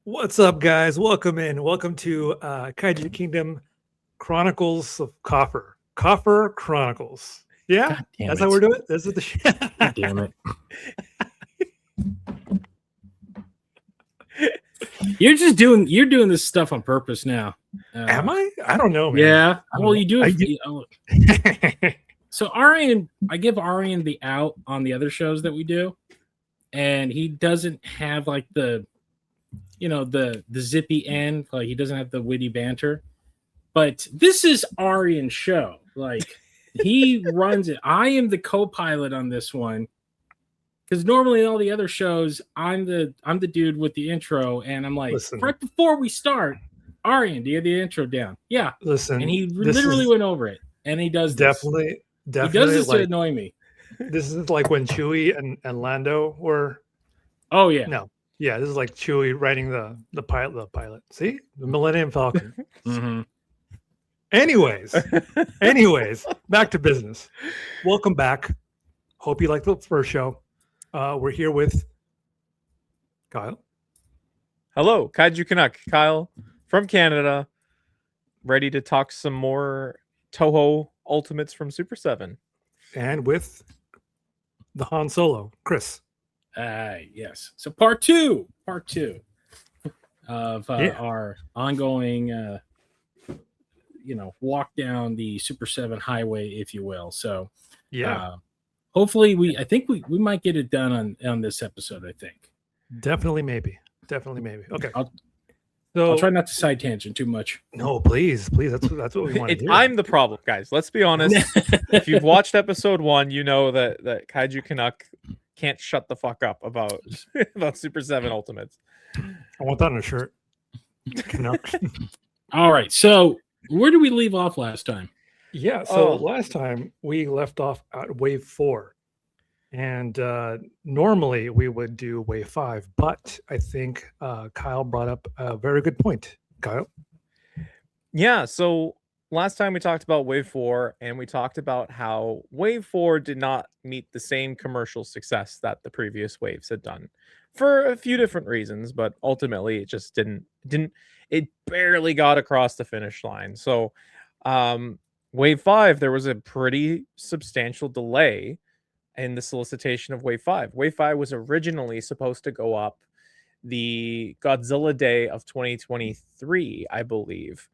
What's up, guys? Welcome in. Welcome to Kaiju Kingdom Chronicles of Koffer Chronicles. Yeah, God damn that's it. how we're doing it. This is the God damn it. You're doing this stuff on purpose now. Am I? I don't know, man. Yeah. Well, you do it. So Arian, I give Arian the out on the other shows that we do, and he doesn't have like the zippy end, like he doesn't have the witty banter. But this is Arian's show. Like he runs it. I am the co-pilot on this one. Because normally in all the other shows, I'm the dude with the intro, and I'm like, Listen. right before we start, Arian, do you have the intro down? Yeah. Listen, and he literally went over it, and he does this. Definitely. He does this to annoy me. This is like when Chewie and Lando were. Oh yeah. No. Yeah, this is like Chewie writing the pilot. See, the Millennium Falcon. Mm-hmm. Anyways, back to business. Welcome back. Hope you liked the first show. We're here with Kyle. Hello, Kaiju Canuck. Kyle from Canada, ready to talk some more Toho Ultimates from Super 7. And with the Han Solo, Chris. Yes. So part two of our ongoing, walk down the Super 7 highway, if you will. So yeah. Hopefully, I think we might get it done on this episode. I think definitely, maybe. Okay, I'll try not to side tangent too much. No, please. That's what we want to do. I'm the problem, guys. Let's be honest. If you've watched episode 1, you know that Kaiju Canuck can't shut the fuck up about Super 7 Ultimates. I want that on a shirt. Canuck. All right. So where did we leave off last time? Yeah, so last time we left off at wave 4, and normally we would do wave 5, but I think Kyle brought up a very good point. Kyle? Yeah, so last time we talked about wave 4, and we talked about how wave 4 did not meet the same commercial success that the previous waves had done for a few different reasons, but ultimately it just didn't it barely got across the finish line. So wave 5, there was a pretty substantial delay in the solicitation of wave 5. Wave 5 was originally supposed to go up the Godzilla Day of 2023, I believe.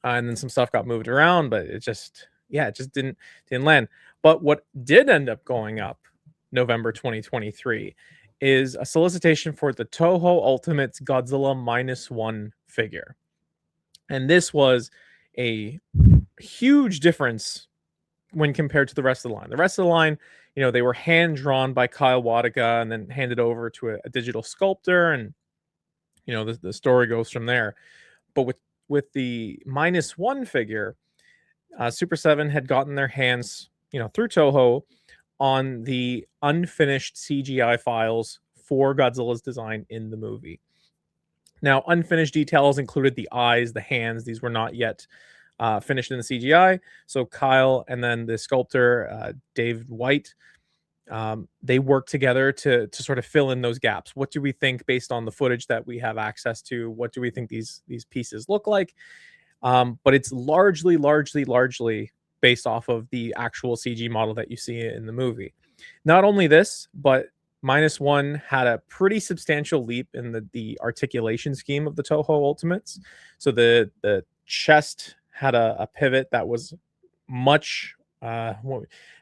And then some stuff got moved around, but it just didn't land. But what did end up going up November 2023 is a solicitation for the Toho Ultimates Godzilla -1 figure. And this was a huge difference when compared to the rest of the line. The rest of the line, they were hand drawn by Kyle Wadiga and then handed over to a digital sculptor, and the story goes from there. But with the -1 figure, Super 7 had gotten their hands, through Toho on the unfinished CGI files for Godzilla's design in the movie. Now, unfinished details included the eyes, the hands. These were not yet finished in the CGI. So Kyle and then the sculptor, Dave White, they worked together to sort of fill in those gaps. What do we think based on the footage that we have access to? What do we think these pieces look like? But it's largely based off of the actual CG model that you see in the movie. Not only this, but -1 had a pretty substantial leap in the articulation scheme of the Toho Ultimates. So the chest had a pivot that was much had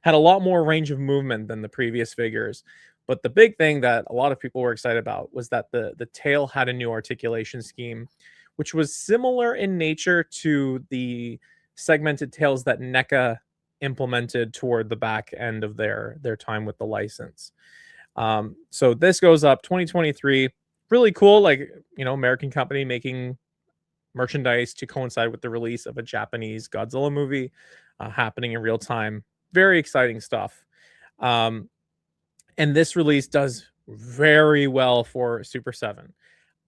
a lot more range of movement than the previous figures. But the big thing that a lot of people were excited about was that the tail had a new articulation scheme, which was similar in nature to the segmented tails that NECA implemented toward the back end of their time with the license. So this goes up 2023. Really cool, like, American company making merchandise to coincide with the release of a Japanese Godzilla movie happening in real time. Very exciting stuff. And this release does very well for Super 7.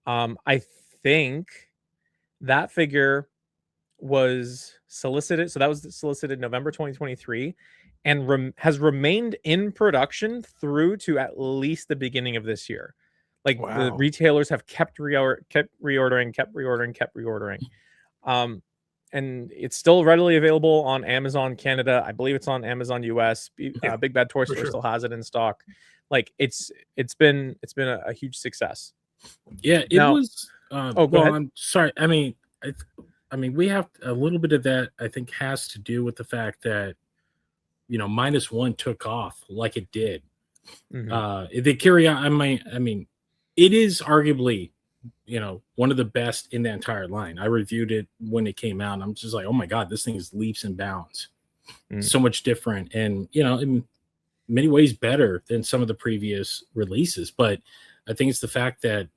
I think that figure was solicited. So that was solicited November 2023 and has remained in production through to at least the beginning of this year. Like the Wow. retailers have kept reordering. And it's still readily available on Amazon Canada. I believe it's on Amazon US. Yeah, Big Bad Toy for Store sure. still has it in stock. Like it's been a huge success. Yeah, it Now- was. go well, ahead. I'm sorry. I mean, we have a little bit of that. I think has to do with the fact that -1 took off like it did. Mhm. They carry on. I mean, it is arguably one of the best in the entire line. I reviewed it when it came out. And I'm just like, oh my god, this thing is leaps and bounds. Mm. So much different, and in many ways better than some of the previous releases. But I think it's the fact that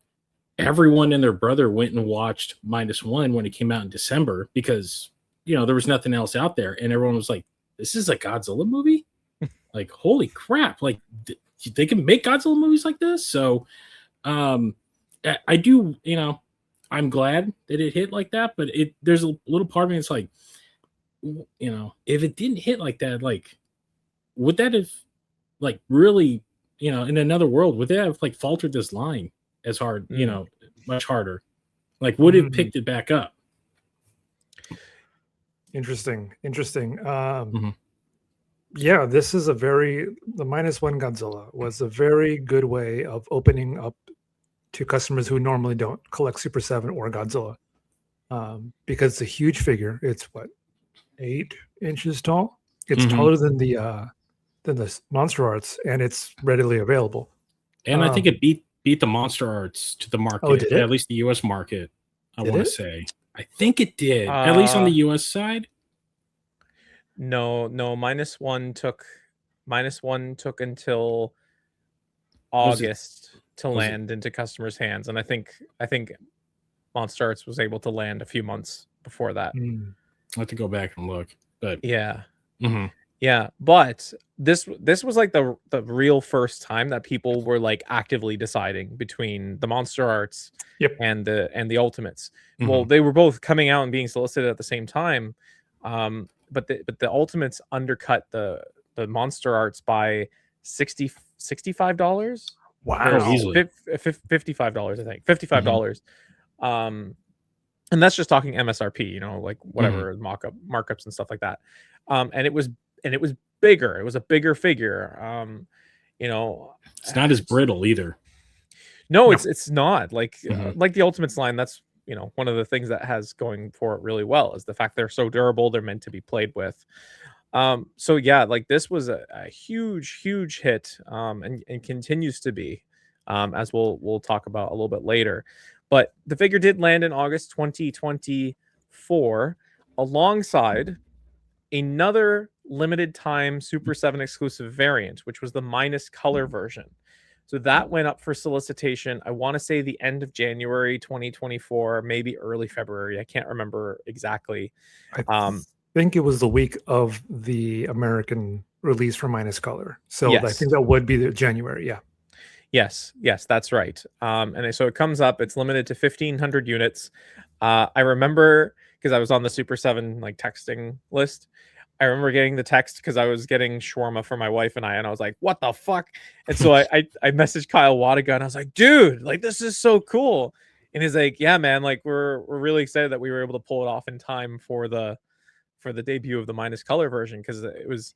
everyone and their brother went and watched -1 when it came out in December because there was nothing else out there, and everyone was like, "This is a Godzilla movie? Like, holy crap! Like, they can make Godzilla movies like this." So, I do, I'm glad that it hit like that, but there's a little part of me that's like, if it didn't hit like that, like, would that have, like, really, in another world, would that have like faltered this line as hard, much harder? Like, would it picked it back up? Interesting. Mhm. Yeah, this is the -1 Godzilla was a very good way of opening up to customers who normally don't collect Super 7 or Godzilla. Because it's a huge figure. It's what, 8 inches tall? It's Mhm. taller than the Monster Arts, and it's readily available. And I think it beat the Monster Arts to the market, Oh, did it? at least the US market, I Did want it? to say. I think it did, at least on the US side. No, -1 took until Was it- August to was it- land into customers' hands, and I think Monster Arts was able to land a few months before that. Mm. I have to go back and look, but Yeah. Mhm. Yeah, but this was like the real first time that people were like actively deciding between the Monster Arts Yep. and the Ultimates. Well, they were both coming out and being solicited at the same time, but the Ultimates undercut the Monster Arts by $65. Wow. easily. $55, I think. $55. And that's just talking MSRP, like whatever markups and stuff like that. And it was bigger. It was a bigger figure. It's not as brittle either. No, No. it's not like like the Ultimates line. That's one of the things that has going for it really well is the fact they're so durable. They're meant to be played with. So yeah, like this was a huge hit, and continues to be, as we'll talk about a little bit later. But the figure did land in August 2024 alongside another limited time Super 7 exclusive variant, which was the minus color version. So that went up for solicitation, I want to say the end of January 2024, maybe early February. I can't remember exactly. I think it was the week of the American release for minus color. So I Yes. think that would be the January. Yeah. Yes, that's right. And so it comes up. It's limited to 1,500 units. I remember because I was on the Super 7 like texting list. I remember getting the text because I was getting shawarma for my wife and I was like, "What the fuck?" And so I messaged Kyle Wadiga and I was like, "Dude, like this is so cool." And he's like, "Yeah, man, like we're really excited that we were able to pull it off in time for the debut of the minus color version because it was."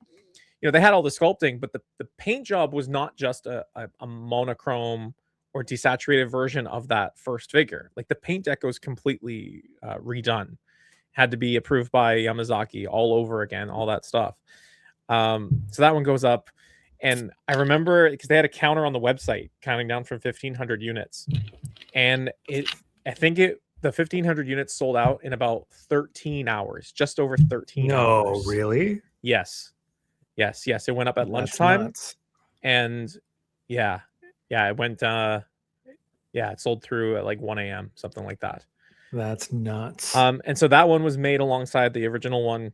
They had all the sculpting, but the paint job was not just a monochrome or desaturated version of that first figure. Like the paint deco is completely redone. Had to be approved by Yamazaki all over again, all that stuff. So that one goes up. And I remember because they had a counter on the website counting down from 1,500 units. And I think the 1,500 units sold out in about 13 hours, just over 13 hours. No, really? Yes. It went up at That's lunchtime, nuts. and it went. It sold through at like 1 a.m. something like that. That's nuts. And so that one was made alongside the original one.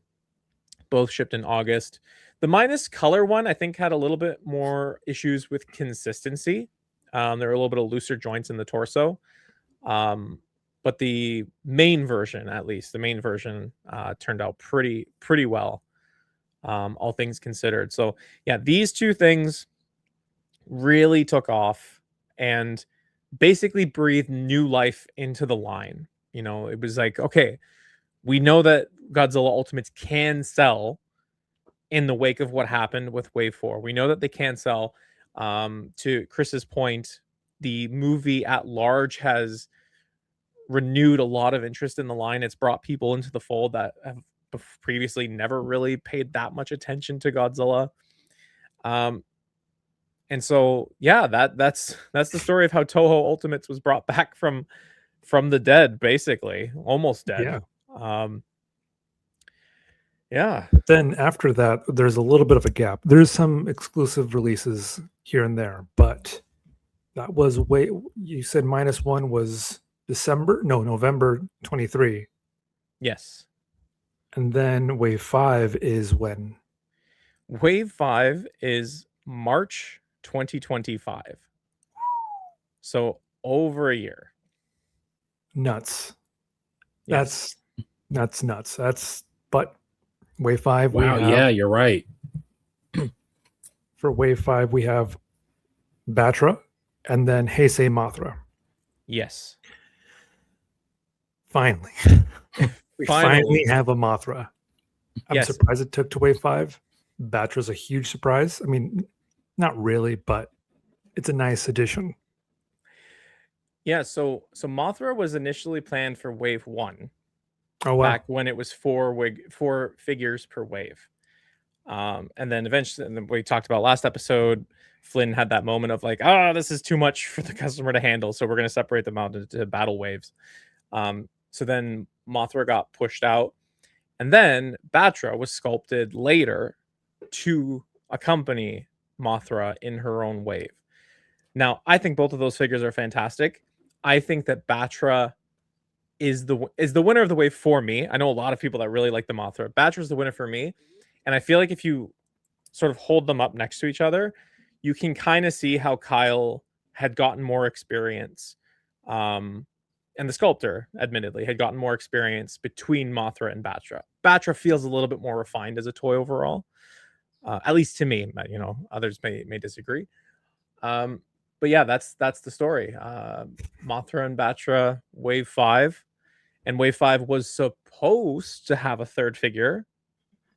Both shipped in August. The minus color one, I think, had a little bit more issues with consistency. There were a little bit of looser joints in the torso. But the main version, turned out pretty well. All things considered. So yeah, these two things really took off, and basically breathed new life into the line. You know, it was like, okay, we know that Godzilla Ultimates can sell in the wake of what happened with Wave 4. We know that they can sell. To Chris's point, the movie at large has renewed a lot of interest in the line. It's brought people into the fold that have previously never really paid that much attention to Godzilla. And so, yeah, that's the story of how Toho Ultimates was brought back from the dead, basically, almost dead. Yeah. But then after that, there's a little bit of a gap. There's some exclusive releases here and there, but that was you said -1 was November 23. Yes. And then Wave 5 is when? Wave 5 is March 2025. So over a year. Nuts. Yes. That's nuts. But Wave 5. Wow. Yeah, you're right. For Wave 5, we have Batra and then Heisei Mothra. Yes. Finally. We Finally. finally have a Mothra. I'm Yes. surprised it took to Wave 5. Batra's a huge surprise. I mean, not really, but it's a nice addition. Yeah, so Mothra was initially planned for Wave 1. Oh, wow. Back when it was four figures per wave. And then eventually, and then we talked about last episode, Flynn had that moment of like, this is too much for the customer to handle, so we're going to separate them out into battle waves. So then Mothra got pushed out, and then Batra was sculpted later to accompany Mothra in her own wave. Now, I think both of those figures are fantastic. I think that Batra is the winner of the wave for me. I know a lot of people that really like the Mothra. Batra's the winner for me. And I feel like if you sort of hold them up next to each other, you can kind of see how Kyle had gotten more experience. And the sculptor, admittedly, had gotten more experience between Mothra and Batra. Batra feels a little bit more refined as a toy overall. At least to me, but, others may disagree. But yeah, that's the story. Mothra and Batra, Wave 5. And Wave 5 was supposed to have a third figure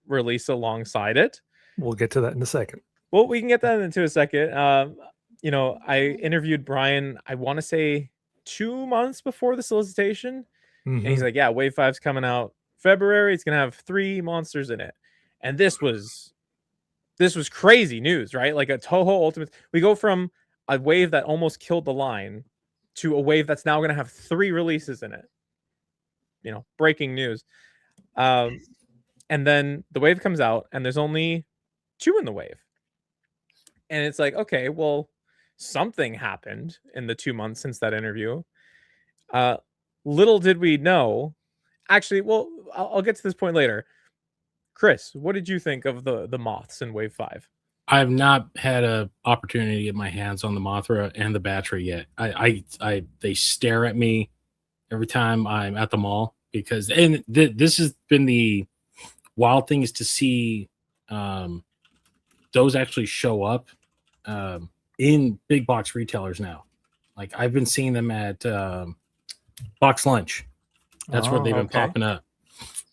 release alongside it. We'll get to that in a second. Well, we can get that into a second. I interviewed Brian, I want to say 2 months before the solicitation. And he's like, yeah, Wave 5's coming out February. It's going to have 3 monsters in it. And this was crazy news, right? Like a Toho Ultimate. We go from a wave that almost killed the line to a wave that's now going to have 3 releases in it. Breaking news. And then the wave comes out and there's only 2 in the wave. And it's like, okay, well, something happened in the 2 months since that interview. Little did we know. Actually, well, I'll get to this point later. Chris, what did you think of the moths in Wave 5? I have not had an opportunity to get my hands on the Mothra and the Batra yet. They stare at me every time I'm at the mall because this has been the wild thing is to see those actually show up in big box retailers now. Like I've been seeing them at Box Lunch. That's where they've been popping up.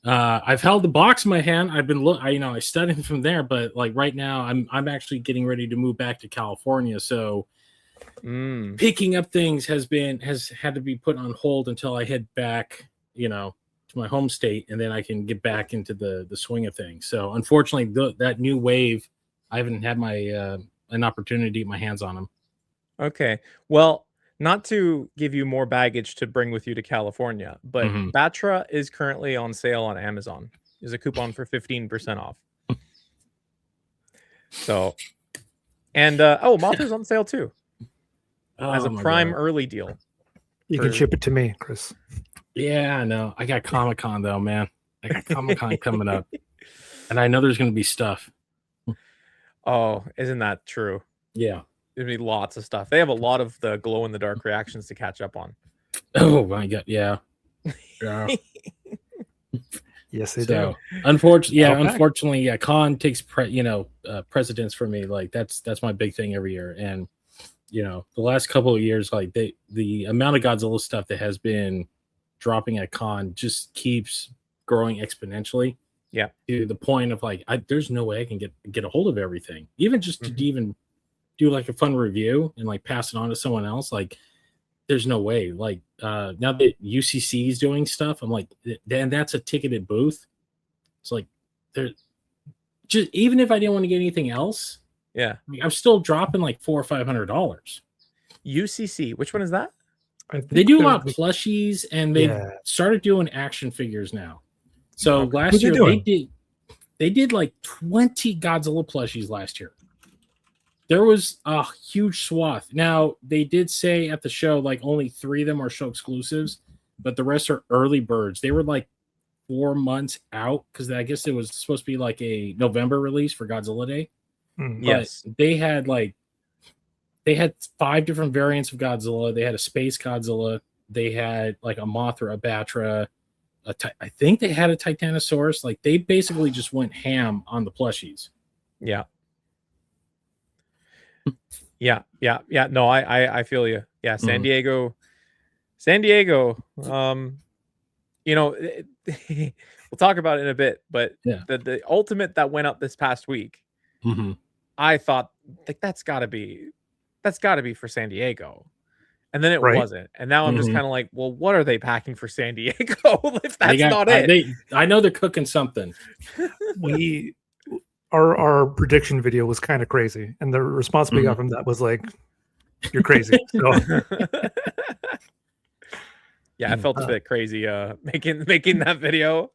I've held the box in my hand. I've been I studied from there, but like right now I'm actually getting ready to move back to California. So picking up things has had to be put on hold until I head back, to my home state, and then I can get back into the swing of things. So unfortunately, that new wave, I haven't had an opportunity to get my hands on them. Okay. Well, not to give you more baggage to bring with you to California, but Batra is currently on sale on Amazon. There's a coupon for 15% off. So, and Mothra's on sale too, as a Prime early deal. You can ship it to me, Chris. Yeah, I know. I got Comic-Con though, man. I got Comic-Con coming up, and I know there's going to be stuff. Oh, isn't that true? Yeah. There'd be lots of stuff. They have a lot of the glow in the dark reactions to catch up on. Oh my god, yeah. Yes, they do. Unfortunately, con takes precedence for me. Like that's my big thing every year, and the last couple of years, like the amount of Godzilla stuff that has been dropping at con just keeps growing exponentially. Yeah. To the point of like, there's no way I can get a hold of everything, even just to even do like a fun review and like pass it on to someone else. Like, there's no way. Like, now that UCC is doing stuff, I'm like, then that's a ticketed booth. It's like, there, just even if I didn't want to get anything else, Yeah. I'm still dropping like $400 or $500. UCC, which one is that? They do a lot of plushies, and they've started doing action figures now. So last year they did like 20 Godzilla plushies last year. There was a huge swath. Now they did say at the show like only 3 of them are show exclusives, but the rest are early birds. They were like 4 months out because I guess it was supposed to be like a November release for Godzilla Day. Yes, they had 5 different variants of Godzilla. They had a space Godzilla. They had like a Mothra, a Batra. I think they had a Titanosaurus. Like they basically just went ham on the plushies. Yeah. No, I feel you. Yeah, San Diego. We'll talk about it in a bit, but the ultimate that went up this past week, I thought like that's got to be for San Diego, and then it wasn't, and now I'm just kind of like, well, what are they packing for San Diego if that's not it? I know they're cooking something. Our prediction video was kind of crazy, and the response we got from that was like, "You're crazy." So. Yeah, I felt a bit crazy making that video.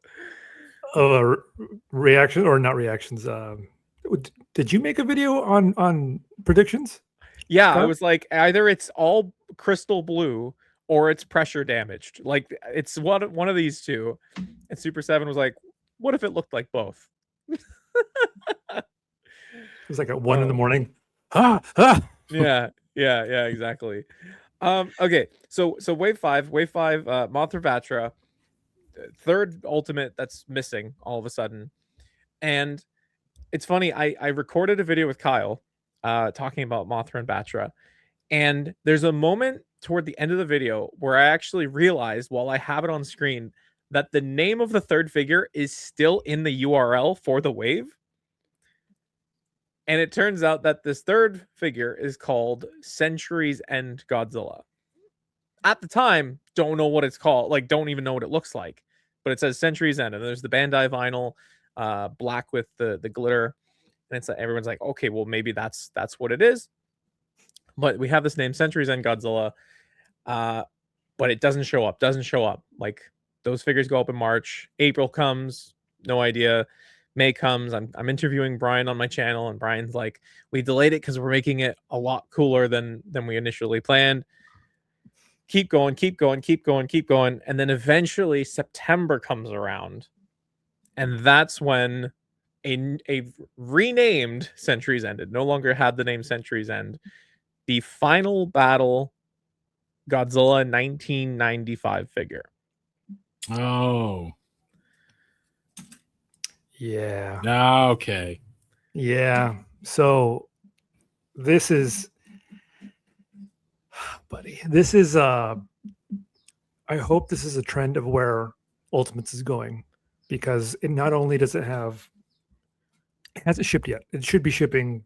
Reaction or not reactions? Did you make a video on predictions? Yeah, I was like, either it's all crystal blue or it's pressure damaged. Like it's one of these two. And Super 7 was like, what if it looked like both? It was like at 1 in the morning. Yeah, exactly. Okay, so wave 5, Mothra Batra, third ultimate that's missing all of a sudden. And it's funny, I recorded a video with Kyle talking about Mothra and Batra, and there's a moment toward the end of the video where I actually realized while I have it on screen that the name of the third figure is still in the URL for the wave. And it turns out that this third figure is called Centuries End Godzilla. At the time, don't know what it's called. Like, don't even know what it looks like. But it says Centuries End. And there's the Bandai vinyl, black with the glitter. And it's everyone's like, okay, well, maybe that's what it is. But we have this name, Centuries End Godzilla. But it doesn't show up. Like, those figures go up in March. April comes. No idea. May comes. I'm interviewing Brian on my channel, and Brian's like, we delayed it because we're making it a lot cooler than we initially planned. Keep going. And then eventually September comes around. And that's when a renamed Centuries Ended, no longer had the name Centuries End, the Final Battle Godzilla 1995 figure. Oh. Yeah. Okay. Yeah. So this is, buddy, this is I hope this is a trend of where Ultimates is going, because it not only does it hasn't shipped yet. It should be shipping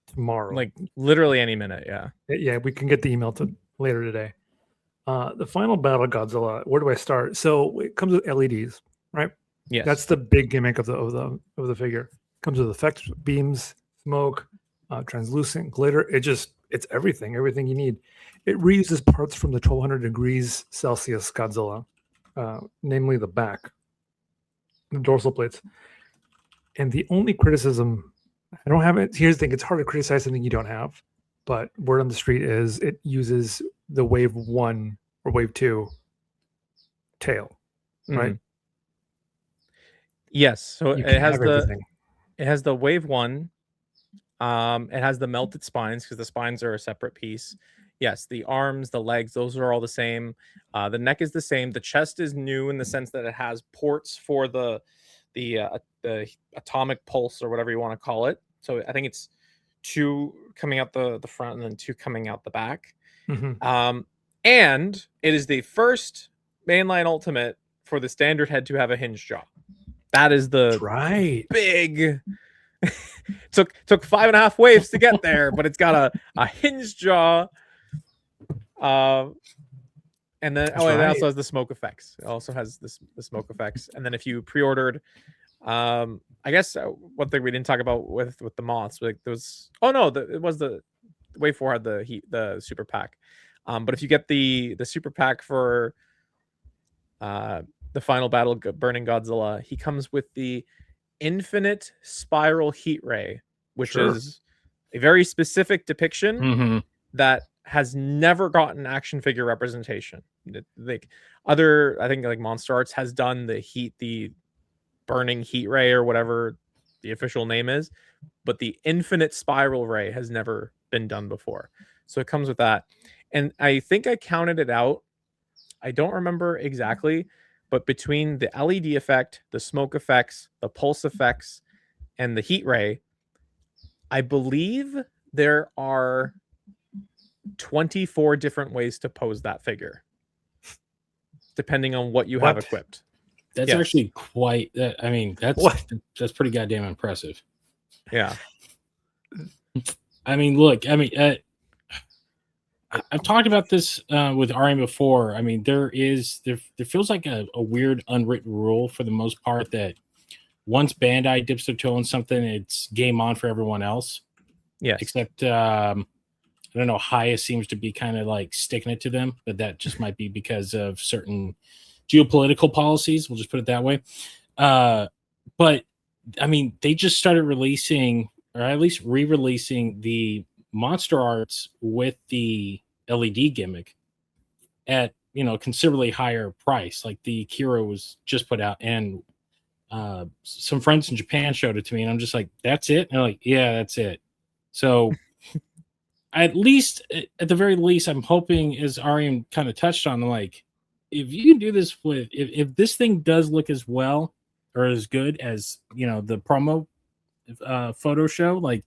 tomorrow. Like literally any minute, yeah. Yeah, we can get the email later today. The Final Battle Godzilla, where do I start? So it comes with LEDs, right? Yes. That's the big gimmick of the figure. Comes with effect beams, smoke, translucent glitter. It's everything you need. It reuses parts from the 1200 degrees Celsius Godzilla, namely the back, the dorsal plates. And the only criticism, I don't have it. Here's the thing: it's hard to criticize something you don't have. But word on the street is it uses the Wave 1 or Wave 2 tail, right? Yes, so it has the Wave 1. It has the melted spines because the spines are a separate piece. Yes, the arms, the legs, those are all the same. The neck is the same. The chest is new in the sense that it has ports for the atomic pulse or whatever you want to call it. So I think it's 2 coming out the front and then 2 coming out the back. Mhm. And it is the first mainline ultimate for the standard head to have a hinge jaw. That is That's the right. big took 5.5 waves to get there, but it's got a hinge jaw. And then That's it right. also has the smoke effects. It also has the smoke effects. And then if you pre-ordered, I guess one thing we didn't talk about with the moths, like there was it was the Wave 4 had the super pack. But if you get the super pack for the final battle burning Godzilla, he comes with the infinite spiral heat ray, which Sure. is a very specific depiction Mhm. that has never gotten action figure representation. Like I think like Monster Arts has done the burning heat ray or whatever the official name is, but the infinite spiral ray has never been done before. So it comes with that. And I think I counted it out. I don't remember exactly, but between the LED effect, the smoke effects, the pulse effects, and the heat ray, I believe there are 24 different ways to pose that figure, depending on what you have What? equipped. That's Yes. actually quite. I mean, that's pretty goddamn impressive. Yeah. I mean, look. I mean, I've talked about this with Arian before. I mean, there feels like a weird unwritten rule for the most part that once Bandai dips their toe in something, it's game on for everyone else. Yes. Except I don't know, Haya seems to be kind of like sticking it to them, but that just might be because of certain geopolitical policies. We'll just put it that way. But I mean, they just started releasing, or at least re-releasing, the Monster Arts with the LED gimmick at considerably higher price. Like the Kira was just put out, and some friends in Japan showed it to me, and I'm just like, "That's it?" And they're like, "Yeah, that's it." So, at the very least, I'm hoping, as Arian kind of touched on, like, if you can do this with, if this thing does look as well or as good as the promo photo show, like,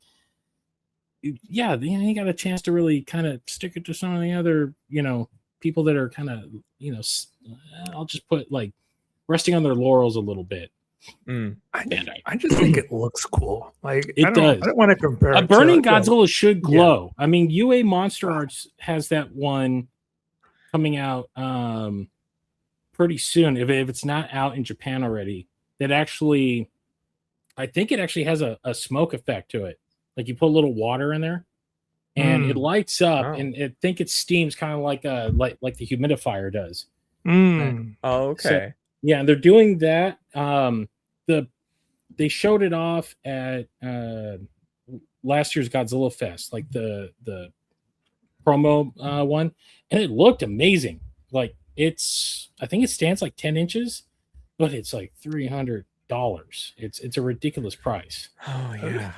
yeah, you got a chance to really kind of stick it to some of the other people that are kind of I'll just put like resting on their laurels a little bit. I just think it looks cool. Like It does. I don't want to compare A it burning to, Godzilla should glow. I mean, UA Monster Arts has that one coming out pretty soon. If it's not out in Japan already, that actually, I think it actually has a smoke effect to it. Like you put a little water in there, and it lights up, and I think it steams kind of like the humidifier does. Mm. Oh, okay. So, yeah, they're doing that. They showed it off at last year's Godzilla Fest, like the promo one, and it looked amazing. Like I think it stands like 10 inches, but it's like $300. It's a ridiculous price. Oh yeah.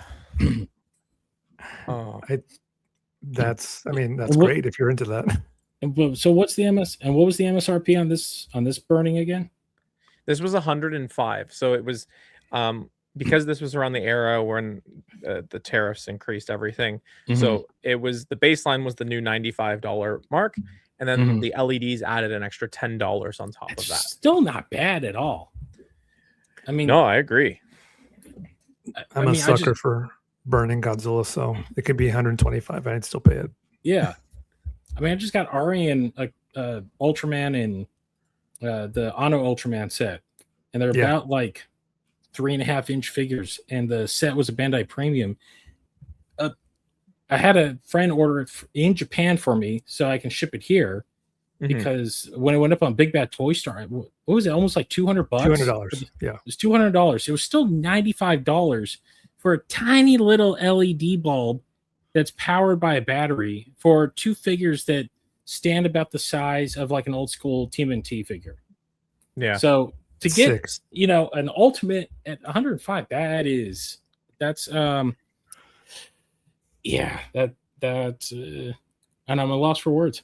Oh, that's great if you're into that. And so what's the MS and what was the MSRP on this burning again? This was 105. So it was because this was around the era when the tariffs increased everything. So it was, the baseline was the new $95 mark, and then the LEDs added an extra $10 on top of that. Still not bad at all. I mean, no, I agree. I'm a sucker for burning Godzilla, so it could be 125 and I'd still pay it. Yeah. I mean, I just got Arian, Ultraman, and the Anno Ultraman set, and they're about like 3.5-inch figures, and the set was a Bandai Premium. I had a friend order it in Japan for me so I can ship it here, because when it went up on Big Bad Toy Store, what was it? Almost like $200. $200. Yeah, it was $200. It was still $95 for a tiny little LED bulb that's powered by a battery for 2 figures that stand about the size of like an old school TMNT figure. Yeah. So to get an ultimate at 105, that's and I'm at a loss for words.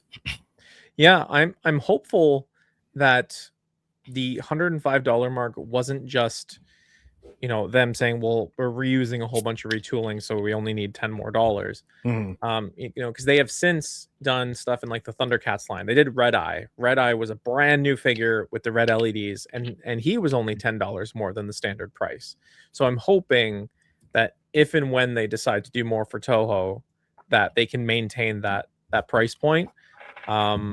Yeah, I'm hopeful that the $105 mark wasn't just them saying, well, we're reusing a whole bunch of retooling, so we only need $10 more. Because they have since done stuff in like the Thundercats line. They did Red Eye. Red Eye was a brand new figure with the red LEDs, and he was only $10 more than the standard price. So I'm hoping that if and when they decide to do more for Toho, that they can maintain that price point, to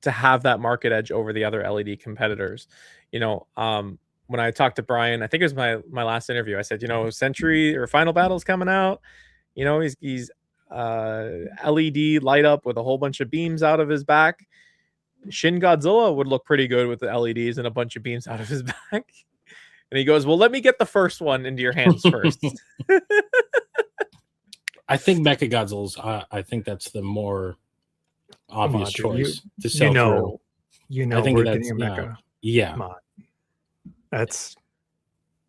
have that market edge over the other LED competitors. When I talked to Brian, I think it was my last interview, I said, Century or Final Battle's coming out. He's LED light up with a whole bunch of beams out of his back. Shin Godzilla would look pretty good with the LEDs and a bunch of beams out of his back. And he goes, well, let me get the first one into your hands first. I think Mechagodzilla's, I think that's the more obvious choice to sell through. I think we're getting a Mecha. Yeah.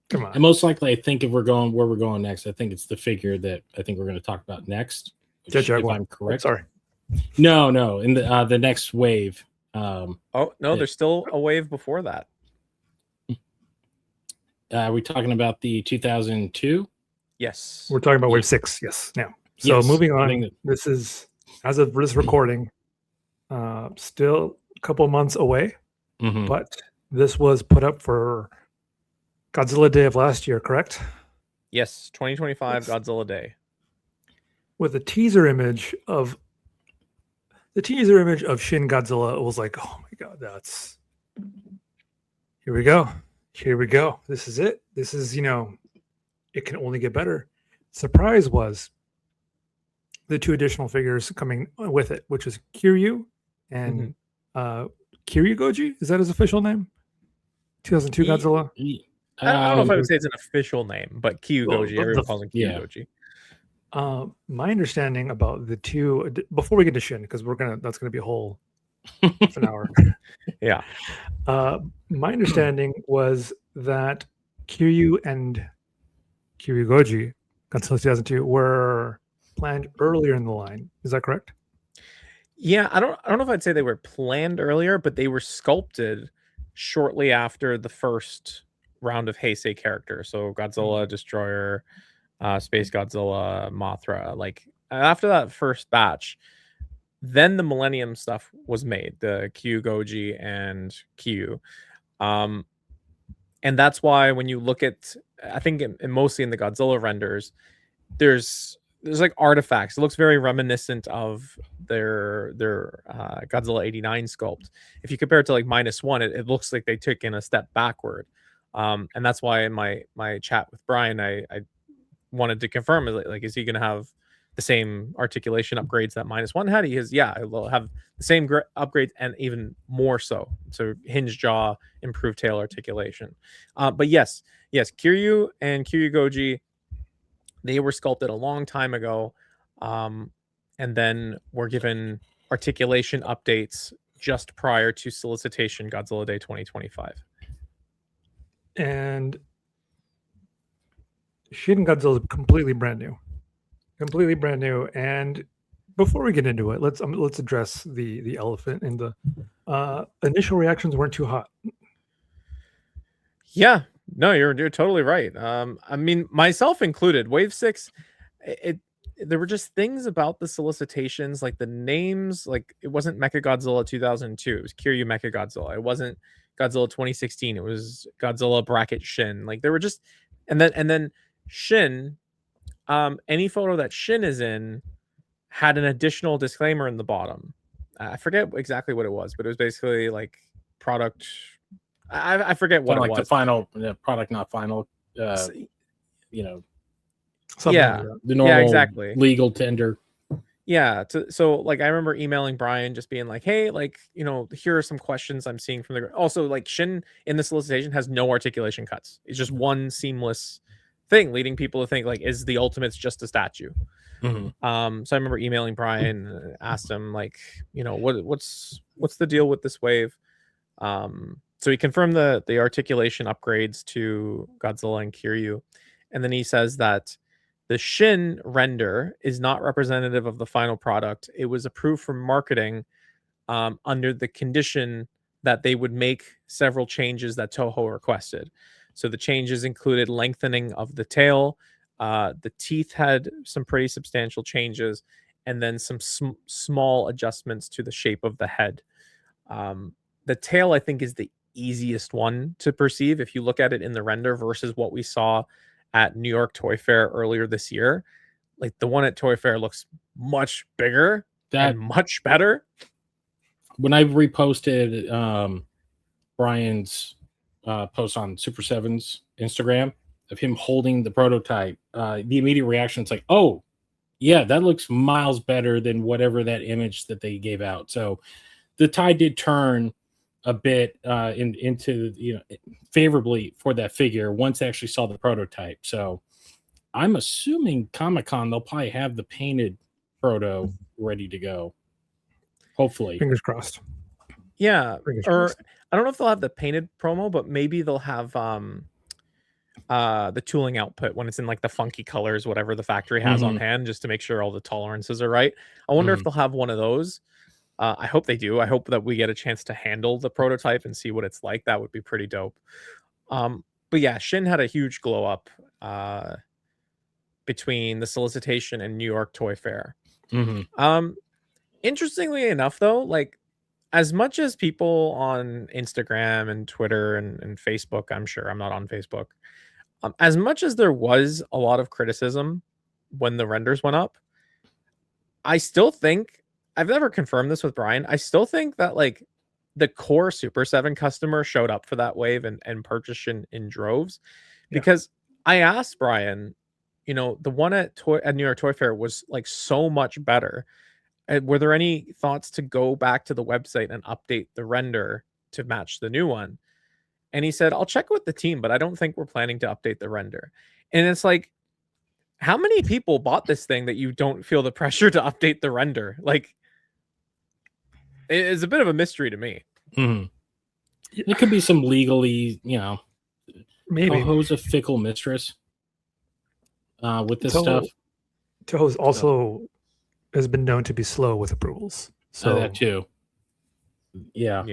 Come on. And most likely, I think if we're going where we're going next, I think it's the figure that I think we're going to talk about next. If I'm correct. Sorry. No. In the next wave. There's still a wave before that. Are we talking about the 2002? Yes. We're talking about wave 6. Yes. Now. So moving on. This is, as of this recording, still a couple months away. Mm-hmm. But this was put up for Godzilla Day of last year, correct? Yes, 2025 Godzilla Day. With a teaser image of Shin Godzilla, it was like, oh my god, here we go. This is it. This is, it can only get better. Surprise was the 2 additional figures coming with it, which is Kiryu and Kiryu Goji. Is that his official name? 2002 Godzilla. I don't know if I would say it's an official name, but Kiryu Goji. Everyone calls him Kiryu Goji. My understanding about the 2, before we get to Shin, because that's gonna be a whole an hour. Yeah. My understanding was that Kiryu and Kiryu Goji, Godzilla 2002, were planned earlier in the line. Is that correct? Yeah, I don't know if I'd say they were planned earlier, but they were sculpted shortly after the first round of Heisei characters. So Godzilla, Destroyer, Space Godzilla, Mothra. Like after that first batch, then the Millennium stuff was made, the Kiryu Goji and Kiryu. And that's why when you look at, I think mostly in the Godzilla renders, there's like artifacts. It looks very reminiscent of their Godzilla 89 sculpt. If you compare it to like -1, it looks like they took in a step backward. And that's why in my chat with Brian, I wanted to confirm, is he going to have the same articulation upgrades that -1 had? He has, it'll have the same upgrades and even more so. So hinge jaw, improved tail articulation. But yes, Kiryu and Kiryu Goji, they were sculpted a long time ago, and then were given articulation updates just prior to solicitation Godzilla Day 2025. And Shin Godzilla is completely brand new. And before we get into it, let's address the elephant in the initial reactions weren't too hot. Yeah, no, you're totally right. I mean, myself included, Wave 6, there were just things about the solicitations, like the names, like it wasn't Mechagodzilla 2002, it was Kiryu Mechagodzilla. It wasn't Godzilla 2016, it was Godzilla bracket Shin. Like there were just, and then Shin, any photo that Shin is in had an additional disclaimer in the bottom. I forget exactly what it was, but it was basically like product. I forget what it was. The final product, not final. Something the yeah, normal exactly. Legal tender. Yeah. So like I remember emailing Brian just being like, hey, like, here are some questions I'm seeing from the. Also, like Shin in the solicitation has no articulation cuts. It's just one seamless thing, leading people to think like, is the Ultimates just a statue? So I remember emailing Brian, asked him like, what's the deal with this wave? So he confirmed the articulation upgrades to Godzilla and Kiryu, and then he says that the Shin render is not representative of the final product. It was approved for marketing under the condition that they would make several changes that Toho requested. So the changes included lengthening of the tail. The teeth had some pretty substantial changes, and then some small adjustments to the shape of the head. The tail, I think, is the easiest one to perceive if you look at it in the render versus what we saw at New York Toy Fair earlier this year. Like the one at Toy Fair looks much bigger and much better. When I reposted Brian's post on Super 7's Instagram of him holding the prototype, the immediate reaction is like, oh, yeah, that looks miles better than whatever that image that they gave out. So the tide did turn a bit into, favorably for that figure once they actually saw the prototype. So I'm assuming Comic-Con, they'll probably have the painted proto ready to go. Hopefully. Fingers crossed. Yeah. Fingers Or crossed. I don't know if they'll have the painted promo, but maybe they'll have the tooling output when it's in like the funky colors, whatever the factory has on hand, just to make sure all the tolerances are right. I wonder if they'll have one of those. I hope they do. I hope that we get a chance to handle the prototype and see what it's like. That would be pretty dope. But yeah, Shin had a huge glow up between the solicitation and New York Toy Fair. Interestingly enough, though, like as much as people on Instagram and Twitter and Facebook, I'm sure I'm not on Facebook, as much as there was a lot of criticism when the renders went up, I still think, I've never confirmed this with Brian, I still think that like the core Super 7 customer showed up for that wave and purchased in droves. Because I asked Brian, the one at New York Toy Fair was like so much better. Were there any thoughts to go back to the website and update the render to match the new one? And he said, I'll check with the team, but I don't think we're planning to update the render. And it's like, how many people bought this thing that you don't feel the pressure to update the render? Like, it's a bit of a mystery to me. It could be some legally, Maybe. Toho's a fickle mistress with this stuff. Toho's also has been known to be slow with approvals. So that too. Yeah.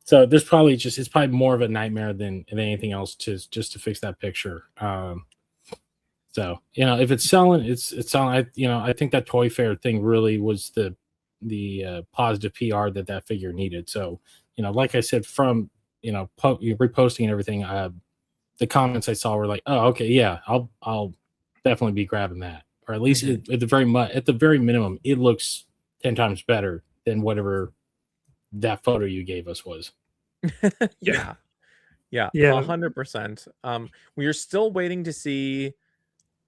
So there's probably it's probably more of a nightmare than anything else to fix that picture. So if it's selling, it's selling. I think that Toy Fair thing really was the positive PR that figure needed. So like I said, from reposting and everything, the comments I saw were like, oh, okay, yeah, I'll definitely be grabbing that, or at least at the very minimum, it looks 10 times better than whatever that photo you gave us was. Yeah, 100%. We are still waiting to see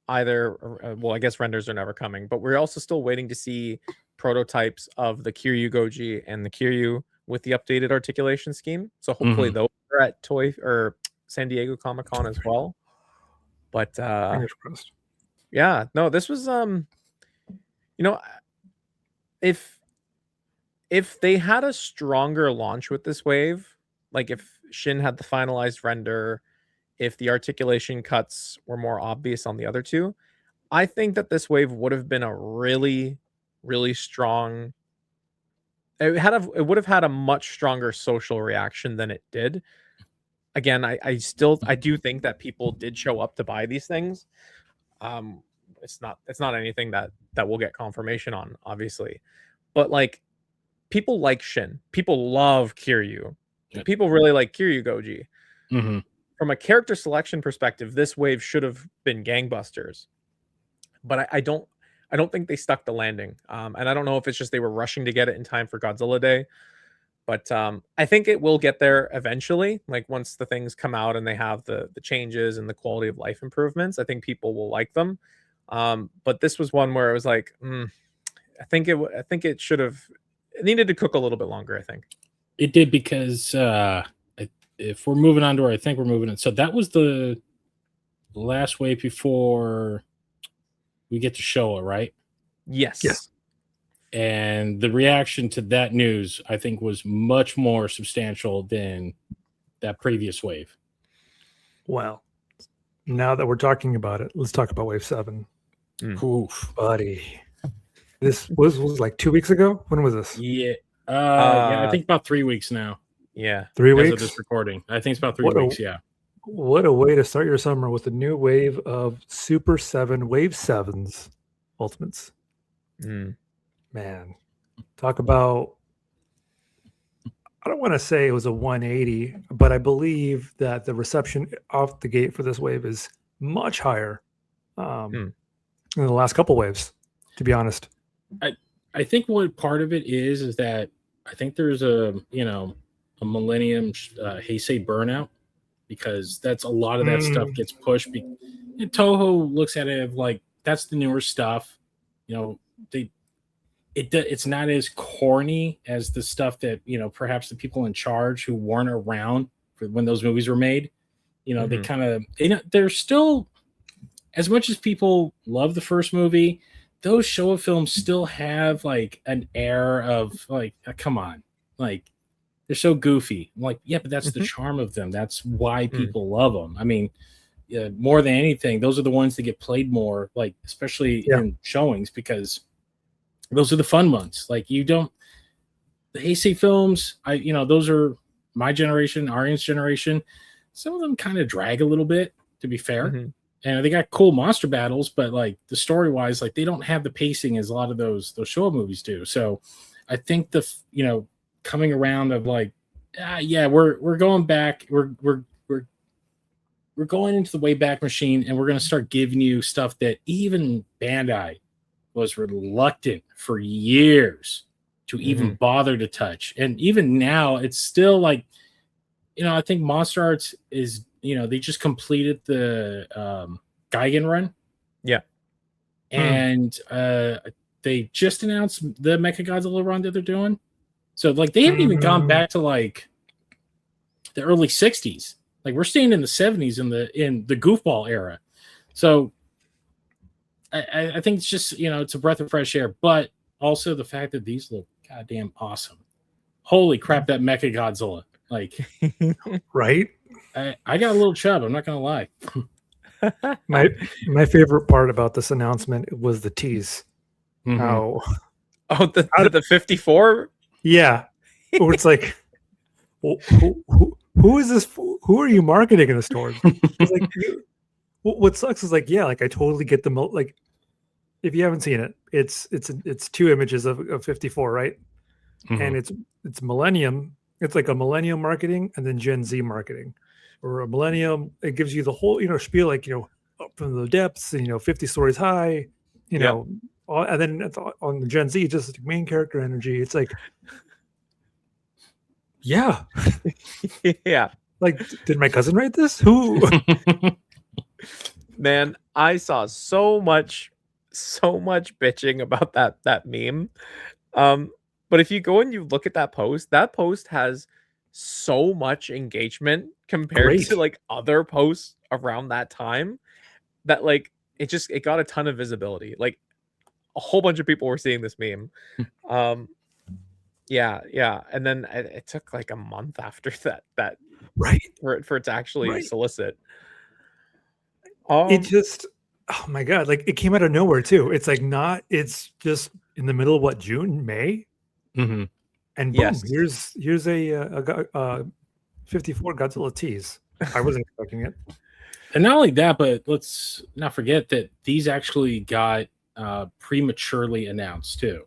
either, I guess renders are never coming, but we're also still waiting to see prototypes of the Kiryu Goji and the Kiryu with the updated articulation scheme. So hopefully those are at San Diego Comic-Con as well. But fingers crossed. Yeah, no, this was if they had a stronger launch with this wave, like if Shin had the finalized render, if the articulation cuts were more obvious on the other two, I think that this wave would have been a really, really strong. It would have had a much stronger social reaction than it did. Again, I do think that people did show up to buy these things. It's not anything that we'll get confirmation on, obviously, but like people like Shin, people love Kiryu, people really like Kiryu Goji. From a character selection perspective, this wave should have been gangbusters, but I don't think they stuck the landing. And I don't know if it's just they were rushing to get it in time for Godzilla Day, but I think it will get there eventually. Like once the things come out and they have the changes and the quality of life improvements, I think people will like them. But this was one where it was like, I think it should have, it needed to cook a little bit longer. I think it did, because if we're moving on to where I think we're moving in, so that was the last wave before we get to Showa, right? Yes. And the reaction to that news, I think, was much more substantial than that previous wave. Well, now that we're talking about it, let's talk about Wave 7. Oof, buddy. This was like 2 weeks ago? When was this? Yeah. I think about 3 weeks now. Yeah. 3 As weeks? of this recording. I think it's about 3 weeks, yeah. What a way to start your summer with a new wave of Super 7 Wave 7's Ultimates. Mm. Man, talk about, I don't want to say it was a 180, but I believe that the reception off the gate for this wave is much higher than the last couple waves, to be honest. I think what part of it is that I think there's a millennium Heisei burnout, because that's a lot of that stuff gets pushed. And Toho looks at it of like, that's the newer stuff. It's not as corny as the stuff that perhaps the people in charge who weren't around for when those movies were made. They kind of they're still, as much as people love the first movie, those Showa films still have like an air of like, come on, like they're so goofy. I'm like, yeah, but that's the charm of them. That's why people love them. I mean, more than anything, those are the ones that get played more, like especially in showings, because those are the fun ones. Like the Heisei films, those are my generation, Arian's generation. Some of them kind of drag a little bit, to be fair. And they got cool monster battles, but like the story wise, like they don't have the pacing as a lot of those Showa movies do. So I think coming around of like, we're going back, we're going into the way back machine, and we're going to start giving you stuff that even Bandai was reluctant for years to even bother to touch. And even now it's still like, I think Monster Arts is, they just completed the Geigen run. Yeah. And they just announced the Mechagodzilla run that they're doing. So like they haven't even gone back to like the early 60s. Like we're staying in the 70s in the goofball era. So I think it's just, it's a breath of fresh air, but also the fact that these look goddamn awesome. Holy crap, that Mechagodzilla. Like, right? I got a little chub, I'm not gonna lie. my favorite part about this announcement was the tease. How the 54? Yeah. Where it's like, who is this? Who are you marketing in the stores? Like, what sucks is like, I totally get the like. If you haven't seen it, it's two images of 54, right? And it's millennium. It's like a millennium marketing and then Gen Z marketing. Or a millennium, it gives you the whole spiel, like up from the depths and 50 stories high, and then on the Gen Z, just main character energy. It's like, yeah. Like, did my cousin write this? Who? Man, I saw so much bitching about that meme. But if you go and you look at that post has so much engagement compared to like other posts around that time, that like it got a ton of visibility. Like a whole bunch of people were seeing this meme. And then it took like a month after that right for it to actually solicit. It just, oh my god, like it came out of nowhere too. It's like it's just in the middle of what, June, May, and boom, here's a 54 Godzilla tease. I wasn't expecting it. And not only that, but let's not forget that these actually got prematurely announced too.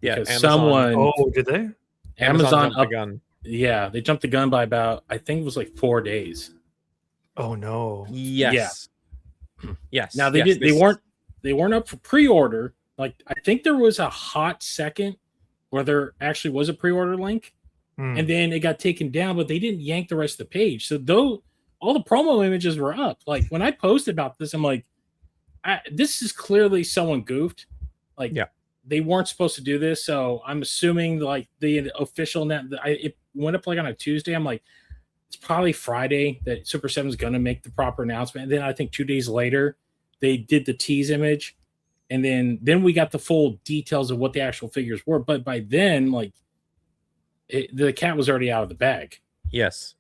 Yeah, because someone. Oh, did they? Amazon jumped the gun. Yeah, they jumped the gun by about, I think it was like 4 days. Oh no. Yes. Yeah. Yes. Now they weren't up for pre-order. Like I think there was a hot second where there actually was a pre-order link, and then it got taken down, but they didn't yank the rest of the page. So though all the promo images were up. Like when I posted about this, I'm like, this is clearly someone goofed. Like they weren't supposed to do this. So I'm assuming like the official it went up like on a Tuesday. I'm like, it's probably Friday that Super 7 is going to make the proper announcement. And then I think 2 days later, they did the tease image. And then we got the full details of what the actual figures were. But by then, like, the cat was already out of the bag. Yes.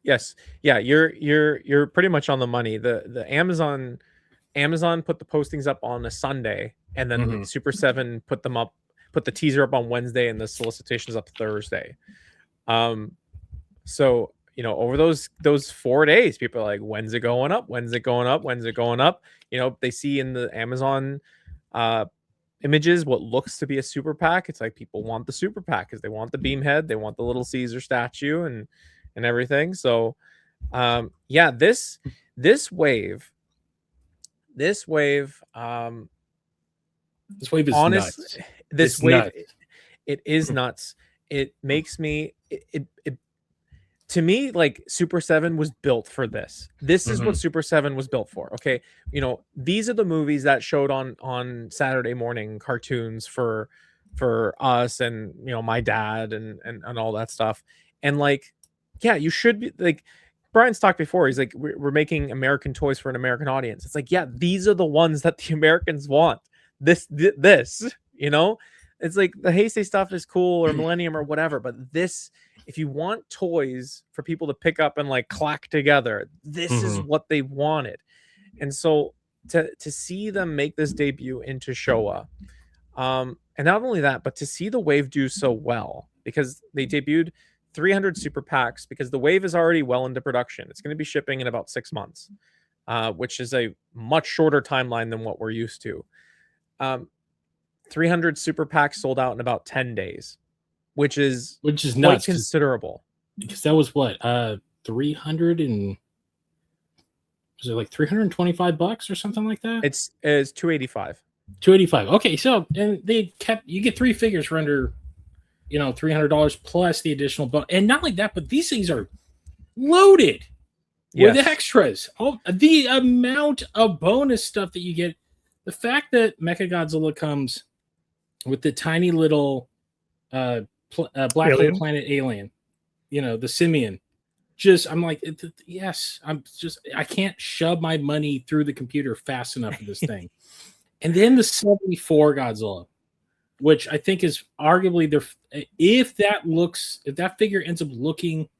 Yeah, you're pretty much on the money. The Amazon put the postings up on a Sunday, and then Super 7 put the teaser up on Wednesday, and the solicitations up Thursday. So over those 4 days, people are like, when's it going up? When's it going up? When's it going up? They see in the Amazon images what looks to be a super pack. It's like people want the super pack because they want the beam head, they want the little Caesar statue and everything. So yeah, this wave This wave is honest nuts. this It's wave nuts. it is nuts. It makes me it to me, like, Super 7 was built for this. This is what Super 7 was built for. Okay, these are the movies that showed on Saturday morning cartoons for us and my dad and all that stuff. And like, yeah, you should be like, Brian's talked before. He's like, we're making American toys for an American audience. It's like, yeah, these are the ones that the Americans want. This, it's like the Heisei stuff is cool, or Millennium or whatever, but this, if you want toys for people to pick up and like clack together, this is what they wanted. And so to see them make this debut into Showa, and not only that, but to see the wave do so well, because they debuted 300 super packs, because the wave is already well into production. It's going to be shipping in about 6 months, which is a much shorter timeline than what we're used to. 300 super packs sold out in about 10 days, which is nuts, quite considerable. Because that was what 300 and was it like $325 or something like that? It's $285. $285. Okay, so and you get 3 figures for under $300 plus the additional bonus. And not like that, but these things are loaded with extras. Oh, the amount of bonus stuff that you get. The fact that Mechagodzilla comes with the tiny little black hole planet alien, the simian. I'm like, yes, I can't shove my money through the computer fast enough for this thing. And then the 74 Godzilla, which I think is arguably if that figure ends up looking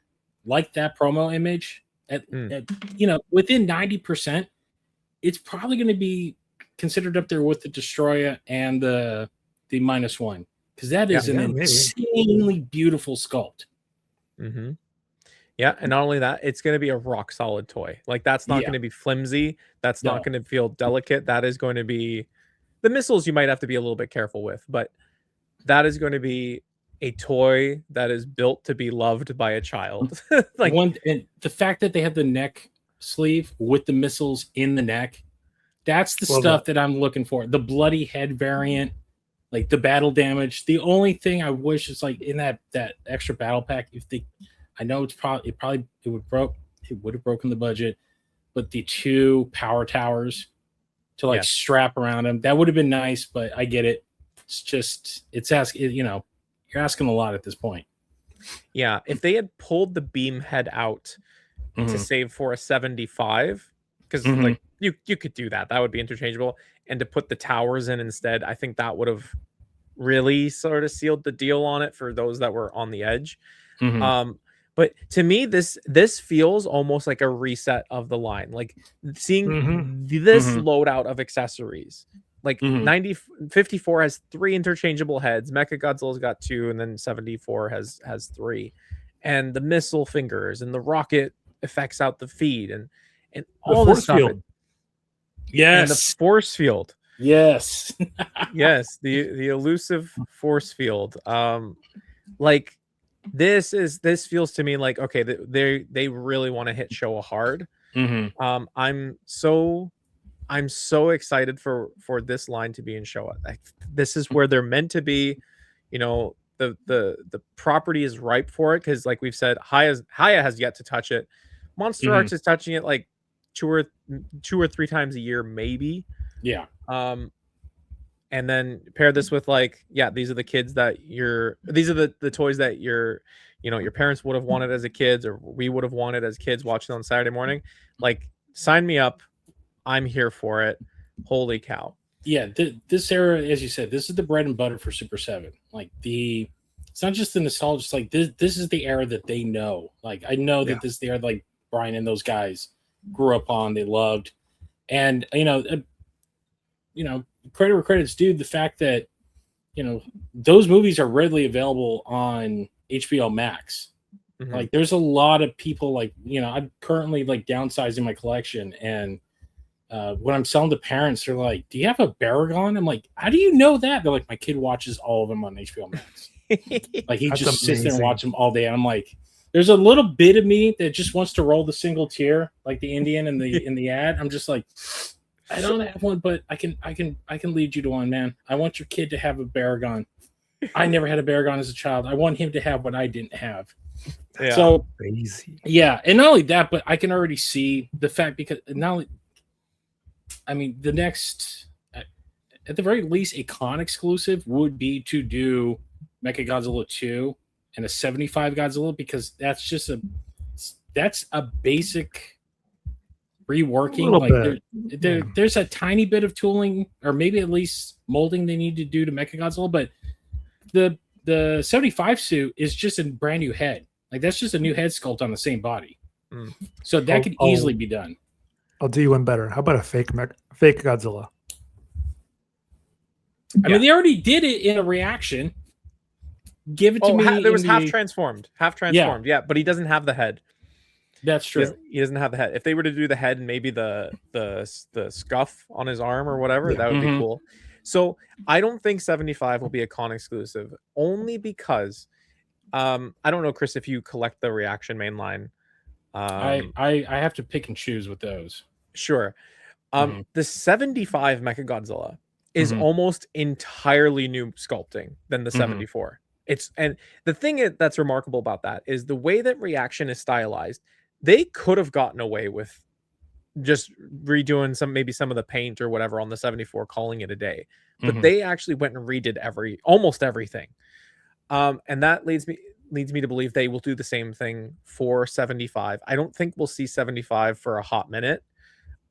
like that promo image at within 90%, it's probably going to be considered up there with the Destroyer and the -1, because that is an insanely beautiful sculpt. Yeah, and not only that, it's going to be a rock solid toy. Like, that's not going to be flimsy. That's not going to feel delicate. That is going to be the missiles you might have to be a little bit careful with, but that is going to be a toy that is built to be loved by a child. And the fact that they have the neck sleeve with the missiles in the neck, that's the stuff that I'm looking for. The bloody head variant, like the battle damage. The only thing I wish is like in that extra battle pack, I know it would have broken the budget, but the 2 power towers to strap around them, that would have been nice. But I get it. It's just you're asking a lot at this point. Yeah, if they had pulled the beam head out to save for a 75, because like you could do that would be interchangeable, and to put the towers in instead, I think that would have really sort of sealed the deal on it for those that were on the edge. But to me, this feels almost like a reset of the line. Like seeing this loadout of accessories, like 54 has 3 interchangeable heads, Mechagodzilla's got 2, and then 74 has 3, and the missile fingers and the rocket effects out the feed and all this stuff. Yes, and the force field. Yes, yes, the elusive force field. Like this feels to me like, okay, they really want to hit Showa hard. I'm so excited for this line to be in Showa. This is where they're meant to be. The property is ripe for it, because like we've said, Haya has yet to touch it. Monster Arts is touching it like 2 or 3 times a year, maybe. Yeah. And then pair this with like, these are the kids that these are the toys that your parents would have wanted as a kids, or we would have wanted as kids watching on Saturday morning. Like, sign me up. I'm here for it. Holy cow. Yeah. This era, as you said, this is the bread and butter for Super 7. Like it's not just the nostalgia. It's like this is the era that they know. Like, I know that this is the era like Brian and those guys grew up on, they loved. And, credit where credit's due, the fact that, those movies are readily available on HBO Max. Like there's a lot of people like, I'm currently like downsizing my collection, and when I'm selling to parents, they're like, do you have a Baragon? I'm like, how do you know that? They're like, my kid watches all of them on HBO Max. Like he That's just sits there and amazing. watches them all day. And I'm like, there's a little bit of me that just wants to roll the single tear like the Indian in the ad. I'm just like, I don't have one, but I can lead you to one, man. I want your kid to have a Baragon. I never had a Baragon as a child. I want him to have what I didn't have. Yeah. So Crazy. yeah, and not only that, but I can already see the fact, because not only, I mean, the next, at the very least, a con exclusive would be to do Mechagodzilla 2 and a 75 Godzilla, because that's a basic reworking. Like there's a tiny bit of tooling, or maybe at least molding they need to do to Mechagodzilla, but the 75 suit is just a brand new head. Like that's just a new head sculpt on the same body. So that could easily be done. I'll do you one better. How about a fake Godzilla? I mean, they already did it in a reaction. Give it to me. There was half transformed. Yeah, but he doesn't have the head. That's true. He doesn't have the head. If they were to do the head and maybe the scuff on his arm or whatever, that would be cool. So I don't think 75 will be a con exclusive, only because I don't know, Chris, if you collect the reaction mainline. I have to pick and choose with those. Sure. The 75 Mechagodzilla is almost entirely new sculpting than the 74. And the thing that's remarkable about that is the way that reaction is stylized. They could have gotten away with just redoing some of the paint or whatever on the 74, calling it a day, but they actually went and redid almost everything. And that leads me to believe they will do the same thing for 75. I don't think we'll see 75 for a hot minute.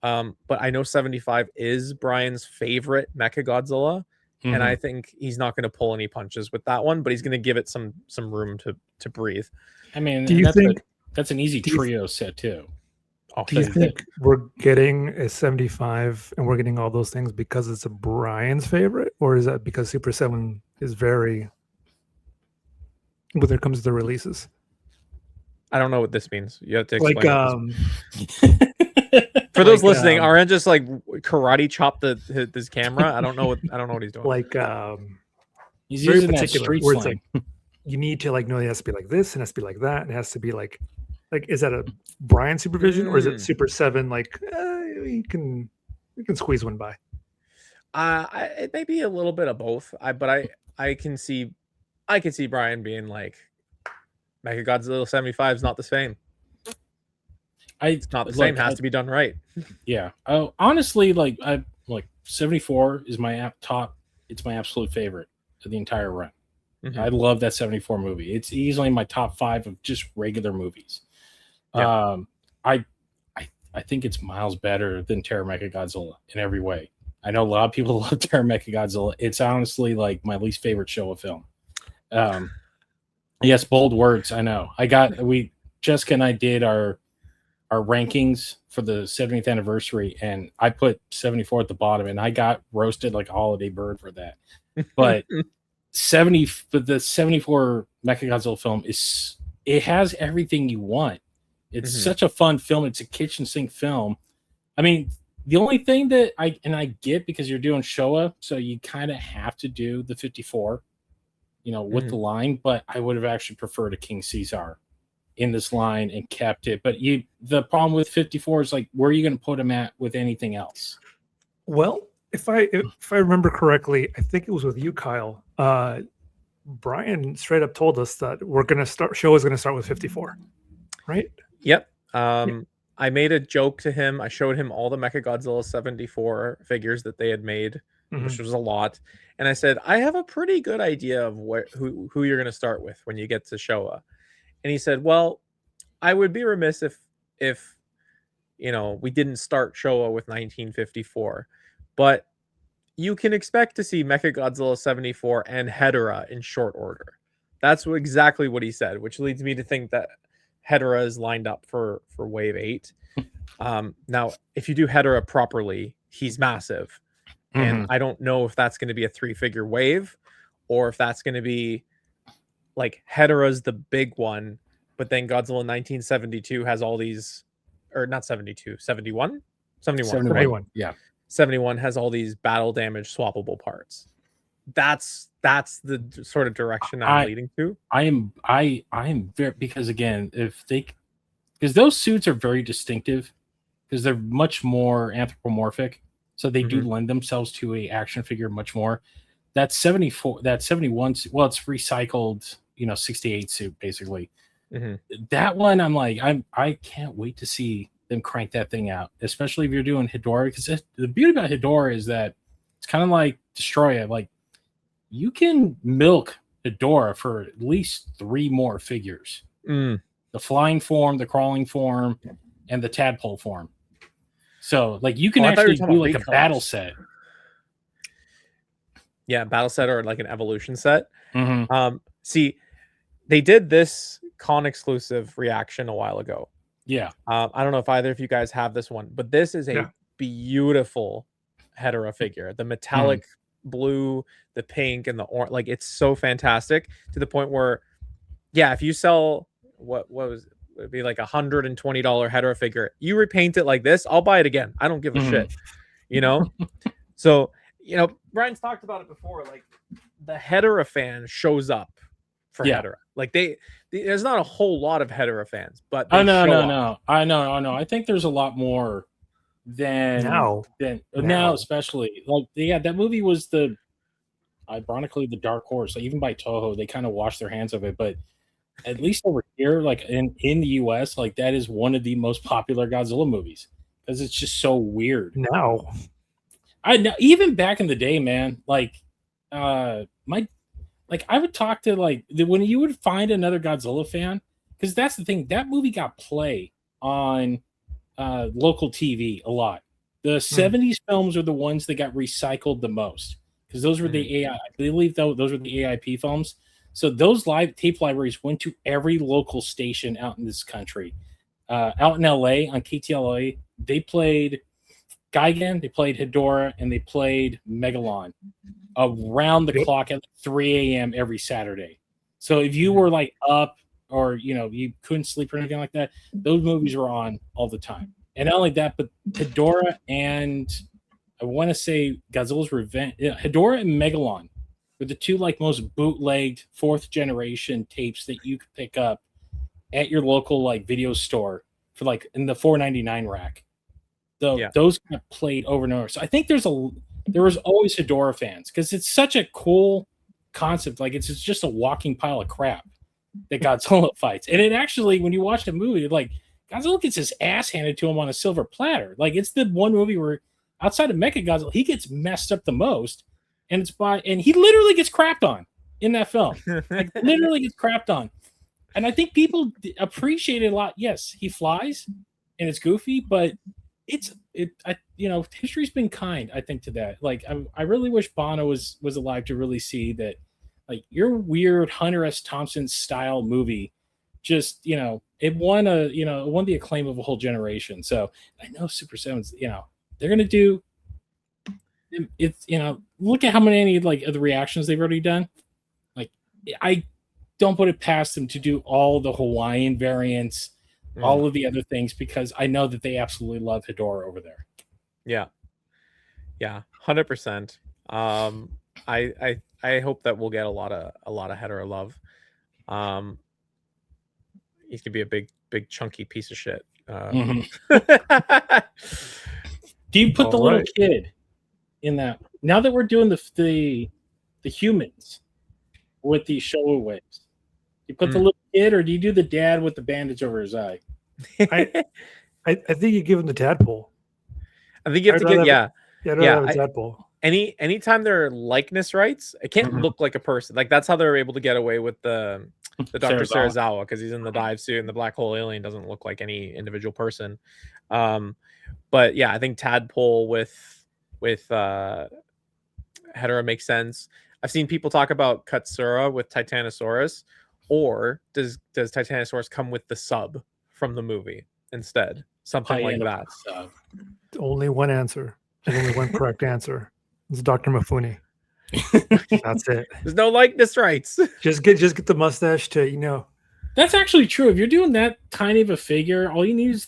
But I know 75 is Brian's favorite Mechagodzilla, and I think he's not going to pull any punches with that one, but he's going to give it some room to breathe. I mean, do you think that's an easy trio set too? Do you think we're getting a 75 and we're getting all those things because it's a Brian's favorite, or is that because Super 7 is very, when it comes to the releases? I don't know what this means. You have to explain. Like, for those listening, Aaron just like karate chopped his camera. I don't know what he's doing. Like he's using that street slang. Like, you need to like know it has to be like this and it has to be like that and it has to be like is that a Brian supervision or is it Super 7 like we can squeeze one by? It may be a little bit of both. But I can see Brian being like, Mechagodzilla 75 is not the same. It's not the same. Has to be done right. Yeah. Oh, honestly, like 74 is my top. It's my absolute favorite of the entire run. I love that 74 movie. It's easily my top 5 of just regular movies. Yeah. I think it's miles better than Terror Mechagodzilla in every way. I know a lot of people love Terror Mechagodzilla. It's honestly like my least favorite show of film. Yes, bold words. I know. Jessica and I did our rankings for the 70th anniversary, and I put 74 at the bottom, and I got roasted like a holiday bird for that. But the 74 Mechagodzilla film it has everything you want. It's such a fun film. It's a kitchen sink film. I mean, the only thing that I get, because you're doing Showa, so you kind of have to do the 54, with the line, but I would have actually preferred a King Caesar in this line and kept it. But the problem with 54 is like, where are you going to put him at with anything else? Well, if I remember correctly, I think it was with you, Kyle. Brian straight up told us that show is going to start with 54, right? Yep. I made a joke to him. I showed him all the Mechagodzilla 74 figures that they had made, which was a lot. And I said, I have a pretty good idea of who you're going to start with when you get to Showa. And he said, well, I would be remiss if we didn't start Showa with 1954. But you can expect to see Mechagodzilla 74 and Hedorah in short order. That's exactly what he said, which leads me to think that Hedorah is lined up for Wave 8. Now, if you do Hedorah properly, he's massive. And I don't know if that's going to be a 3-figure wave or if that's going to be like Hedorah's the big one, but but then Godzilla 1972 has all these, or not 72, 71? 71, right? 71. Yeah. 71 has all these battle damage swappable parts. That's the sort of direction I'm leading to. I am very, because again, because those suits are very distinctive because they're much more anthropomorphic, so they do lend themselves to a action figure much more. That 74, that 71, well, it's recycled, 68 suit basically. That one, I'm like, I can't wait to see them crank that thing out, especially if you're doing Hedorah, because the beauty about Hedorah is that it's kind of like Destroya. Like, you can milk Hedorah for at least 3 more figures. The flying form, the crawling form, and the tadpole form. So, like, you can actually do like a battle set. Yeah, battle set or like an evolution set. See, they did this con exclusive reaction a while ago. Yeah. I don't know if either of you guys have this one, but this is a beautiful Hedorah figure. The metallic blue, the pink, and the orange. Like, it's so fantastic to the point where, if you sell what was it? It'd be like $120 Hedorah figure. You repaint it like this, I'll buy it again. I don't give a shit. So, Brian's talked about it before. Like, the Hedorah fan shows up for Hedorah. Like, there's not a whole lot of Hedorah fans, but no. I know. I think there's a lot more than now, especially like that movie was ironically the dark horse. Like, even by Toho, they kind of washed their hands of it, but at least over here, like in the US, like that is one of the most popular Godzilla movies because it's just so weird. Now, I know, even back in the day, man, like I would talk to when you would find another Godzilla fan, because that's the thing, that movie got play on local TV a lot. The 70s films are the ones that got recycled the most because those were the AI. I believe those were the AIP films. So those live tape libraries went to every local station out in this country. Out in LA on KTLA, they played Gigan, they played Hedorah, and they played Megalon around the clock at 3 a.m. every Saturday. So if you were like up or you couldn't sleep or anything like that, those movies were on all the time. And not only that, but Hedorah and I want to say Godzilla's Revenge, Hedorah and Megalon were the two most bootlegged 4th generation tapes that you could pick up at your local video store for in the $4.99 rack. Those got played over and over. So I think there was always Hedorah fans because it's such a cool concept. Like, it's just a walking pile of crap that Godzilla fights. And it actually, when you watch the movie, Godzilla gets his ass handed to him on a silver platter. Like, it's the one movie where outside of Mechagodzilla, he gets messed up the most. And he literally gets crapped on in that film. Literally gets crapped on. And I think people appreciate it a lot. Yes, he flies and it's goofy, but history's been kind, I think, to that. I really wish Bono was alive to really see that, your weird Hunter S. Thompson style movie just, it won the acclaim of a whole generation. So I know Super 7's, they're going to do, it's look at how many of the reactions they've already done. I don't put it past them to do all the Hawaiian variants, all of the other things, because I know that they absolutely love Hedorah over there. Yeah 100%. I hope that we'll get a lot of Hedorah love. He's gonna be a big chunky piece of shit. Do you put the little kid in that? Now that we're doing the humans with these Showa waves, do you put the little kid, or do you do the dad with the bandage over his eye? I think you give him the tadpole. I think you have to get a tadpole. Anytime there are likeness rights, it can't look like a person. That's how they're able to get away with the Dr. Serizawa, because he's in the dive suit and the black hole alien doesn't look like any individual person. But I think tadpole with Hedorah makes sense. I've seen people talk about Katsura with Titanosaurus, or does Titanosaurus come with the sub from the movie instead? Something like that. Only one answer. There's only one correct answer. It's Dr. Mifune. That's it. There's no likeness rights. Just get the mustache to That's actually true. If you're doing that tiny of a figure, all you need is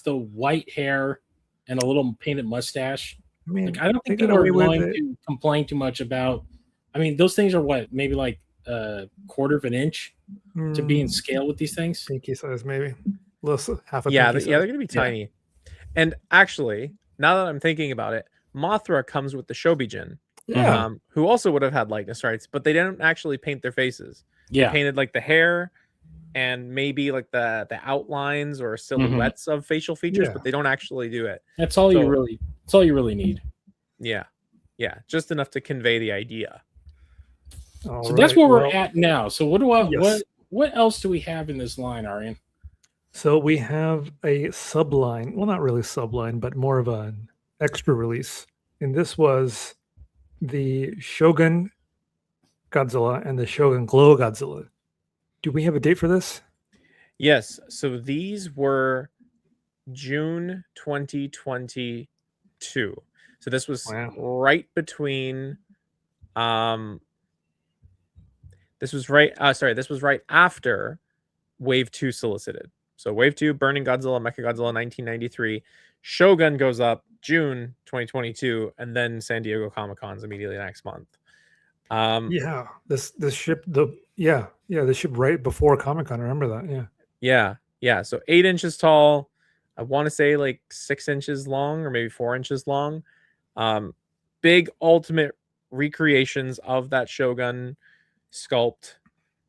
the white hair and a little painted mustache. I mean, Like, I don't they think got people are away with going it. to complain too much about. I mean, those things are what, maybe like a quarter of an inch to be in scale with these things. Pinky size, maybe. Half a Yeah, pinky they're size. gonna be tiny. And actually, now that I'm thinking about it, Mothra comes with the Shobijin, Yeah. who also would have had likeness rights, but they didn't actually paint their faces. They Yeah. painted like the hair and maybe like the outlines or silhouettes of facial features, Yeah. but they don't actually do it. That's all you really need. Yeah. Yeah. Just enough to convey the idea. So that's where we're at now. So what else do we have in this line, Arian? So we have a subline. Well, not really subline, but more of an extra release. And this was the Shogun Godzilla and the Shogun Glow Godzilla. Do we have a date for this? Yes. So these were June 2022. So this was right between this was right after Wave 2 solicited. So Wave 2, Burning Godzilla, Mechagodzilla 1993. Shogun goes up June 2022, and then San Diego Comic-Con's immediately next month. This ship the ship right before Comic-Con. I remember that. Yeah. So 8 inches tall. I want to say like 6 inches long, or maybe 4 inches long. Big ultimate recreations of that Shogun sculpt,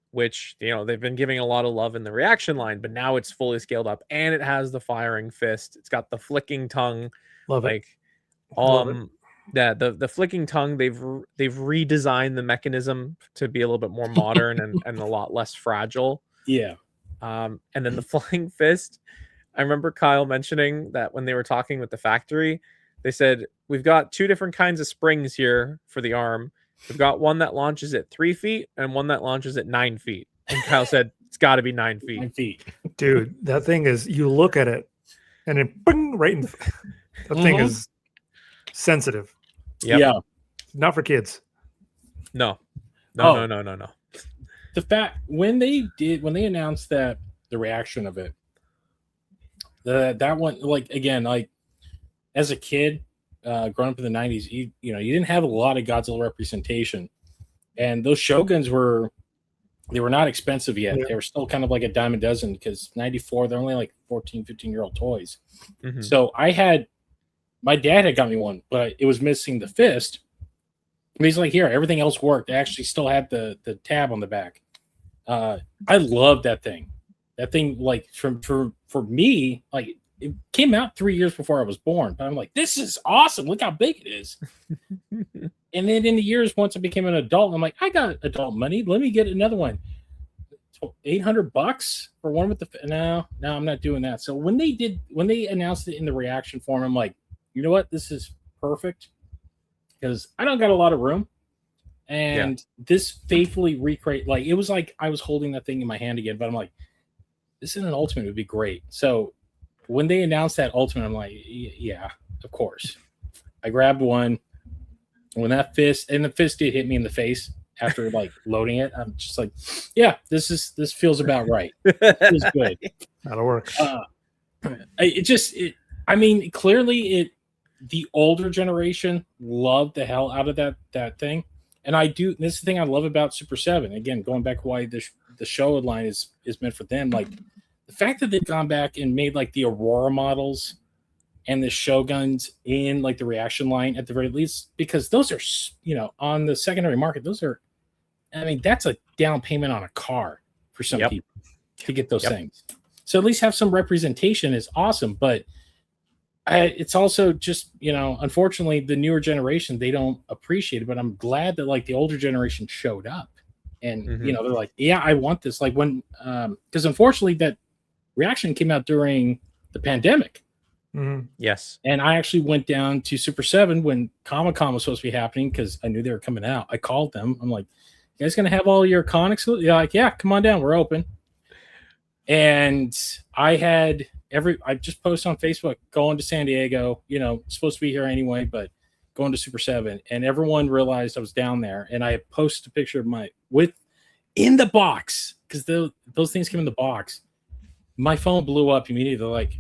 which they've been giving a lot of love in the reaction line, but now it's fully scaled up and it has the firing fist. It's got the flicking tongue. Love it. The flicking tongue, they've redesigned the mechanism to be a little bit more modern and a lot less fragile. Yeah. And then the flying fist, I remember Kyle mentioning that when they were talking with the factory, they said, we've got 2 different kinds of springs here for the arm. We've got one that launches at 3 feet and one that launches at 9 feet. And Kyle said, it's got to be 9 feet. 9 feet. Dude, that thing is, you look at it and then bing, right in, that thing is sensitive. Yep. Yeah. Not for kids. No. The fact when they announced that the reaction of it, that one, like, again, like as a kid, growing up in the 90s, you didn't have a lot of Godzilla representation, and those Shoguns were not expensive yet. Yeah. They were still kind of like a dime a dozen, because 94, they're only like 14, 15-year-old toys. Mm-hmm. So my dad had got me one, but it was missing the fist. And he's like, here, everything else worked. They actually still had the tab on the back. I love that thing. That thing, like, for me, like, it came out 3 years before I was born, but I'm like, this is awesome. Look how big it is. And then in the years, once I became an adult, I'm like, I got adult money. Let me get another one. $800 for one with the no, I'm not doing that. So when they announced it in the reaction form, I'm like, you know what? This is perfect, because I don't got a lot of room. And this faithfully recreate, like, it was like I was holding that thing in my hand again, but I'm like, this in an ultimate would be great. So when they announced that ultimate, I'm like, yeah, of course. I grabbed one. When the fist did hit me in the face after like loading it, I'm just like, yeah, this feels about right. It feels good. That'll work. Clearly the older generation loved the hell out of that thing. And this is the thing I love about Super 7. Again, going back why the show line is meant for them. Like, the fact that they've gone back and made like the Aurora models and the Shoguns in like the reaction line at the very least, because those are, on the secondary market, that's a down payment on a car for some people to get those things. So at least have some representation is awesome. But it's also just, unfortunately, the newer generation, they don't appreciate it. But I'm glad that like the older generation showed up, and they're like, yeah, I want this. Like when, because unfortunately that reaction came out during the pandemic. Mm-hmm. Yes. And I actually went down to Super 7 when Comic-Con was supposed to be happening, because I knew they were coming out. I called them. I'm like, you guys going to have all your comics? They're like, yeah, come on down. We're open. And I just posted on Facebook, going to San Diego, supposed to be here anyway, but going to Super 7. And everyone realized I was down there. And I posted a picture of in the box, because those things came in the box. My phone blew up immediately. They're like,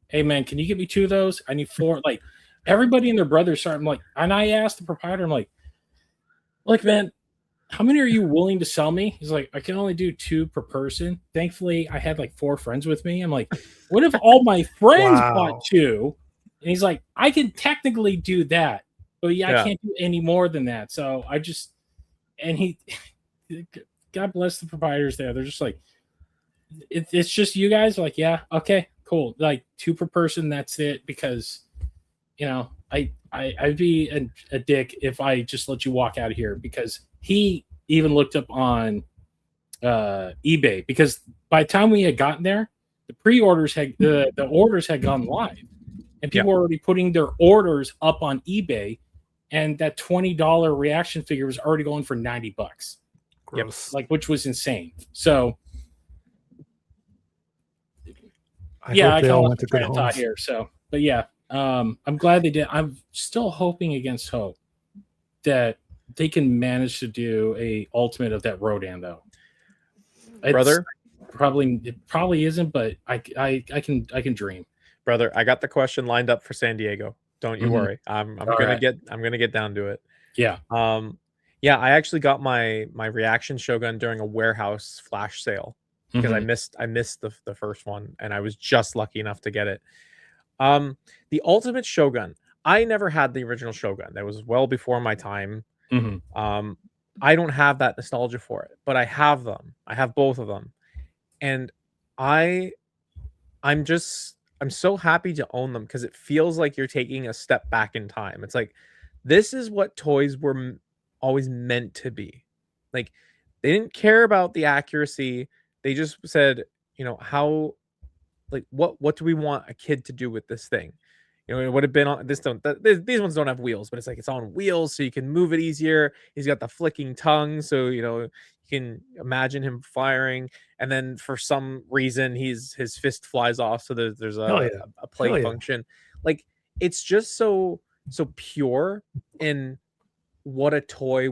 "Hey man, can you get me 2 of those? I need 4." Like everybody and their brothers started. I'm like, and I asked the proprietor, I'm like, man, how many are you willing to sell me? He's like, I can only do 2 per person. Thankfully, I had like 4 friends with me. I'm like, what if all my friends bought 2? And he's like, I can technically do that, but I can't do any more than that. So I just, and he, God bless the proprietors there. They're just like, it's just you guys. Like, yeah, okay, cool. Like 2 per person. That's it. Because, I'd be a dick if I just let you walk out of here, because he even looked up on eBay, because by the time we had gotten there, the pre-orders had the orders had gone live, and people were already putting their orders up on eBay, and that $20 reaction figure was already going for $90. Gross. Like, which was insane. So I hope they all went to good homes here. So, but I'm glad they did. I'm still hoping against hope that they can manage to do a ultimate of that Rodan, though. Brother, it probably isn't, but I can dream. Brother, I got the question lined up for San Diego. Don't you worry. I'm gonna get down to it. Yeah. I actually got my reaction Shogun during a warehouse flash sale, because I missed the first one, and I was just lucky enough to get it. The Ultimate Shogun, I never had the original Shogun. That was well before my time. I don't have that nostalgia for it, but I have them. I have both of them, and I'm so happy to own them, because it feels like you're taking a step back in time. It's like, this is what toys were always meant to be. Like, they didn't care about the accuracy. They just said, how, like, what do we want a kid to do with this thing? It would have been on these ones don't have wheels, but it's like, it's on wheels, so you can move it easier. He's got the flicking tongue, so you can imagine him firing, and then for some reason his fist flies off, so there's a play function. Like, it's just so pure in what a toy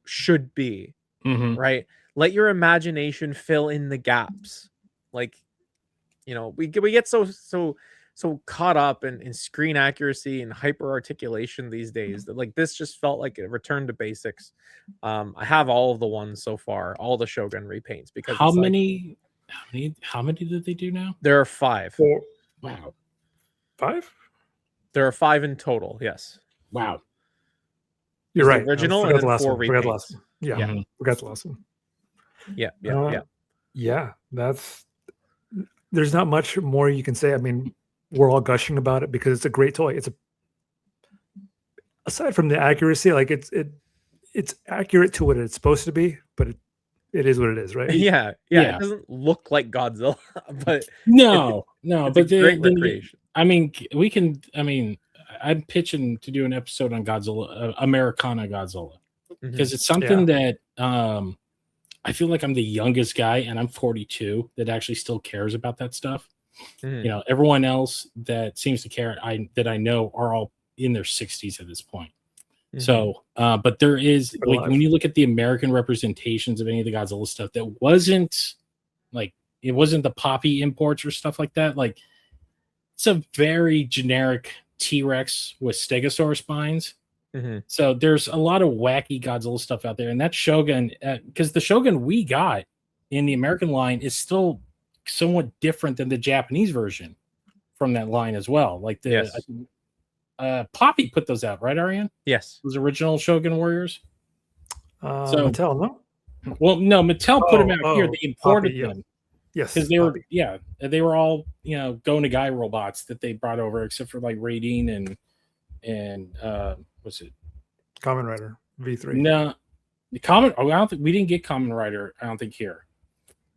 should be, right? Let your imagination fill in the gaps. Like, we get so caught up in screen accuracy and hyper articulation these days that, like, this just felt like a return to basics. I have all of the ones so far, all the Shogun repaints, because how many did they do now? There are 5. Wow. 5? There are 5 in total. Yes. Wow. You're right. Original and then 4 repaints. Yeah. Forgot the last one. Yeah. Yeah. There's not much more you can say. I mean, we're all gushing about it because it's a great toy. Aside from the accuracy, like, it's accurate to what it's supposed to be, but it is what it is, right? Yeah. It doesn't look like Godzilla, but no, it's a great recreation. I'm pitching to do an episode on Godzilla, Americana Godzilla, because it's something that I feel like I'm the youngest guy, and I'm 42, that actually still cares about that stuff. Everyone else that seems to care, that I know, are all in their 60s at this point. So, but there is, like, when you look at the American representations of any of the Godzilla stuff, that wasn't the Poppy imports or stuff like that. Like, it's a very generic T-Rex with Stegosaurus spines. So there's a lot of wacky Godzilla stuff out there, and that Shogun, because the Shogun we got in the American line is still somewhat different than the Japanese version from that line as well. Like, Poppy put those out, right, Ariane? Yes, those original Shogun Warriors. Mattel, no? Well, no, Mattel put them out here. They imported Poppy, them. Yes, because they were all Go Nagai robots that they brought over, except for like Raideen and what's it? Kamen Rider V3. No, the Kamen. Oh, I don't think we didn't get Kamen Rider. I don't think here,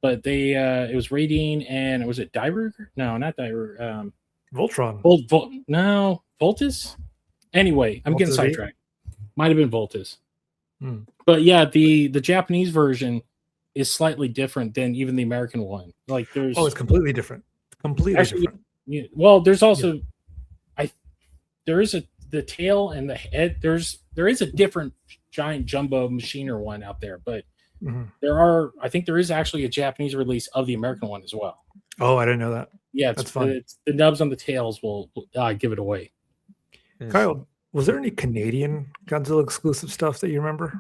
but they it was Raideen, and was it Dairuger? No, not Dairuger. Voltron. No, Voltus. Anyway, I'm getting sidetracked. Might have been Voltus. But yeah, the Japanese version is slightly different than even the American one. Like, there's it's completely different. Different. Yeah, well, there's also there is the tail and the head. There is a different giant jumbo machiner one out there, but Mhm. I think there is actually a Japanese release of the American one as well. Oh, I didn't know that. Yeah, That's fun. it's the nubs on the tails will give it away. Kyle, was there any Canadian Godzilla exclusive stuff that you remember?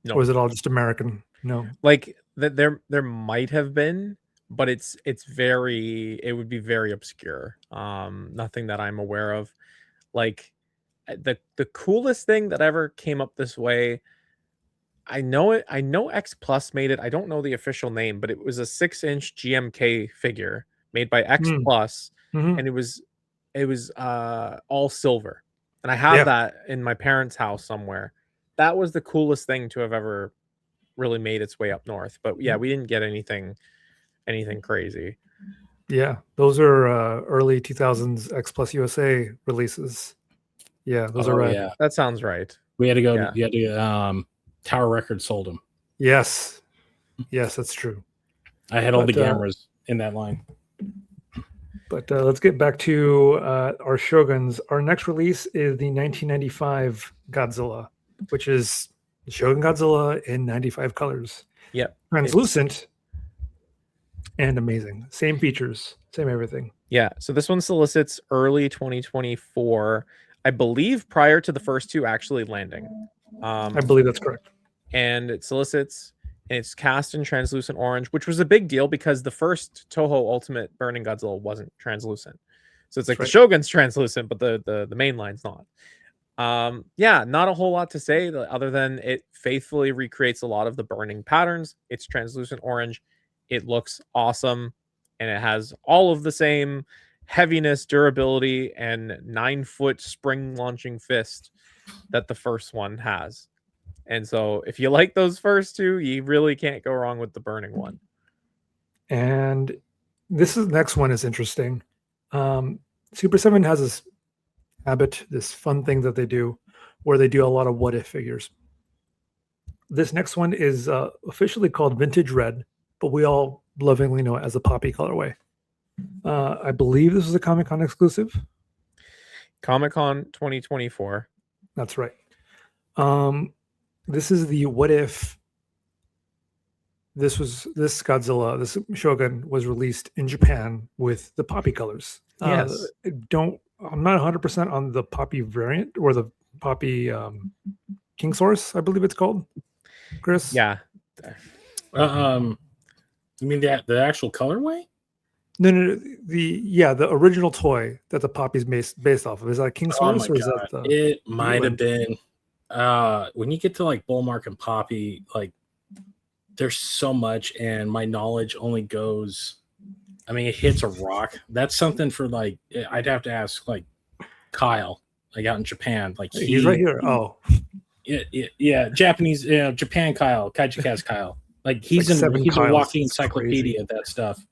No. Or was it all just American? No. Like there might have been, but it would be very obscure. Nothing that I'm aware of. Like the coolest thing that ever came up this way, I know X Plus made it. I don't know the official name, but it was a 6-inch GMK figure made by X Plus, Mhm. and it was all silver. And I have that in my parents' house somewhere. That was the coolest thing to have ever really made its way up north. But yeah, we didn't get anything crazy. Yeah, those are early 2000s X Plus USA releases. Yeah, those are right. Yeah, That sounds right. we had to go. Yeah. You had to Tower Records sold them. Yes, that's true. I had all the cameras in that line. But let's get back to our Shoguns. Our next release is the 1995 Godzilla, which is Shogun Godzilla in 95 colors. Yep. Translucent and amazing. Same features, same everything. Yeah. So this one solicits early 2024, I believe, prior to the first two actually landing. I believe that's correct. And it solicits, and it's cast in translucent orange, which was a big deal because the first Toho Ultimate Burning Godzilla wasn't translucent. So it's like the Shogun's translucent, but the main line's not. Yeah, not a whole lot to say other than it faithfully recreates a lot of the burning patterns. It's translucent orange. It looks awesome, and it has all of the same heaviness, durability, and 9-foot spring launching fist that the first one has. And so if you like those first two, you really can't go wrong with the burning one. And next one is interesting. Super 7 has this habit, this fun thing that they do where they do a lot of what if figures. This next one is officially called Vintage Red, but we all lovingly know it as a poppy colorway. I believe this is a Comic-Con exclusive. Comic-Con 2024. That's right. This is the what if this Godzilla, this Shogun was released in Japan with the poppy colors. Yes. I'm not 100% on the poppy variant or the poppy King Source, I believe it's called. Chris? Yeah. You mean the actual colorway? No. The original toy that the poppy's based off of. Is that King Source or is that the It might have been. When you get to like Bullmark and Poppy, like there's so much, and my knowledge only goes. I mean, it hits a rock. That's something for like I'd have to ask like Kyle, like out in Japan. Like he's right here. Oh, yeah, Japanese, Japan Kyle, Kaiju Canuck Kyle. Like he's a walking encyclopedia of that stuff.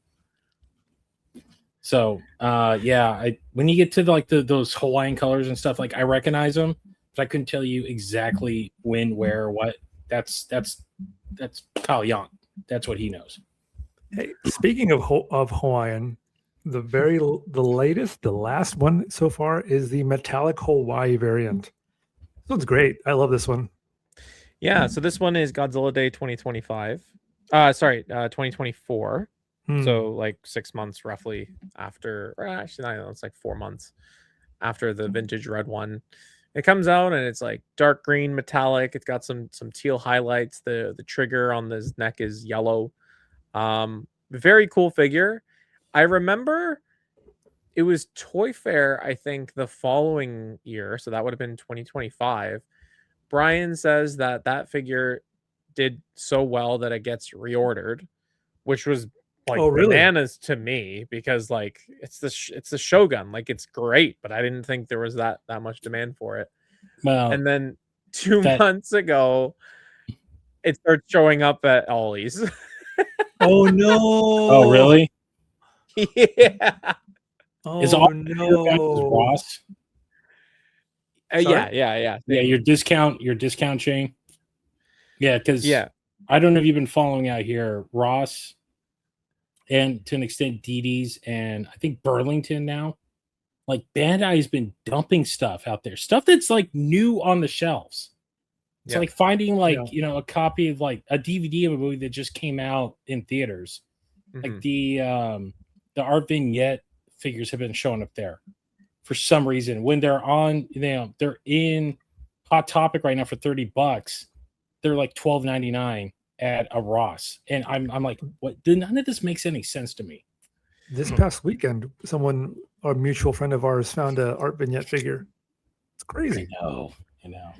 So when you get to those Hawaiian colors and stuff, like I recognize them, but I couldn't tell you exactly when, where, what. That's Kyle Young. That's what he knows. Hey, speaking of Hawaiian, the last one so far is the metallic Hawaii variant. This one's great. I love this one. Yeah, so this one is Godzilla Day 2025. 2024. So like 6 months roughly after, or actually I don't know, it's like 4 months after the vintage red one. It comes out and it's like dark green metallic. It's got some teal highlights. The trigger on this neck is yellow. Very cool figure. I remember it was Toy Fair, I think, the following year, so that would have been 2025. Brian says that figure did so well that it gets reordered, which was like bananas to me because like it's the Shogun, like it's great, but I didn't think there was that much demand for it. Well, and then 2 months ago, it starts showing up at Ollie's. Oh no! Oh really? Yeah. Oh no! Ross? Yeah. Your discount chain. Yeah, because I don't know if you've been following out here, Ross, and to an extent DD's, and I think Burlington now. Like Bandai's been dumping stuff out there, stuff that's like new on the shelves. It's Yeah. like finding Yeah. a copy of like a DVD of a movie that just came out in theaters. Like Mhm. the art vignette figures have been showing up there for some reason when they're on, they're in Hot Topic right now for $30. They're like $12.99 at a Ross, and I'm like, what? None of this makes any sense to me. This past weekend, a mutual friend of ours, found a art vignette figure. It's crazy. I know.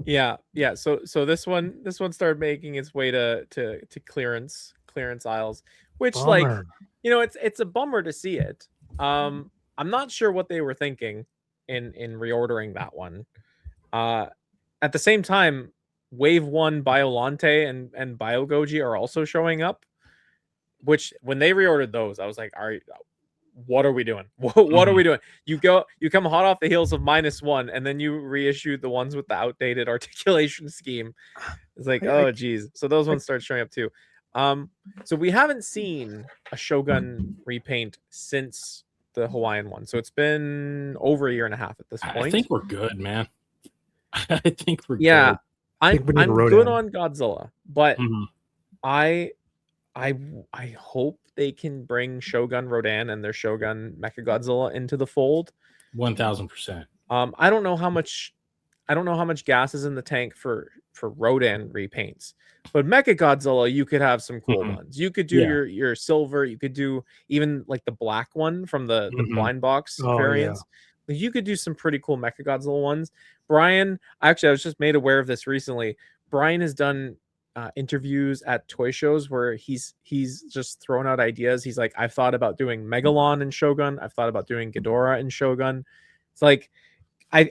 Yeah. So this one started making its way to clearance aisles, which Bummer. it's a bummer to see it. I'm not sure what they were thinking in reordering that one. At the same time, Wave 1 Biolante and Biogoji are also showing up, which when they reordered those, I was like, all right, what are we doing? What are we doing? You come hot off the heels of -1, and then you reissued the ones with the outdated articulation scheme. It's like, oh geez. So those ones start showing up too. So we haven't seen a Shogun repaint since the Hawaiian one. So it's been over a year and a half at this point. I think we're good, man. I think we're yeah. good. I'm good on Godzilla, but I hope they can bring Shogun Rodan and their Shogun Mechagodzilla into the fold. 1000%. I don't know how much gas is in the tank for Rodan repaints, but Mechagodzilla, you could have some cool ones. You could do your silver. You could do even like the black one from the blind box variants. Yeah. You could do some pretty cool Mechagodzilla ones. Brian, actually, I was just made aware of this recently. Brian has done interviews at toy shows where he's just thrown out ideas. He's like, I've thought about doing Megalon in Shogun. I've thought about doing Ghidorah in Shogun. It's like, I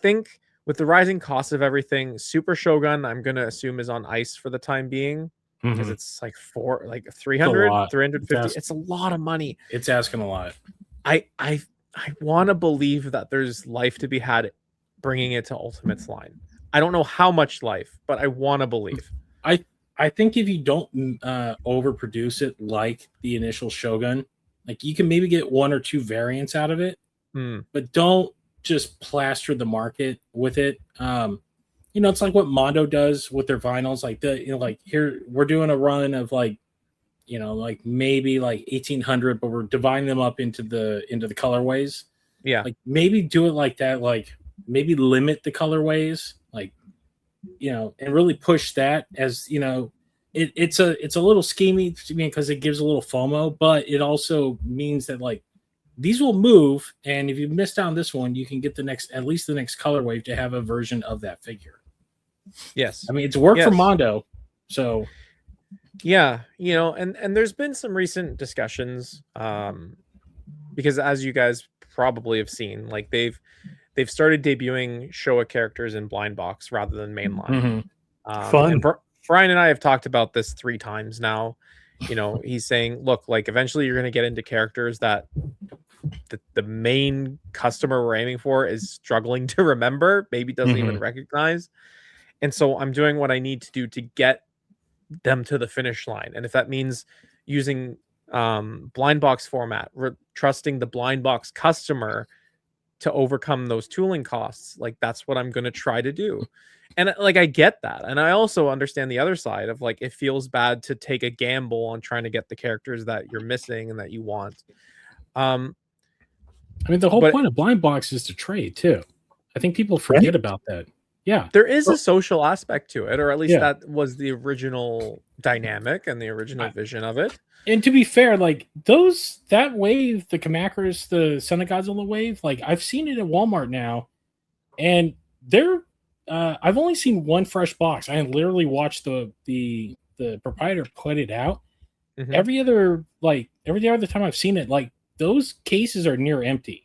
think with the rising cost of everything, Super Shogun, I'm going to assume is on ice for the time being because it's like 300, 350. It's a lot of money. It's asking a lot. I want to believe that there's life to be had bringing it to Ultimate's line. I don't know how much life, but I want to believe. I think if you don't overproduce it like the initial Shogun, like you can maybe get 1 or 2 variants out of it, but don't just plaster the market with it. It's like what Mondo does with their vinyls. Like here we're doing a run of maybe 1,800, but we're dividing them up into the colorways. Yeah, like maybe do it like that. Like maybe limit the colorways. And really push that as it's a little scheming to me because it gives a little FOMO, but it also means that these will move, and if you missed out on this one, you can get at least the next color wave to have a version of that figure. Yes, I mean it's worked for Mondo, so yeah, and there's been some recent discussions because as you guys probably have seen, they've started debuting Showa characters in blind box rather than mainline. Fun. And Brian and I have talked about this 3 times now. He's saying, look, eventually you're going to get into characters that the main customer we're aiming for is struggling to remember, maybe doesn't even recognize. And so I'm doing what I need to do to get them to the finish line. And if that means using blind box format, trusting the blind box customer to overcome those tooling costs, that's what I'm going to try to do. And I get that, and I also understand the other side of it feels bad to take a gamble on trying to get the characters that you're missing and that you want. I mean, the whole point of blind box is to trade too. I think people forget about that. Yeah, there is a social aspect to it, or at least that was the original dynamic and the original vision of it. And to be fair, that wave, the Kamakras, the Son of Godzilla wave, I've seen it at Walmart now, and I've only seen one fresh box. I literally watched the proprietor put it out. Every other time I've seen it, those cases are near empty.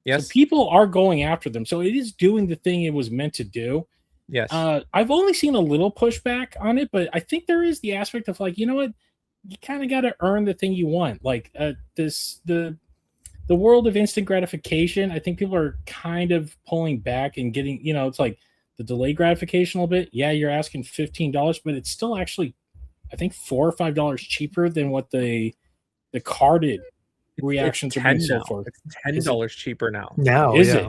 Yes, so people are going after them, so it is doing the thing it was meant to do. Yes, I've only seen a little pushback on it, but I think there is the aspect of you know what. You kind of got to earn the thing you want. The world of instant gratification, I think people are kind of pulling back and getting, it's the delayed gratification a little bit. Yeah, you're asking $15, but it's still actually, I think, $4 or $5 cheaper than what the carded reactions are being sold for. It's $10 cheaper now. Is it?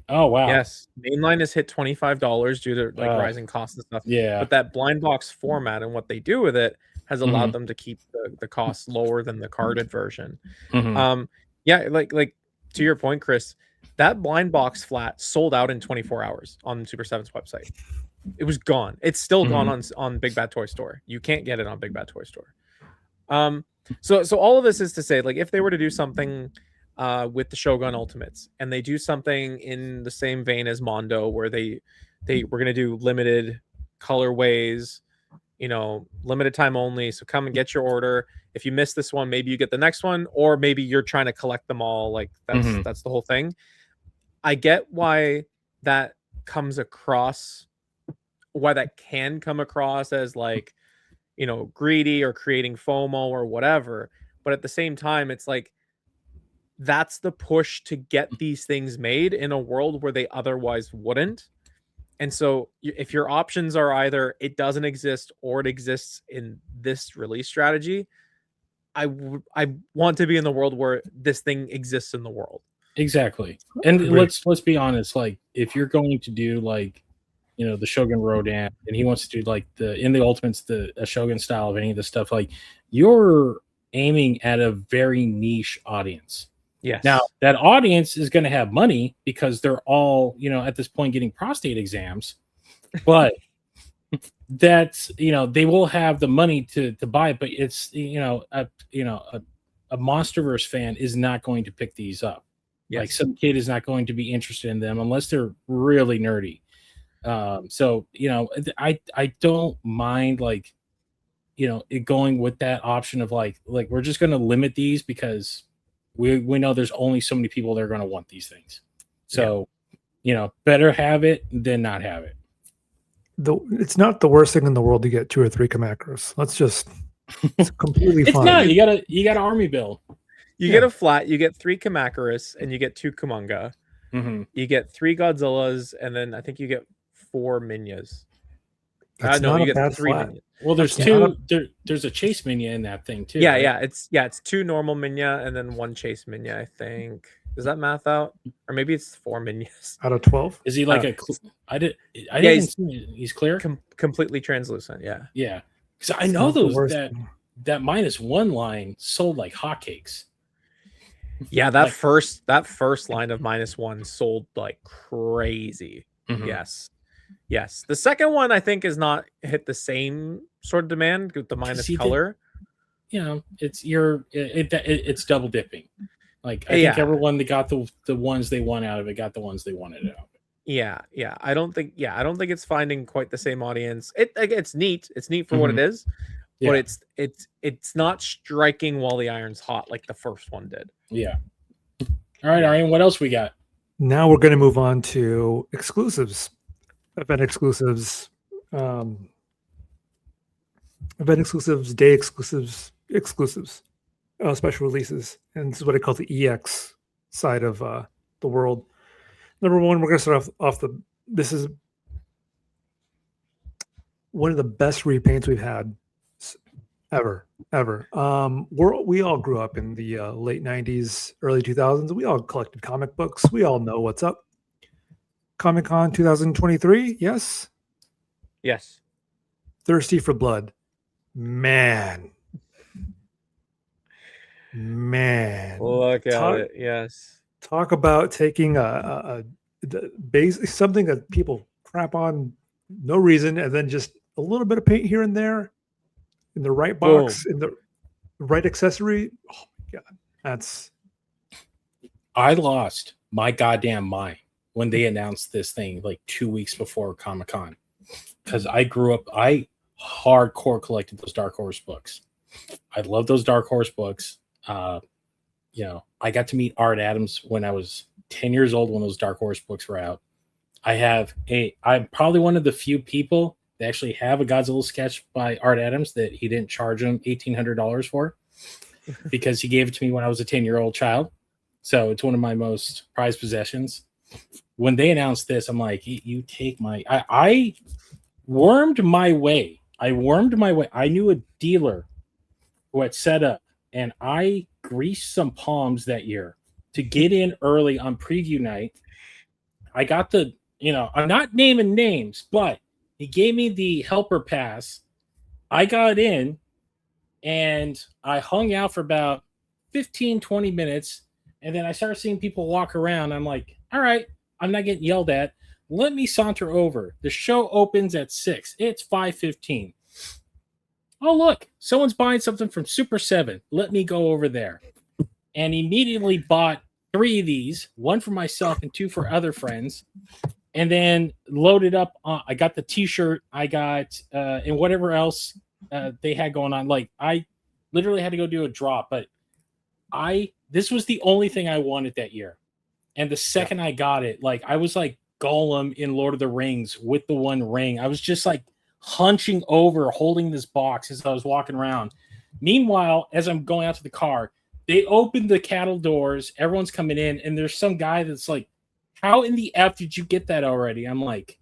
Oh wow. Yes, mainline has hit $25 due to like Oh. rising costs and stuff. Yeah. But that blind box format and what they do with it has allowed Mhm. them to keep the costs lower than the carded version. Mhm. Yeah, like to your point, Chris, that blind box flat sold out in 24 hours on Super 7's website. It was gone. It's still gone on Big Bad Toy Store. You can't get it on Big Bad Toy Store. So all of this is to say, like, if they were to do something with the Shogun Ultimates, and they do something in the same vein as Mondo, where they were gonna do limited colorways, you know, limited time only. So come and get your order. If you miss this one, maybe you get the next one, or maybe you're trying to collect them all. Like that's the whole thing. I get why that comes across, why that can come across as like, you know, greedy or creating FOMO or whatever. But at the same time, it's like that's the push to get these things made in a world where they otherwise wouldn't. And so if your options are either it doesn't exist or it exists in this release strategy, I want to be in the world where this thing exists in the world. Exactly. And let's be honest, like if you're going to do like, you know, the Shogun Rodan and he wants to do like in the Ultimates, a Shogun style of any of this stuff, like you're aiming at a very niche audience. Yes. Now that audience is going to have money because they're all, you know, at this point getting prostate exams, but that's, you know, they will have the money to buy it, but it's, a Monsterverse fan is not going to pick these up. Yes. Like some kid is not going to be interested in them unless they're really nerdy. So, you know, I don't mind like, you know, it going with that option of like we're just going to limit these because we know there's only so many people that are going to want these things. So, you know, better have it than not have it. It's not the worst thing in the world to get 2 or 3 Kamakras. It's completely it's fine. Not. You got an army bill. You get a flat, you get 3 Kamakaras, and you get 2 Kumonga. Mm-hmm. You get 3 Godzillas, and then I think you get 4 Minyas. No, you get 3 flat. Minyas. Well, there's two. There's a chase Minya in that thing too. Yeah, right? it's 2 normal Minya and then 1 chase Minya. I think. Does that math out? Or maybe it's 4 Minyas out of 12. Is he like I didn't see he's clear, completely translucent. Yeah. Yeah, because I know that -1 line sold like hotcakes. Yeah, that first line of -1 sold like crazy. Mm-hmm. Yes. The second one I think is not hit the same sort of demand with the minus color. You know, it's double dipping. Like I think everyone that got the ones they want out of it got the ones they wanted out of it. Yeah. I don't think it's finding quite the same audience. It's neat. It's neat for what it is. But it's not striking while the iron's hot like the first one did. Yeah. All right, Arian, what else we got? Now we're going to move on to exclusives, event exclusives, day exclusives, special releases, and this is what I call the EX side of the world. Number one, we're going to start off this is one of the best repaints we've had ever. We all grew up in the late 90s, early 2000s. We all collected comic books. We all know what's up. Comic-Con 2023, yes? Yes. Thirsty for Blood. Man. Look at it, yes. Talk about taking something that people crap on no reason, and then just a little bit of paint here and there in the right box, in the right accessory. Oh my God. I lost my goddamn mind when they announced this thing like 2 weeks before Comic-Con. Because I grew up, I hardcore collected those Dark Horse books. I love those Dark Horse books. You know, I got to meet Art Adams when I was 10 years old when those Dark Horse books were out. I'm probably one of the few people that actually have a Godzilla sketch by Art Adams that he didn't charge him $1,800 for because he gave it to me when I was a 10-year-old child. So it's one of my most prized possessions. When they announced this, I'm like, you take my... I wormed my way. I knew a dealer who had set up, and I greased some palms that year to get in early on preview night I got the, I'm not naming names, but he gave me the helper pass. I got in and I hung out for about 15, 20 minutes. And then I started seeing people walk around. I'm like, all right, I'm not getting yelled at. Let me saunter over. The show opens at 6. It's 5:15. Oh, look, someone's buying something from Super 7. Let me go over there. And immediately bought 3 of these, 1 for myself and 2 for other friends. And then loaded up. I got the T-shirt. I got and whatever else they had going on. Like, I literally had to go do a drop, but this was the only thing I wanted that year. And the second I got it, like, I was like Gollum in Lord of the Rings with the one ring. I was just like hunching over, holding this box as I was walking around. Meanwhile, as I'm going out to the car, they opened the cattle doors. Everyone's coming in, and there's some guy that's like, how in the F did you get that already? I'm like,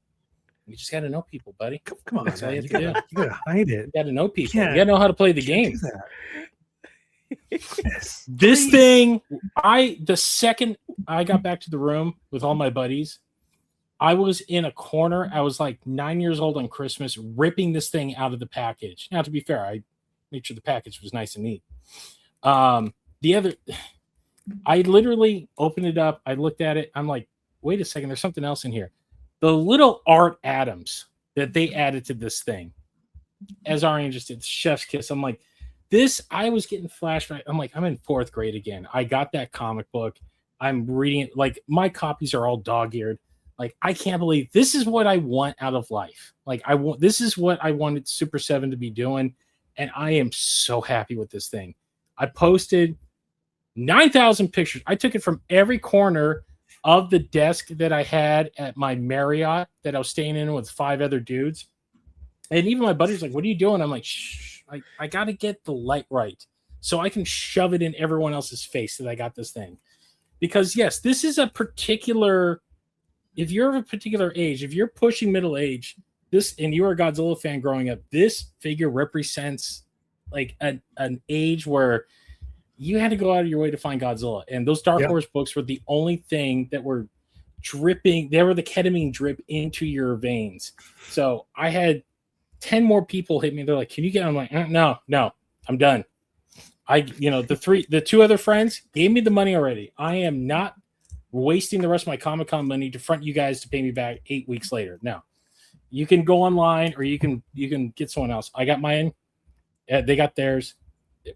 you just got to know people, buddy. Come on, That's all man. you have to do. You gotta hide it. You got to know people. Yeah. You got to know how to play the game. Do that. Yes. This thing, the second I got back to the room with all my buddies, I was in a corner. I was like 9 years old on Christmas, ripping this thing out of the package. Now, to be fair, I made sure the package was nice and neat. I literally opened it up. I looked at it. I'm like, wait a second, there's something else in here. The little art atoms that they added to this thing, as Arian just did, Chef's Kiss. I'm like, I was getting flashback. I'm like, I'm in 4th grade again. I got that comic book. I'm reading it. Like, my copies are all dog-eared. Like, I can't believe this is what I want out of life. Like, this is what I wanted Super 7 to be doing. And I am so happy with this thing. I posted 9,000 pictures. I took it from every corner of the desk that I had at my Marriott that I was staying in with 5 other dudes. And even my buddy's like, what are you doing? I'm like, shh. I got to get the light right so I can shove it in everyone else's face that I got this thing. Because, yes, this is a particular, if you're of a particular age, if you're pushing middle age, and you're a Godzilla fan growing up, this figure represents like an age where you had to go out of your way to find Godzilla. And those Dark Horse books were the only thing that were dripping. They were the ketamine drip into your veins. So I had 10 more people hit me. They're like, can you get? I'm like, no, I'm done. The 2 other friends gave me the money already. I am not wasting the rest of my Comic-Con money to front you guys to pay me back 8 weeks later. No, you can go online or you can get someone else. I got mine. They got theirs.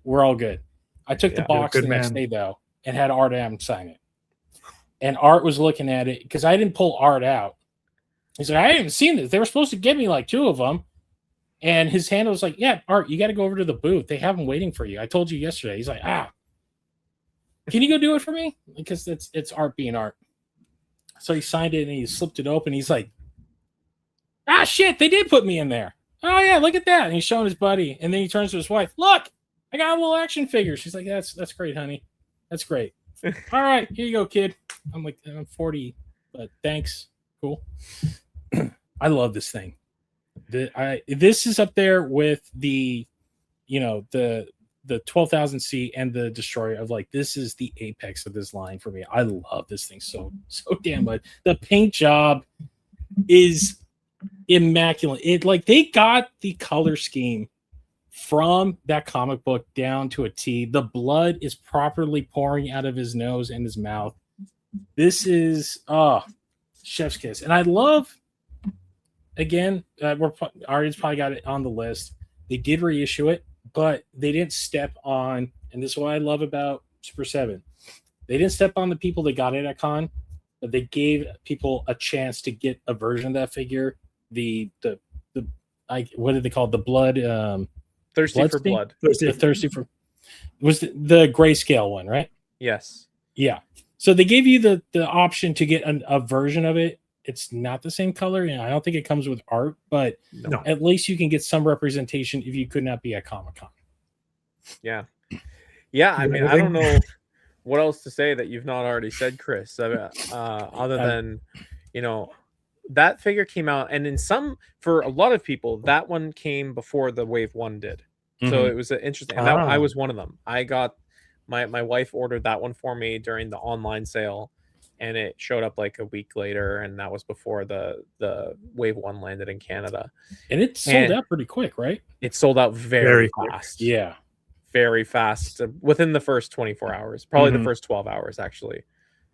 We're all good. I took the box the next day though and had Art Adam sign it. And Art was looking at it because I didn't pull Art out. He's like, I haven't seen this. They were supposed to give me like 2 of them. And his handler was like, yeah, Art, you got to go over to the booth. They have them waiting for you. I told you yesterday. He's like, can you go do it for me? Because it's Art being Art. So he signed it and he slipped it open. He's like, shit, they did put me in there. Oh, yeah, look at that. And he's showing his buddy. And then he turns to his wife. Look, I got a little action figure. She's like, that's great, honey. That's great. All right, here you go, kid. I'm like, I'm 40, but thanks. Cool. I love this thing. This is up there with the 12,000C and the Destroyer of like, this is the apex of this line for me. I love this thing so damn much. The paint job is immaculate. They got the color scheme from that comic book down to a T. The blood is properly pouring out of his nose and his mouth. This is chef's kiss. And I love, again, Ari's probably got it on the list. They did reissue it, but they didn't step on, and this is what I love about Super 7. They didn't step on the people that got it at con, but they gave people a chance to get a version of that figure. What did they call it? The blood Thirsty for blood. Thirsty for was the grayscale one, right? Yes. Yeah. So they gave you the option to get a version of it. It's not the same color, and I don't think it comes with art, but at least you can get some representation if you could not be at Comic-Con. Yeah. I mean, I don't know what else to say that you've not already said, Chris. Other than, that figure came out, and for a lot of people, that one came before the Wave 1 did. Mm-hmm. So it was interesting. And I was one of them. I got my wife ordered that one for me during the online sale, and it showed up like a week later, and that was before the Wave 1 landed in Canada. And it sold out pretty quick, right? It sold out very fast. Yeah. Very fast, within the first 24 hours, probably the first 12 hours, actually,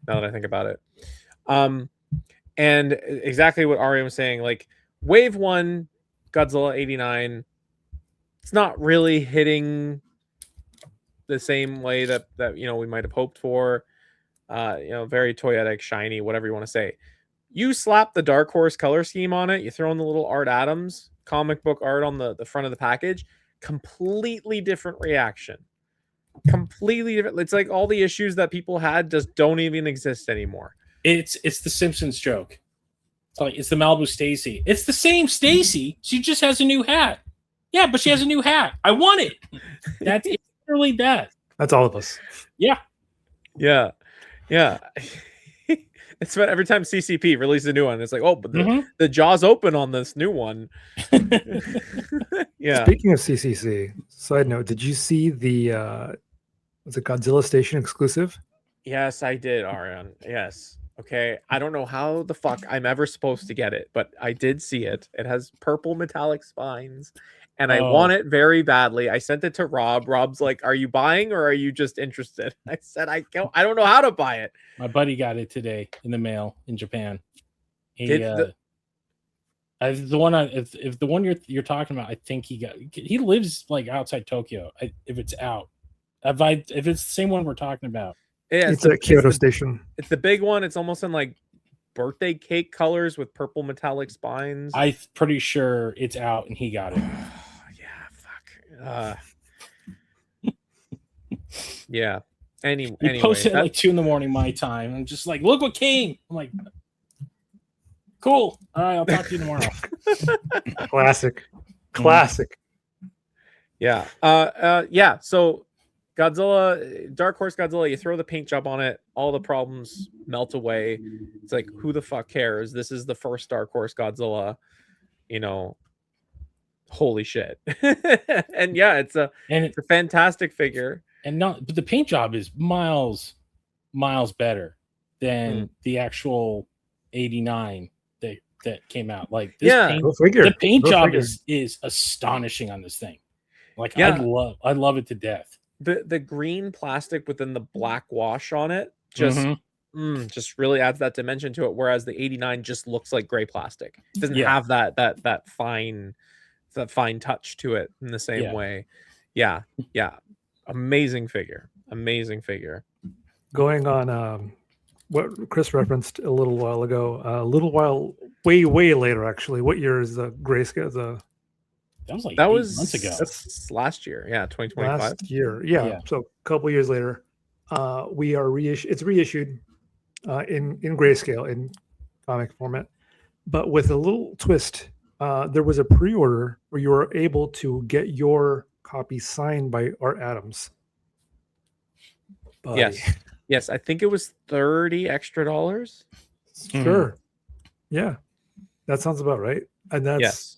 now that I think about it. And exactly what Ari was saying, like Wave 1, Godzilla 89, it's not really hitting the same way that we might have hoped for. Very toyetic, shiny, whatever you want to say. You slap the Dark Horse color scheme on it, you throw in the little Art Adams comic book art on the front of the package, completely different reaction. Completely different. It's like all the issues that people had just don't even exist anymore. It's the Simpsons joke. It's the Malibu Stacy. It's the same Stacy. She just has a new hat. Yeah, but she has a new hat. I want it. That's literally that. That's all of us. Yeah. Yeah. It's about every time CCP releases a new one, it's like, oh, but the jaw's open on this new one. Yeah. Speaking of CCC, side note, did you see the was it Godzilla Station exclusive? Yes, I did, Arion. Yes. Okay. I don't know how the fuck I'm ever supposed to get it, but I did see it. It has purple metallic spines, and I want it very badly. I sent it to Rob. Rob's like, "Are you buying or are you just interested?" I said, "I don't know how to buy it." My buddy got it today in the mail in Japan. The one you're talking about, I think he lives like outside Tokyo. If it's out, if it's the same one we're talking about. Yeah, it's a Kyoto Station. It's the big one. It's almost in like birthday cake colors with purple metallic spines. I'm pretty sure it's out and he got it. Yeah, fuck. Yeah. Anyway, posted at like 2 a.m. my time. I'm just like, look what came. I'm like, cool. All right, I'll talk to you tomorrow. Classic. Yeah. Yeah. So Godzilla, Dark Horse Godzilla, you throw the paint job on it, all the problems melt away. It's like, who the fuck cares? This is the first Dark Horse Godzilla, holy shit. And yeah, it's a fantastic figure. But the paint job is miles better than the actual 89 that came out. Like this the paint job is astonishing on this thing. Like I love it to death. The green plastic within the black wash on it just really adds that dimension to it, whereas the 89 just looks like gray plastic. It doesn't have that fine touch to it in the same way. Yeah. Amazing figure. Going on what Chris referenced a little while ago, way later actually. What year is the grayscale? That was like that was months ago. That's last year. Yeah, 2025. Last year. Yeah. So a couple years later, it's reissued in grayscale in comic format, but with a little twist. There was a pre-order where you were able to get your copy signed by Art Adams. Yes. I think it was $30 extra. Sure. Yeah, that sounds about right. And that's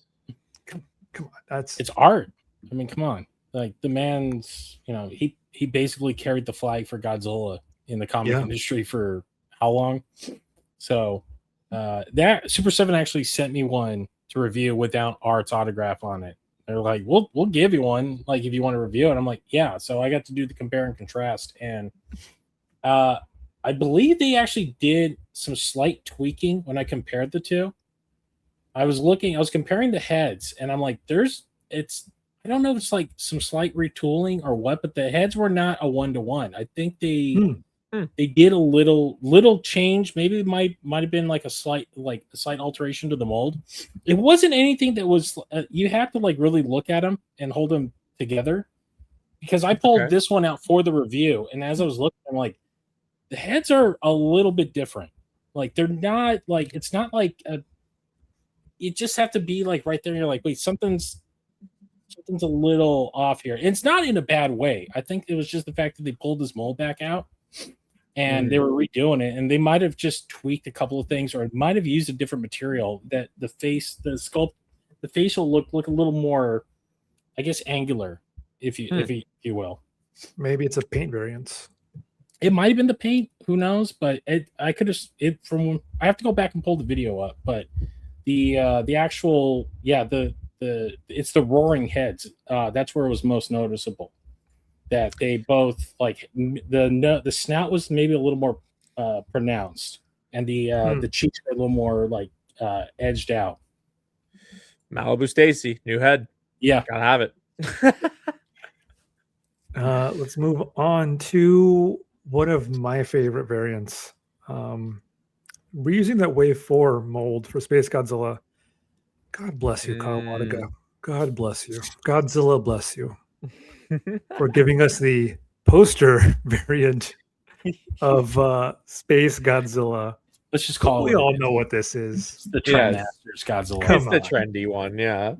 come on, it's art. I mean, come on. Like the man's, he basically carried the flag for Godzilla in the comic industry for how long? So that Super 7 actually sent me one to review without Art's autograph on it. They're like, we'll give you one, like if you want to review it. I'm like, yeah. So I got to do the compare and contrast, and I believe they actually did some slight tweaking when I compared the two. I was comparing the heads, and I'm like, I don't know if it's like some slight retooling or what, but the heads were not a 1-to-1. I think they did a little change. Maybe it might have been like a slight alteration to the mold. It wasn't anything that was you have to like really look at them and hold them together, because I pulled this one out for the review, and as I was looking, I'm like, the heads are a little bit different. Like they're not like, it's not like you just have to be like right there. And you're like, wait, something's a little off here. And it's not in a bad way. I think it was just the fact that they pulled this mold back out and they were redoing it, and they might have just tweaked a couple of things, or might have used a different material that the face will look a little more, I guess, angular, if you will. Maybe it's a paint variance. It might have been the paint, who knows? But I could have I have to go back and pull the video up, but the actual it's the roaring heads. That's where it was most noticeable. That they both like the snout was maybe a little more pronounced, and the cheeks were a little more like edged out. Malibu Stacy, new head. Yeah, gotta have it. Let's move on to one of my favorite variants. We're using that Wave 4 mold for Space Godzilla. God bless you, Carl Wadiga. God bless you. Godzilla bless you for giving us the poster variant of Space Godzilla. Let's just call it. We all know what this is. It's the Trendmasters Godzilla. It's the trendy one, yeah.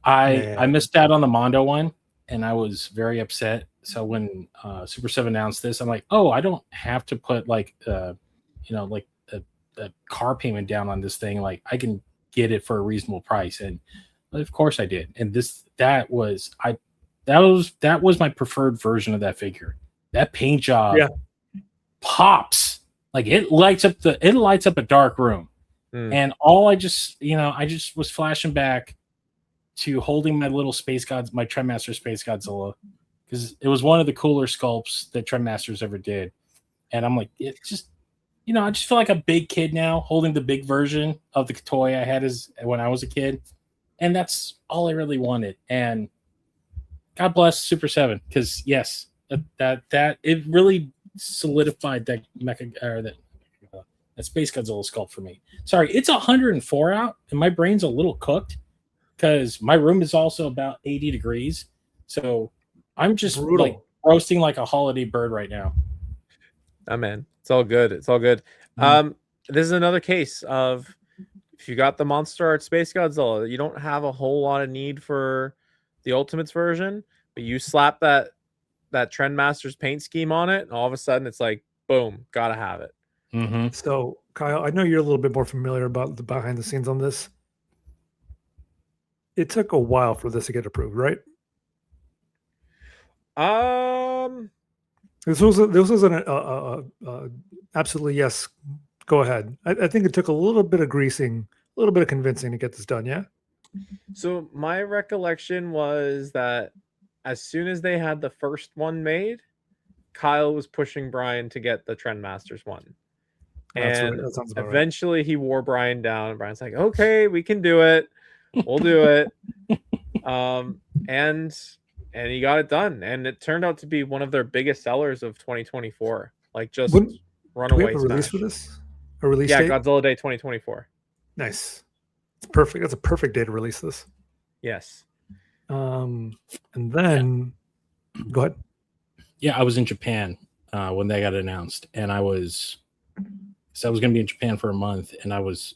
I missed out on the Mondo one, and I was very upset. So when Super 7 announced this, I'm like, oh, I don't have to put like a car payment down on this thing. Like I can get it for a reasonable price, and of course I did. And that was my preferred version of that figure. That paint job pops. Like it lights up a dark room. And all I just was flashing back to holding my little my Trendmaster Space Godzilla, because it was one of the cooler sculpts that Trendmasters ever did. And I'm like, it just, I just feel like a big kid now holding the big version of the toy I had when I was a kid. And that's all I really wanted. And God bless Super 7, because yes, that it really solidified that that Space Godzilla sculpt for me. Sorry, it's 104 out, and my brain's a little cooked because my room is also about 80 degrees. So I'm just like roasting like a holiday bird right now. Oh man, it's all good. It's all good. This is another case of if you got the Monster Art Space Godzilla, you don't have a whole lot of need for the Ultimates version, but you slap that Trendmasters paint scheme on it, and all of a sudden it's like, boom, gotta have it. So, Kyle, I know you're a little bit more familiar about the behind the scenes on this. It took a while for this to get approved, right? This was an absolutely yes. Go ahead. I think it took a little bit of greasing, a little bit of convincing to get this done. Yeah. So my recollection was that as soon as they had the first one made, Kyle was pushing Brian to get the Trendmasters one. And eventually he wore Brian down, and Brian's like, okay, we can do it. We'll do it. And he got it done. And it turned out to be one of their biggest sellers of 2024. Like just runaway. Do we have a release for this? A release date? Godzilla Day 2024. Nice. It's perfect. That's a perfect day to release this. Yes. And then go ahead. Yeah, I was in Japan when they got announced, and I was going to be in Japan for a month, and I was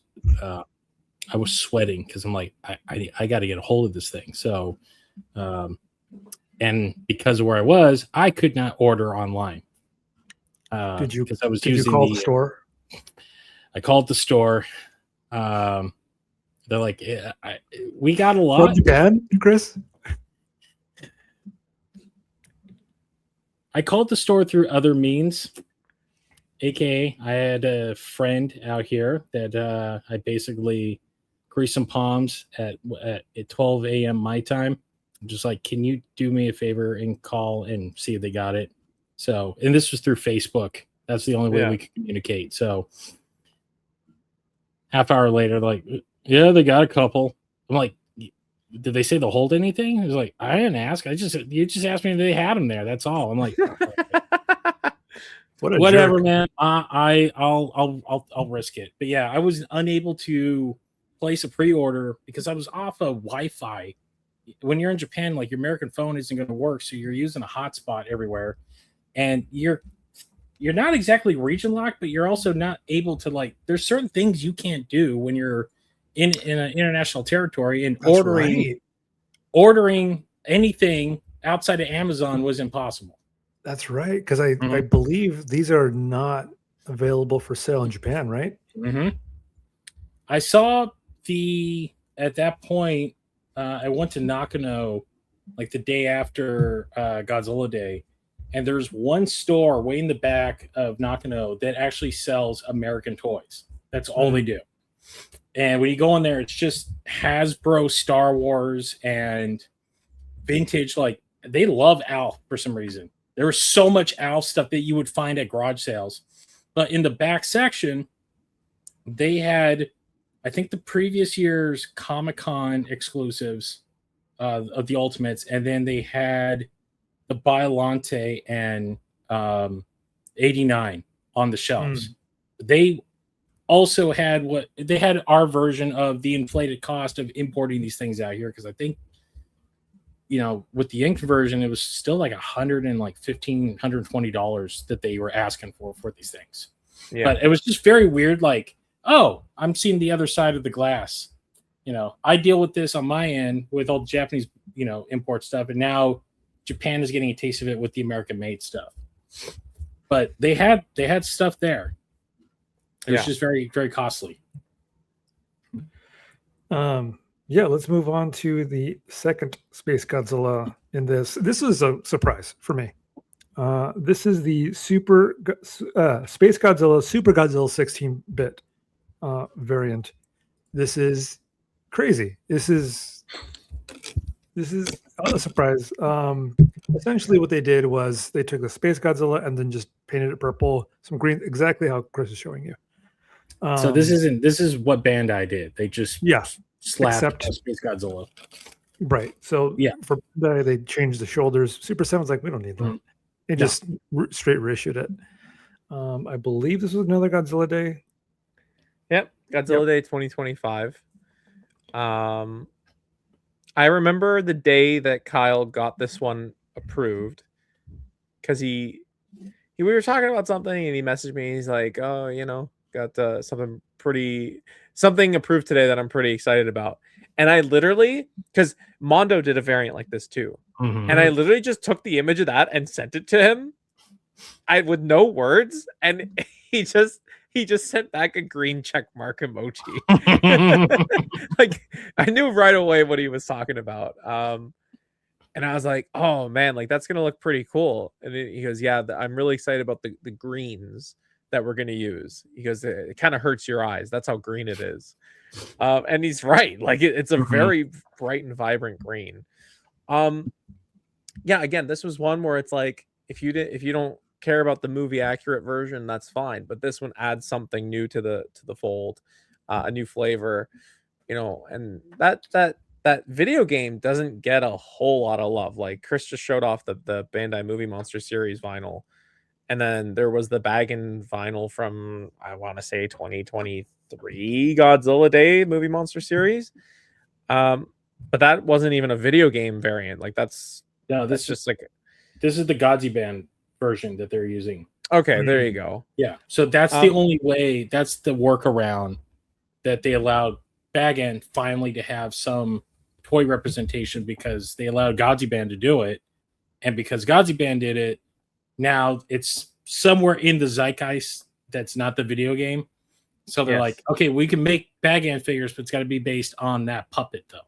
sweating because I'm like, I got to get a hold of this thing. So, and because of where I was, I could not order online. Did you? Because I was did you call the store? I called the store. They're like, we got a lot. From Japan, Chris? I called the store through other means. AKA, I had a friend out here that I basically greased some palms at 12 a.m. my time. I'm just like, can you do me a favor and call and see if they got it? So, and this was through Facebook. That's the only way we could communicate. So, half hour later, like, yeah, they got a couple. I'm like, did they say they'll hold anything? He was like, I didn't ask. You just asked me if they had them there. That's all. I'm like, whatever, man. I'll risk it. But yeah, I was unable to place a pre-order because I was off of Wi-Fi. When you're in Japan, like your American phone isn't going to work, so you're using a hotspot everywhere, and you're not exactly region locked, but you're also not able to like. There's certain things you can't do when you're in an international territory, and ordering anything outside of Amazon was impossible. That's right, because I believe these are not available for sale in Japan, right? I saw at that point. I went to Nakano like the day after Godzilla Day, and there's one store way in the back of Nakano that actually sells American toys. That's all they do. And when you go in there, it's just Hasbro, Star Wars, and vintage. Like, they love Alf for some reason. There was so much Alf stuff that you would find at garage sales. But in the back section, they had, I think, the previous year's Comic-Con exclusives of the Ultimates, and then they had the Biollante and 89 on the shelves. They also had our version of the inflated cost of importing these things out here, because I think, with the ink version, it was still like $120 that they were asking for these things. Yeah. But it was just very weird. Like, oh, I'm seeing the other side of the glass. I deal with this on my end with all the Japanese, import stuff, and now Japan is getting a taste of it with the American-made stuff. But they had stuff there. It was just very, very costly. Let's move on to the second Space Godzilla in this. This is a surprise for me. This is the Space Godzilla Super Godzilla 16-bit variant. This is crazy. This is a surprise. Essentially, what they did was they took the Space Godzilla and then just painted it purple, some green, exactly how Chris is showing you. So this is what Bandai did. They just slapped Space Godzilla. Right. So for Bandai, they changed the shoulders. Super 7's like, we don't need that. They just straight reissued it. I believe this was another Godzilla Day. Yep, Godzilla Day 2025. I remember the day that Kyle got this one approved, because we were talking about something and he messaged me. He's like, "Oh, got something approved today that I'm pretty excited about." And I literally, because Mondo did a variant like this too, and I literally just took the image of that and sent it to him, with no words, and he just sent back a green check mark emoji. Like, I knew right away what he was talking about. And I was like, oh man, like that's gonna look pretty cool. And he goes, yeah, I'm really excited about the greens that we're gonna use. He goes, it kind of hurts your eyes. That's how green it is. And he's right. Like it's a very bright and vibrant green. Again, this was one where it's like, if you don't care about the movie accurate version, that's fine, but this one adds something new to the fold, a new flavor, and that video game doesn't get a whole lot of love. Like Chris just showed off the Bandai Movie Monster series vinyl, and then there was the bag-in vinyl from, I want to say, 2023 Godzilla Day Movie Monster series, but that wasn't even a video game variant. Like this is the Godzilla version that they're using. Okay, there you go. Yeah, so that's the only way. That's the workaround that they allowed Bag-In finally to have some toy representation, because they allowed Godzilla to do it, and because Godzilla did it, now it's somewhere in the zeitgeist that's not the video game. So they're like, okay, we can make Bag-In figures, but it's got to be based on that puppet, though.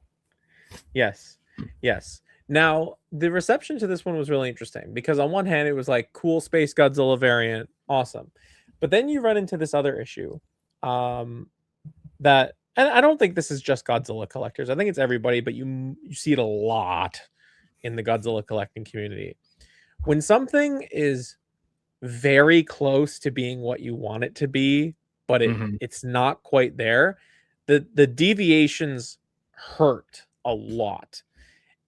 Yes. Now, the reception to this one was really interesting, because on one hand, it was like, cool Space Godzilla variant, awesome. But then you run into this other issue that, and I don't think this is just Godzilla collectors. I think it's everybody, but you see it a lot in the Godzilla collecting community. When something is very close to being what you want it to be, but it's not quite there, the deviations hurt a lot.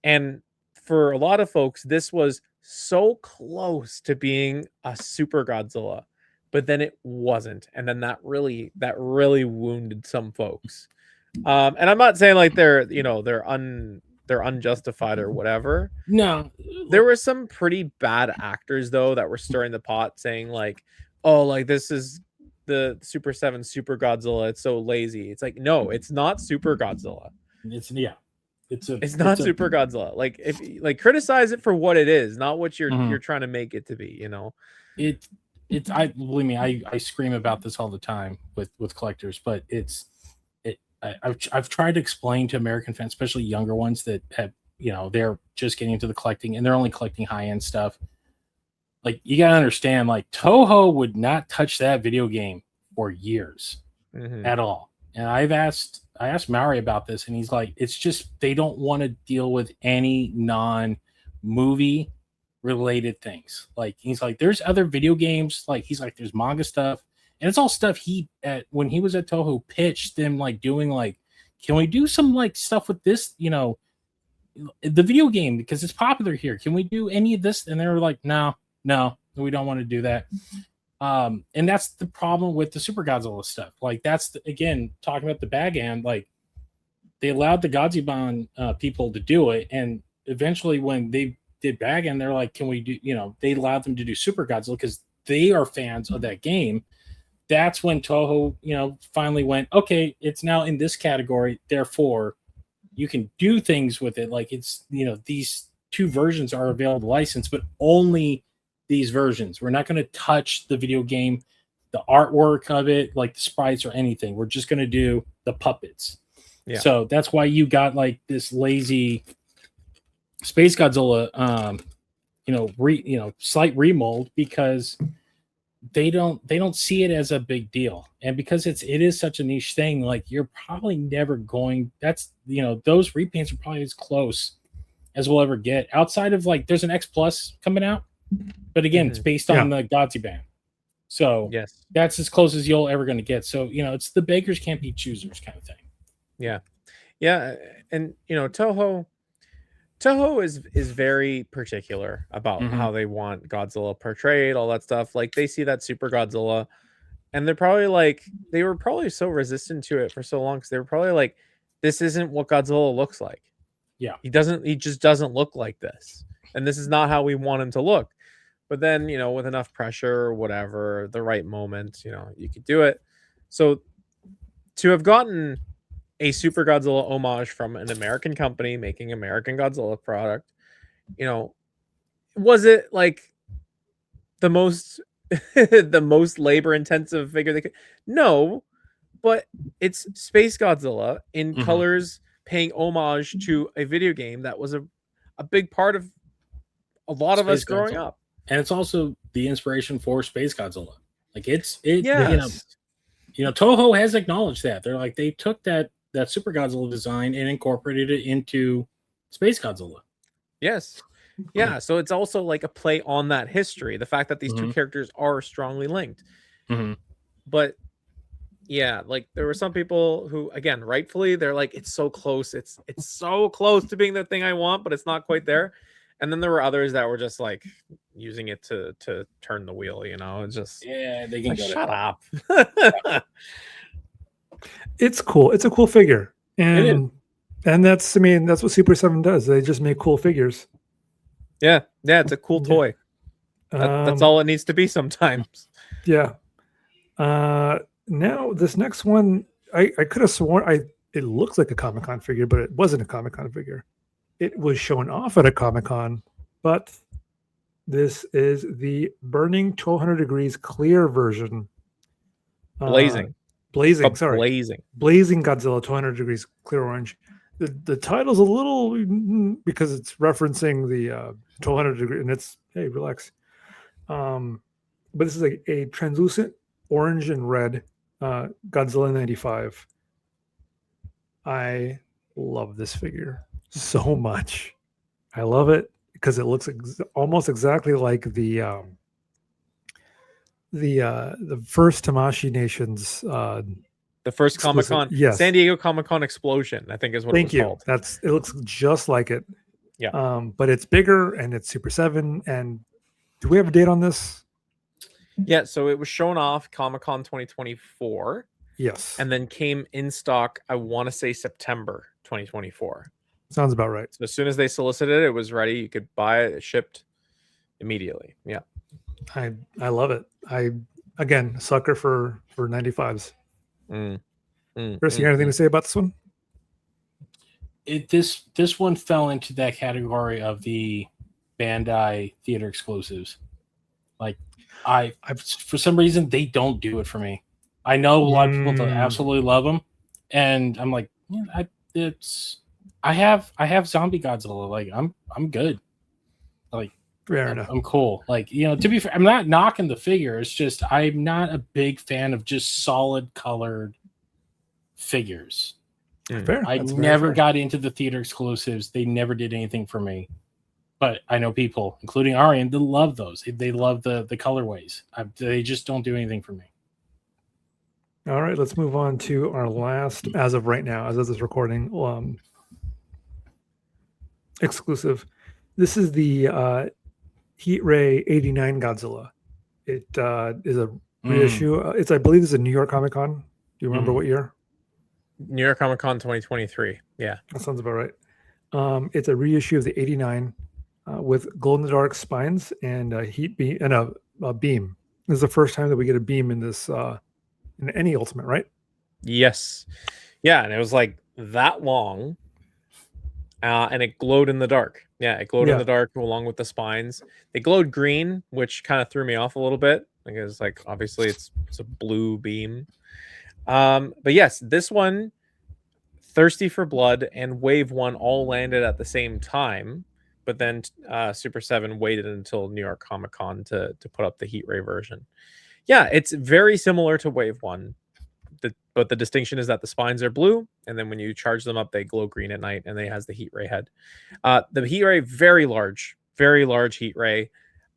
And for a lot of folks, this was so close to being a Super Godzilla, but then it wasn't. And then that really wounded some folks. And I'm not saying like they're unjustified or whatever. No, there were some pretty bad actors though that were stirring the pot, saying like, oh, like this is the Super 7 Super Godzilla, it's so lazy. It's like, no, it's not Super Godzilla. It's not Super Godzilla. Like, if like, criticize it for what it is, not what you're trying to make it to be. I believe me, I scream about this all the time with collectors, but I've tried to explain to American fans, especially younger ones that have, they're just getting into the collecting and they're only collecting high end stuff. like you gotta understand, like Toho would not touch that video game for years at all. And I asked Maori about this, and he's like, it's just they don't want to deal with any non-movie related things. Like he's like, there's other video games, like he's like, there's manga stuff, and it's all stuff he when he was at Toho pitched them like doing like, can we do some like stuff with this, you know, the video game because it's popular here. Can we do any of this? And they were like, no, we don't want to do that. And that's the problem with the Super Godzilla stuff. Like that's again talking about the bag end. Like they allowed the Godzilla people to do it, and eventually when they did bag end, they're like, can we do? You know, they allowed them to do Super Godzilla because they are fans of that game. That's when Toho, you know, finally went, okay, it's now in this category, therefore you can do things with it. Like it's, you know, these two versions are available license, but only these versions. We're not going to touch the video game, the artwork of it, like the sprites or anything. We're just going to do the puppets. Yeah. So that's why you got like this lazy Space Godzilla, slight remold, because they don't see it as a big deal, and because it is such a niche thing, like you're probably never going. That's, you know, those repaints are probably as close as we'll ever get. Outside of like, there's an X Plus coming out, but again, it's based on the Godzilla, so yes, that's as close as you'll ever going to get. So you know, it's the beggars can't be choosers kind of thing. Yeah, and you know, Toho is very particular about how they want Godzilla portrayed, all that stuff. Like they see that Super Godzilla, and they're probably like, they were probably so resistant to it for so long because they were probably like, this isn't what Godzilla looks like. Yeah, he just doesn't look like this, and this is not how we want him to look. But then, you know, with enough pressure or whatever, the right moment, you know, you could do it. So to have gotten a Super Godzilla homage from an American company making American Godzilla product, you know, was it like the most the most labor intensive figure they could? No, but it's Space Godzilla in colors, paying homage to a video game that was a big part of a lot of us growing up. And it's also the inspiration for Space Godzilla. Like you know, Toho has acknowledged that. They're like, they took that Super Godzilla design and incorporated it into Space Godzilla. Yes. Yeah. So it's also like a play on that history. The fact that these two characters are strongly linked. But yeah, like there were some people who, again, rightfully, they're like, it's so close. It's so close to being the thing I want, but it's not quite there. And then there were others that were just like using it to turn the wheel, you know. It's just, yeah, they can like, shut up. It's cool. It's a cool figure. And that's, I mean, that's what Super 7 does. They just make cool figures. Yeah. It's a cool toy. That's all it needs to be sometimes. Yeah. Now this next one, I could have sworn it looks like a Comic-Con figure, but it wasn't a Comic-Con figure. It was shown off at a Comic-Con, but this is the Burning 1200 Degrees clear version. Blazing Godzilla 200 Degrees Clear Orange. The title's a little, because it's referencing the 1200 degree, and it's, hey, relax. But this is a translucent orange and red Godzilla 95. I love this figure so much. I love it because it looks almost exactly like the first Tamashii Nations, the first Comic-Con, yes. San Diego Comic-Con Explosion, I think is what it was called. It looks just like it. Yeah. But it's bigger and it's Super 7. And do we have a date on this? Yeah, so it was shown off Comic-Con 2024. Yes. And then came in stock, I want to say September 2024. Sounds about right. So as soon as they solicited it, it was ready. You could buy it, shipped immediately. Yeah. I love it. Again, sucker for 95s. Chris, you got anything to say about this one? This one fell into that category of the Bandai theater exclusives. Like I for some reason they don't do it for me. I know a lot of people that absolutely love them, and I'm like, I have Zombie Godzilla. Like I'm good. Like Fair enough. I'm cool. Like, you know, to be fair, I'm not knocking the figure. It's just I'm not a big fan of just solid colored figures. Fair. I That's very never fair. got into the theater exclusives. They never did anything for me. But I know people, including Arian, that love those. They love the colorways. They just don't do anything for me. All right, let's move on to our last, as of right now, as of this recording, exclusive. This is the Heat Ray 89 Godzilla. It is a reissue. It's, I believe, it's a New York Comic Con. Do you remember what year? New York Comic Con 2023. Yeah, that sounds about right. It's a reissue of the 89 with glow in the dark spines and a heat beam and a beam. This is the first time that we get a beam in this in any Ultimate, right? Yes. Yeah, and it was like that long, and it glowed in the dark. Yeah, it glowed in the dark along with the spines. They glowed green, which kind of threw me off a little bit because, like, obviously it's a blue beam. But yes, this one, Thirsty for Blood and Wave 1 all landed at the same time, but then Super 7 waited until New York Comic Con to put up the Heat Ray version. Yeah, it's very similar to Wave 1, but the distinction is that the spines are blue, and then when you charge them up, they glow green at night, and they has the Heat Ray head. The Heat Ray, very large Heat Ray.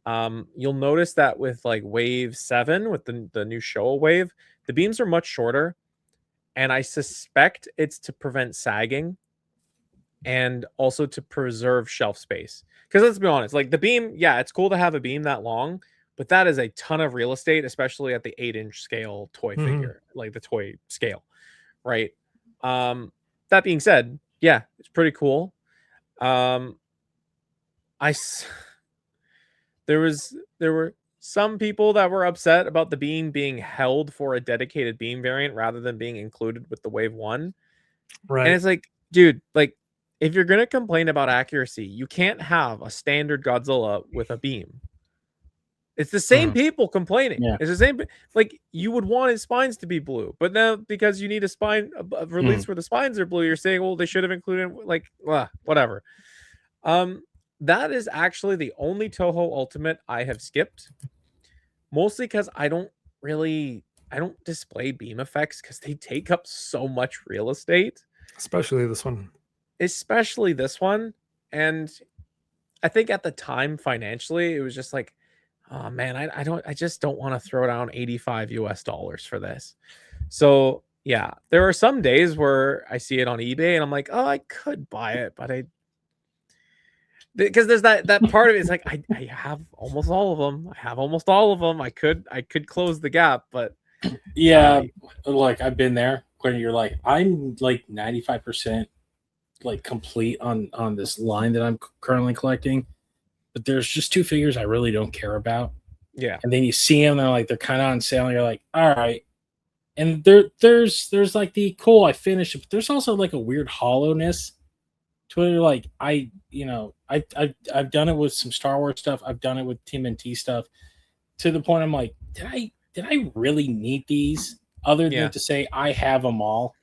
You'll notice that with like Wave 7, with the new Showa Wave, the beams are much shorter, and I suspect it's to prevent sagging and also to preserve shelf space. Because let's be honest, like the beam, yeah, it's cool to have a beam that long, but that is a ton of real estate, especially at the 8-inch scale toy figure, like the toy scale, right? That being said, yeah, it's pretty cool. There were some people that were upset about the beam being held for a dedicated beam variant rather than being included with the Wave 1. Right. And it's like, dude, like, if you're going to complain about accuracy, you can't have a standard Godzilla with a beam. It's the same people complaining. Yeah. It's the same. Like, you would want his spines to be blue, but now because you need a spine a release where the spines are blue, you're saying, well, they should have included, like, whatever. That is actually the only Toho Ultimate I have skipped, mostly because I don't display beam effects because they take up so much real estate. Especially this one. And I think at the time financially, it was just like, oh man, I just don't want to throw down $85 for this. So yeah, there are some days where I see it on eBay and I'm like, oh, I could buy it, but because there's that part of it is like I have almost all of them. I could close the gap, but yeah, like I've been there when you're like, I'm like 95% like complete on this line that I'm currently collecting, but there's just two figures I really don't care about. Yeah, and then you see them, they're kind of on sale, and you're like, all right. And there's like the cool, I finished it, but there's also like a weird hollowness to it. Like I've done it with some Star Wars stuff. I've done it with TMNT stuff. To the point I'm like, did I really need these other than to say I have them all?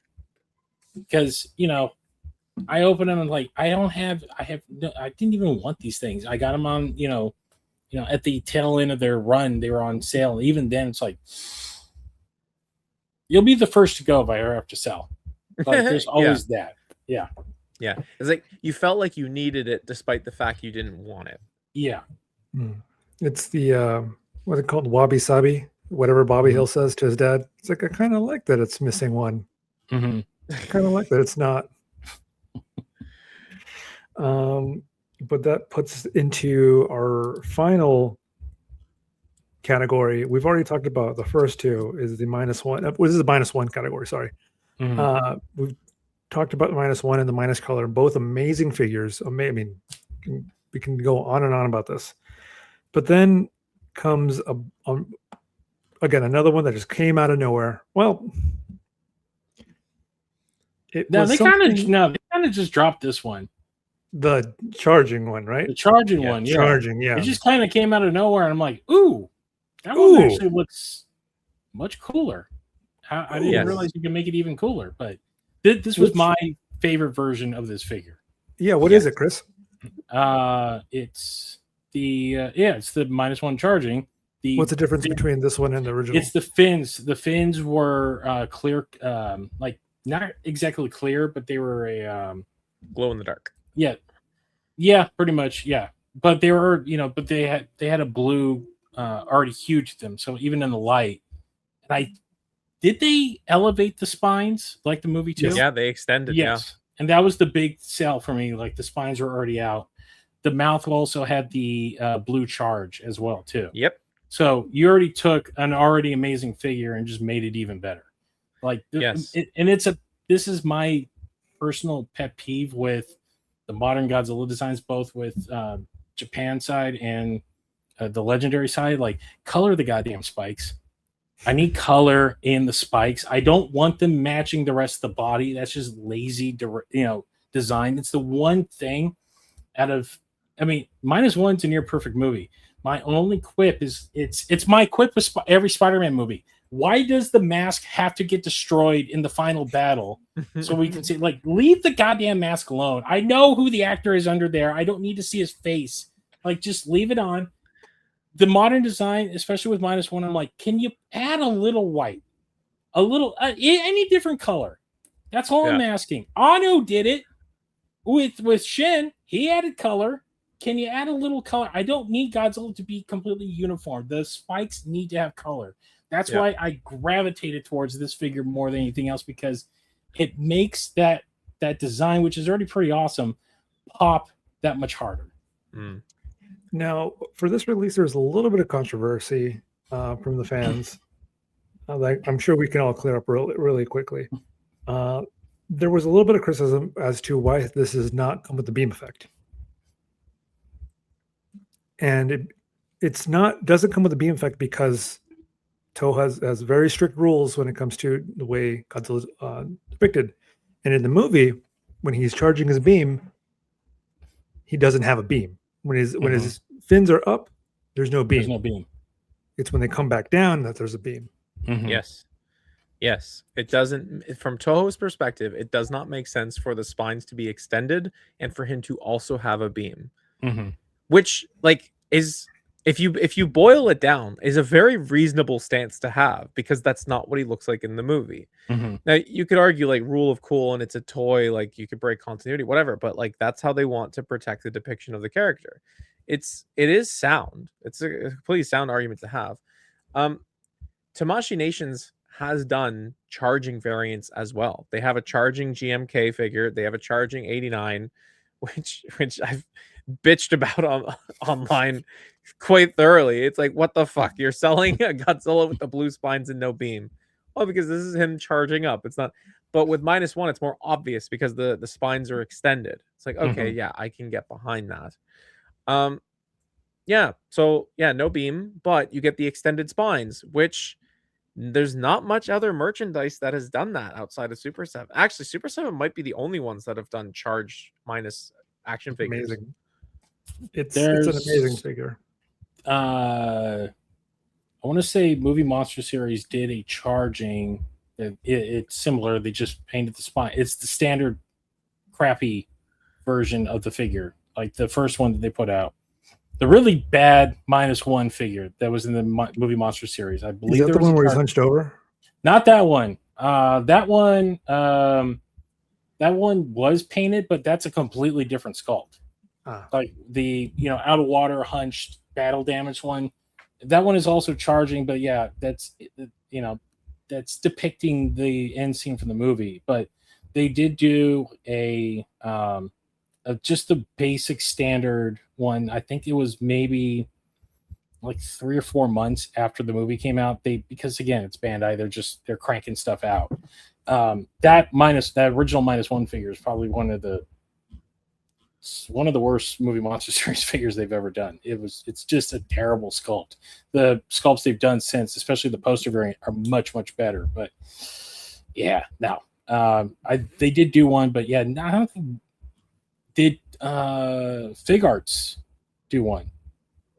Because I open them and like I didn't even want these things. I got them on at the tail end of their run. They were on sale. And even then, it's like you'll be the first to go if I ever have to sell. Like there's always that. Yeah. Yeah. It's like you felt like you needed it despite the fact you didn't want it. Yeah. It's the what's it called? Wabi Sabi, whatever Bobby Hill says to his dad. It's like, I kind of like that it's missing one. I kind of like that it's not. But that puts into our final category. We've already talked about the first two is the -1. This is the -1 category. Sorry. We've talked about the -1 and the minus color, both amazing figures. I mean, we can go on and on about this, but then comes again another one that just came out of nowhere. Well, they kind of just dropped this one. The charging one, right? The charging one, yeah. Charging, yeah. It just kind of came out of nowhere, and I'm like, ooh, that one actually looks much cooler. I didn't realize you could make it even cooler, but this was my favorite version of this figure. Yeah, what is it, Chris? It's it's the -1 charging. What's the difference between this one and the original? It's the fins. The fins were clear, like not exactly clear, but they were a Glow in the dark. Yeah, pretty much, yeah. But they were, but they had a blue already hued to them, so even in the light. And did they elevate the spines like the movie too? Yeah, they extended. Yes, and that was the big sell for me. Like the spines were already out. The mouth also had the blue charge as well too. Yep. So you already took an already amazing figure and just made it even better. Like yes, this is my personal pet peeve with the modern Godzilla designs, both with Japan side and the legendary side. Like, color the goddamn spikes. I need color in the spikes. I don't want them matching the rest of the body. That's just lazy, design. It's the one thing out of, -1's a near perfect movie. My only quip is it's my quip with every Spider-Man movie. Why does the mask have to get destroyed in the final battle so we can see? Like, leave the goddamn mask alone. I know who the actor is under there. I don't need to see his face. Like, just leave it on. The modern design, especially with -1, I'm like, can you add a little white, a little any different color? That's all I'm asking. Ano did it with Shin. He added color. Can you add a little color? I don't need Godzilla to be completely uniform. The spikes need to have color. That's why I gravitated towards this figure more than anything else, because it makes that design, which is already pretty awesome, pop that much harder. Mm. Now, for this release, there's a little bit of controversy from the fans. I'm sure we can all clear up really quickly. There was a little bit of criticism as to why this does not come with the beam effect. And doesn't come with the beam effect because Toho has very strict rules when it comes to the way Godzilla is depicted. And in the movie, when he's charging his beam, he doesn't have a beam. When his fins are up, there's no beam. There's no beam. It's when they come back down that there's a beam. Mm-hmm. Yes. It doesn't, from Toho's perspective, it does not make sense for the spines to be extended and for him to also have a beam. Mm-hmm. Which, like, is, if you boil it down, is a very reasonable stance to have, because that's not what he looks like in the movie. Mm-hmm. Now, you could argue, like, rule of cool and it's a toy, like, you could break continuity, whatever, but, like, that's how they want to protect the depiction of the character. It is sound. It's a completely sound argument to have. Tamashii Nations has done charging variants as well. They have a charging GMK figure. They have a charging 89, which I've bitched about online quite thoroughly. It's like, what the fuck? You're selling a Godzilla with the blue spines and no beam. Well, because this is him charging up. It's not. But with -1, it's more obvious because the spines are extended. It's like, okay, yeah, I can get behind that. No beam, but you get the extended spines, which there's not much other merchandise that has done that outside of Super 7. Actually, Super 7 might be the only ones that have done charge minus action figures. Amazing. It's an amazing figure. I want to say Movie Monster Series did a charging. It's similar. They just painted the spine. It's the standard crappy version of the figure, like the first one that they put out. The really bad -1 figure that was in the Movie Monster Series. I believe is that the one where he's hunched over? Not that one. That one was painted, but that's a completely different sculpt. Like the out of water hunched battle damage one. That one is also charging, but yeah, that's depicting the end scene from the movie. But they did do a just the basic standard one. I think it was maybe like 3 or 4 months after the movie came out. Because again, it's Bandai, they're cranking stuff out. That original -1 figure is probably one of the worst Movie Monster Series figures they've ever done. It's just a terrible sculpt. The sculpts they've done since, especially the poster variant, are much, much better. But yeah, no. They did do one, but yeah, I don't think did Fig Arts do one.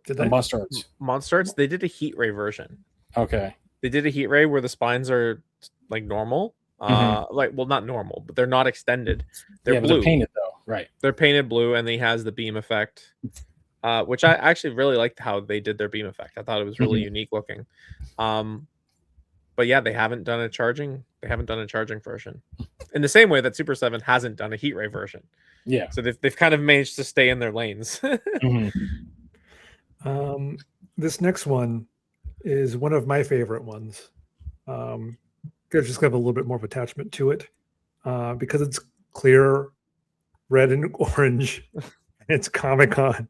Did they? Monster Arts. Monster Arts, they did a heat ray version. Okay. They did a heat ray where the spines are like normal. Not normal, but they're not extended. They're blue. They're painted though, right? They're painted blue, and he has the beam effect. which I actually really liked how they did their beam effect. I thought it was really unique looking. But yeah, they haven't done a charging version in the same way that Super 7 hasn't done a heat ray version. Yeah. So they've kind of managed to stay in their lanes. This next one is one of my favorite ones. There's just got a little bit more of attachment to it because it's clear, red and orange. And it's Comic-Con,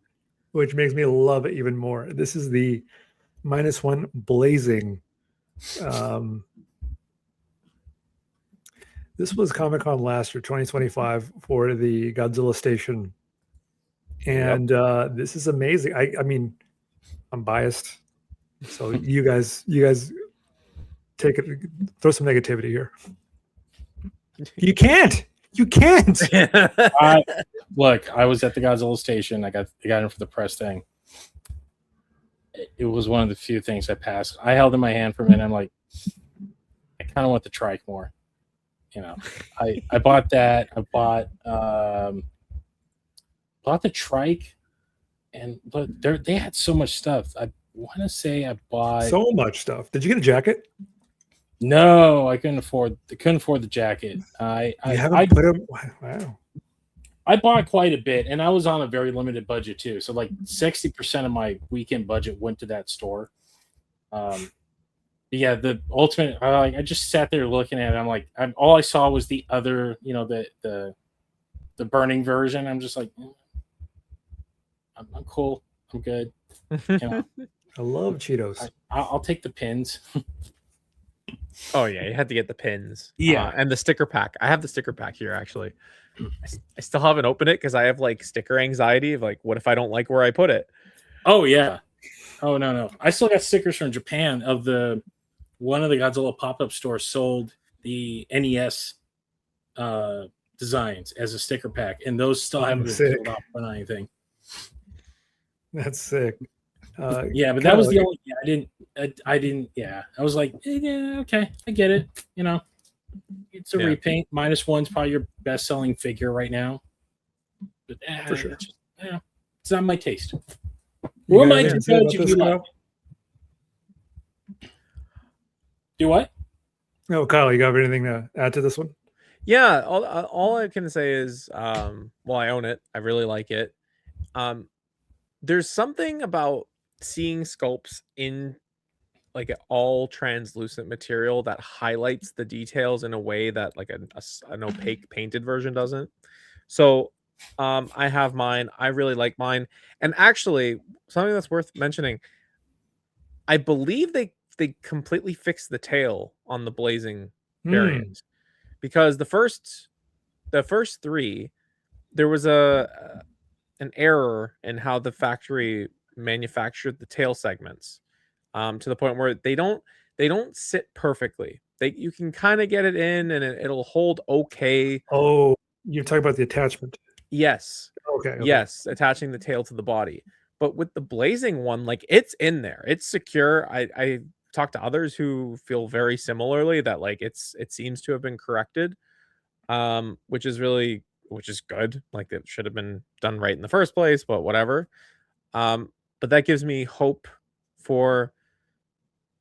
which makes me love it even more. This is the -1 Blazing. This was Comic-Con last year, 2025, for the Godzilla station. And this is amazing. I mean, I'm biased. So you guys take it, throw some negativity here. You can't. Look, I was at the Godzilla station. I got in for the press thing. It was one of the few things I passed. I held in my hand for a minute. I'm like, I kind of want the trike more. You know, I bought that. I bought the trike, but they had so much stuff. I want to say I bought so much stuff. Did you get a jacket? No, I couldn't afford the jacket. Wow. I bought quite a bit, and I was on a very limited budget too. So like 60% of my weekend budget went to that store. Yeah, the ultimate. I just sat there looking at it. I'm like, all I saw was the other, the burning version. I'm just like, I'm cool. I'm good. I love Cheetos. I'll take the pins. Oh yeah, you had to get the pins. Yeah, and the sticker pack. I have the sticker pack here actually. I still haven't opened it because I have like sticker anxiety of like, what if I don't like where I put it? Oh yeah. Oh no. I still got stickers from Japan of one of the Godzilla pop-up stores sold the NES designs as a sticker pack, and those still haven't been filled out on anything. That's sick. Yeah, but that was the only. Yeah, I didn't. Yeah, I was like, yeah, okay, I get it. It's a repaint. -1's probably your best-selling figure right now. But for sure, it's not my taste. Who am I to judge if you like? Do what? No, Kyle, you got anything to add to this one? Yeah, all I can say is, well, I own it. I really like it. There's something about seeing sculpts in like an all translucent material that highlights the details in a way that like an opaque painted version doesn't. So I have mine. I really like mine. And actually, something that's worth mentioning, I believe they completely fixed the tail on the Blazing variant, because the first three, there was an error in how the factory manufactured the tail segments, to the point where they don't sit perfectly. You can kind of get it in and it'll hold okay. Oh, you're talking about the attachment. Yes. Okay. Yes, attaching the tail to the body. But with the Blazing one, like, it's in there. It's secure. I talked to others who feel very similarly that like it seems to have been corrected, which is good. Like, it should have been done right in the first place, but whatever. But that gives me hope for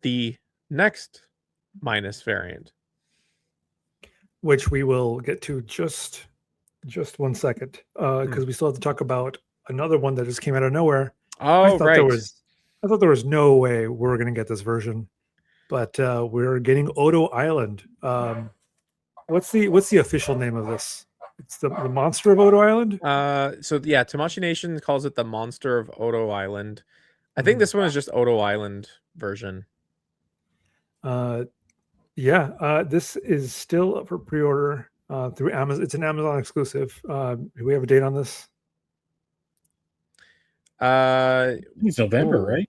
the next minus variant, which we will get to just 1 second, because we still have to talk about another one that just came out of nowhere. Oh, right. I thought there was no way we were going to get this version, but we're getting Odo Island. What's the official name of this? It's the Monster of Odo Island. So yeah, Tamashii Nation calls it the Monster of Odo Island. I think this one is just Odo Island version. This is still up for pre-order through Amazon. It's an Amazon exclusive. Do we have a date on this? It's November, right?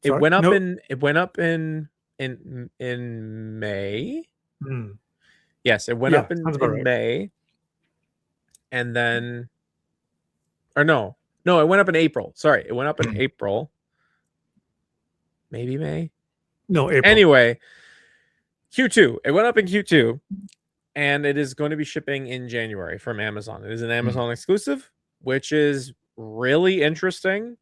It went up in May. Yes, it went up in May, and then, or no, it went up in April. Sorry, it went up in April. Maybe May. No, April. Anyway, Q2. It went up in Q2, and it is going to be shipping in January from Amazon. It is an Amazon exclusive, which is really interesting.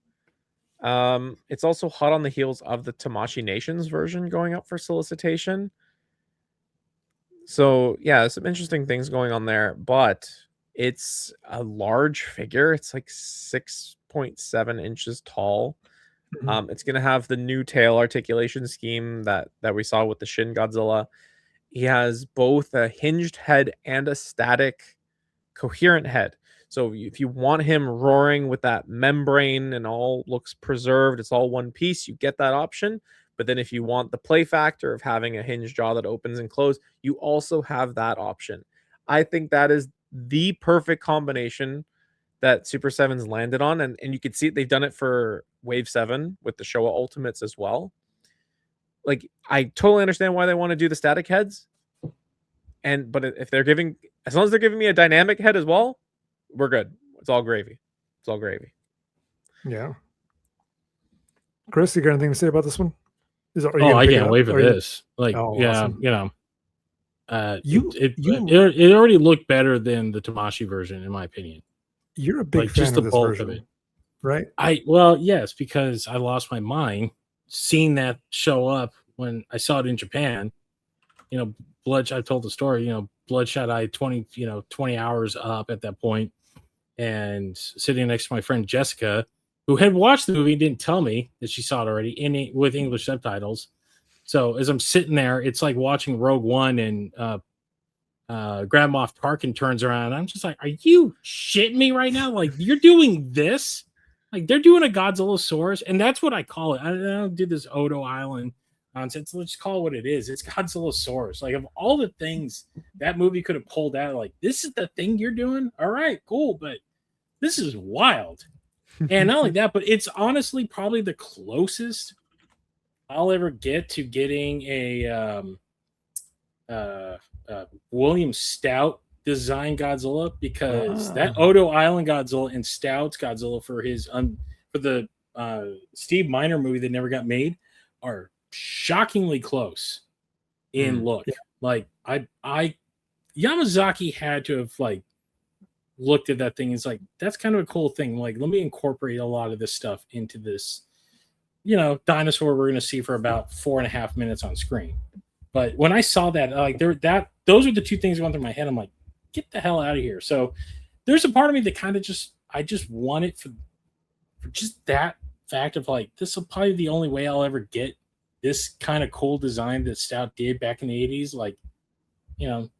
It's also hot on the heels of the Tamashii Nations version going up for solicitation. So yeah, some interesting things going on there, but it's a large figure. It's like 6.7 inches tall. It's gonna have the new tail articulation scheme that we saw with the Shin Godzilla. He has both a hinged head and a static coherent head. So if you want him roaring with that membrane and all looks preserved, it's all one piece, you get that option. But then if you want the play factor of having a hinged jaw that opens and closes, you also have that option. I think that is the perfect combination that Super 7's landed on. And you can see they've done it for Wave 7 with the Showa Ultimates as well. Like, I totally understand why they want to do the static heads. But if they're giving, as long as they're giving me a dynamic head as well, we're good. It's all gravy. It's all gravy. Yeah. Chris, you got anything to say about this one? I can't wait for this. Like, awesome. you know, it it already looked better than the Tamashii version, in my opinion. You're a big fan of this version, of it, right? Yes, because I lost my mind seeing that show up when I saw it in Japan. You know, Bloodshot. I told the story. You know, Bloodshot. I 20 hours up at that point, and sitting next to my friend Jessica, who had watched the movie, didn't tell me that she saw it already with English subtitles. So as I'm sitting there, it's like watching Rogue One, and Grand Moff Tarkin turns around. I'm just like, are you shitting me right now? Like, you're doing this? Like, they're doing a Godzillasaurus, and that's what I call it. I don't do this Odo Island nonsense. Let's just call it what it is. It's Godzillasaurus. Like, of all the things that movie could have pulled out, like, this is the thing you're doing? All right, cool, but this is wild. And not only that, but it's honestly probably the closest I'll ever get to getting a William Stout design Godzilla, because that Odo Island Godzilla and Stout's Godzilla for his for the Steve Miner movie that never got made are shockingly close in look. Yeah. Like, I Yamazaki had to have like looked at that thing. It's like, that's kind of a cool thing. Like, let me incorporate a lot of this stuff into this, you know, dinosaur we're going to see for about 4.5 minutes on screen. But when I saw that, like, those are the two things going through my head. I'm like, get the hell out of here. So there's a part of me that kind of I just want it for just that fact of like, this will probably be the only way I'll ever get this kind of cool design that Stout did back in the 80s. Like, you know,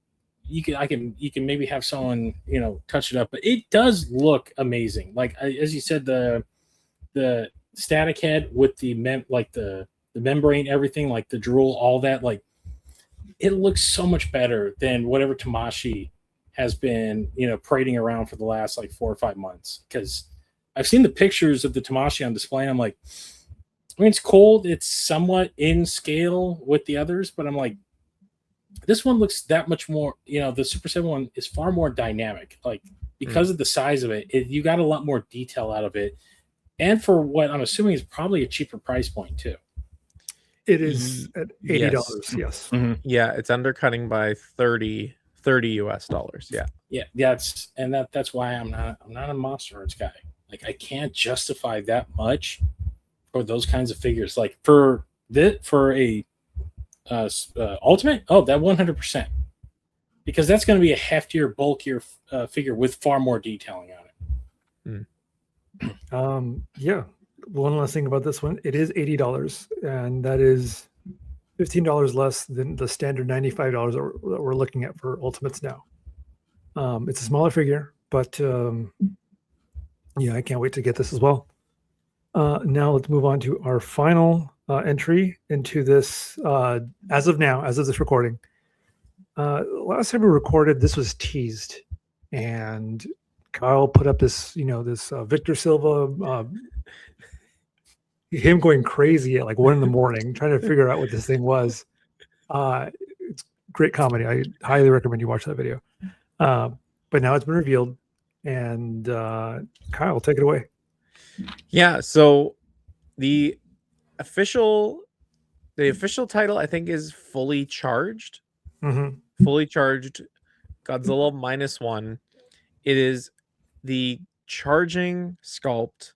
you can maybe have someone, you know, touch it up, but it does look amazing. Like, as you said, the static head with the membrane, everything, like the drool, all that, like, it looks so much better than whatever Tamashii has been, you know, parading around for the last like 4 or 5 months. Because I've seen the pictures of the Tamashii on display, and I'm like, I mean, it's cold, it's somewhat in scale with the others, but I'm like, this one looks that much more, you know, the Super 7 one is far more dynamic. Like, because of the size of it, you got a lot more detail out of it. And for what I'm assuming is probably a cheaper price point too. It is at $80. Yes. Mm-hmm. Yeah, it's undercutting by 30 US dollars. Yeah. Yeah, that's why I'm not a Monster Arts guy. Like, I can't justify that much for those kinds of figures. Like, for a Ultimate, that 100%, because that's going to be a heftier, bulkier figure with far more detailing on it. Yeah. One last thing about this one, it is $80, and that is $15 less than the standard $95 that we're looking at for Ultimates now. It's a smaller figure, but yeah, I can't wait to get this as well. Now let's move on to our final entry into this. As of this recording, last time we recorded, this was teased, and Kyle put up this, this Victor Silva, him going crazy at like 1 a.m, trying to figure out what this thing was. It's great comedy. I highly recommend you watch that video. But now it's been revealed, and Kyle, take it away. Yeah. So the official title, I think, is Fully Charged. Mm-hmm. Fully Charged Godzilla -1. It is the charging sculpt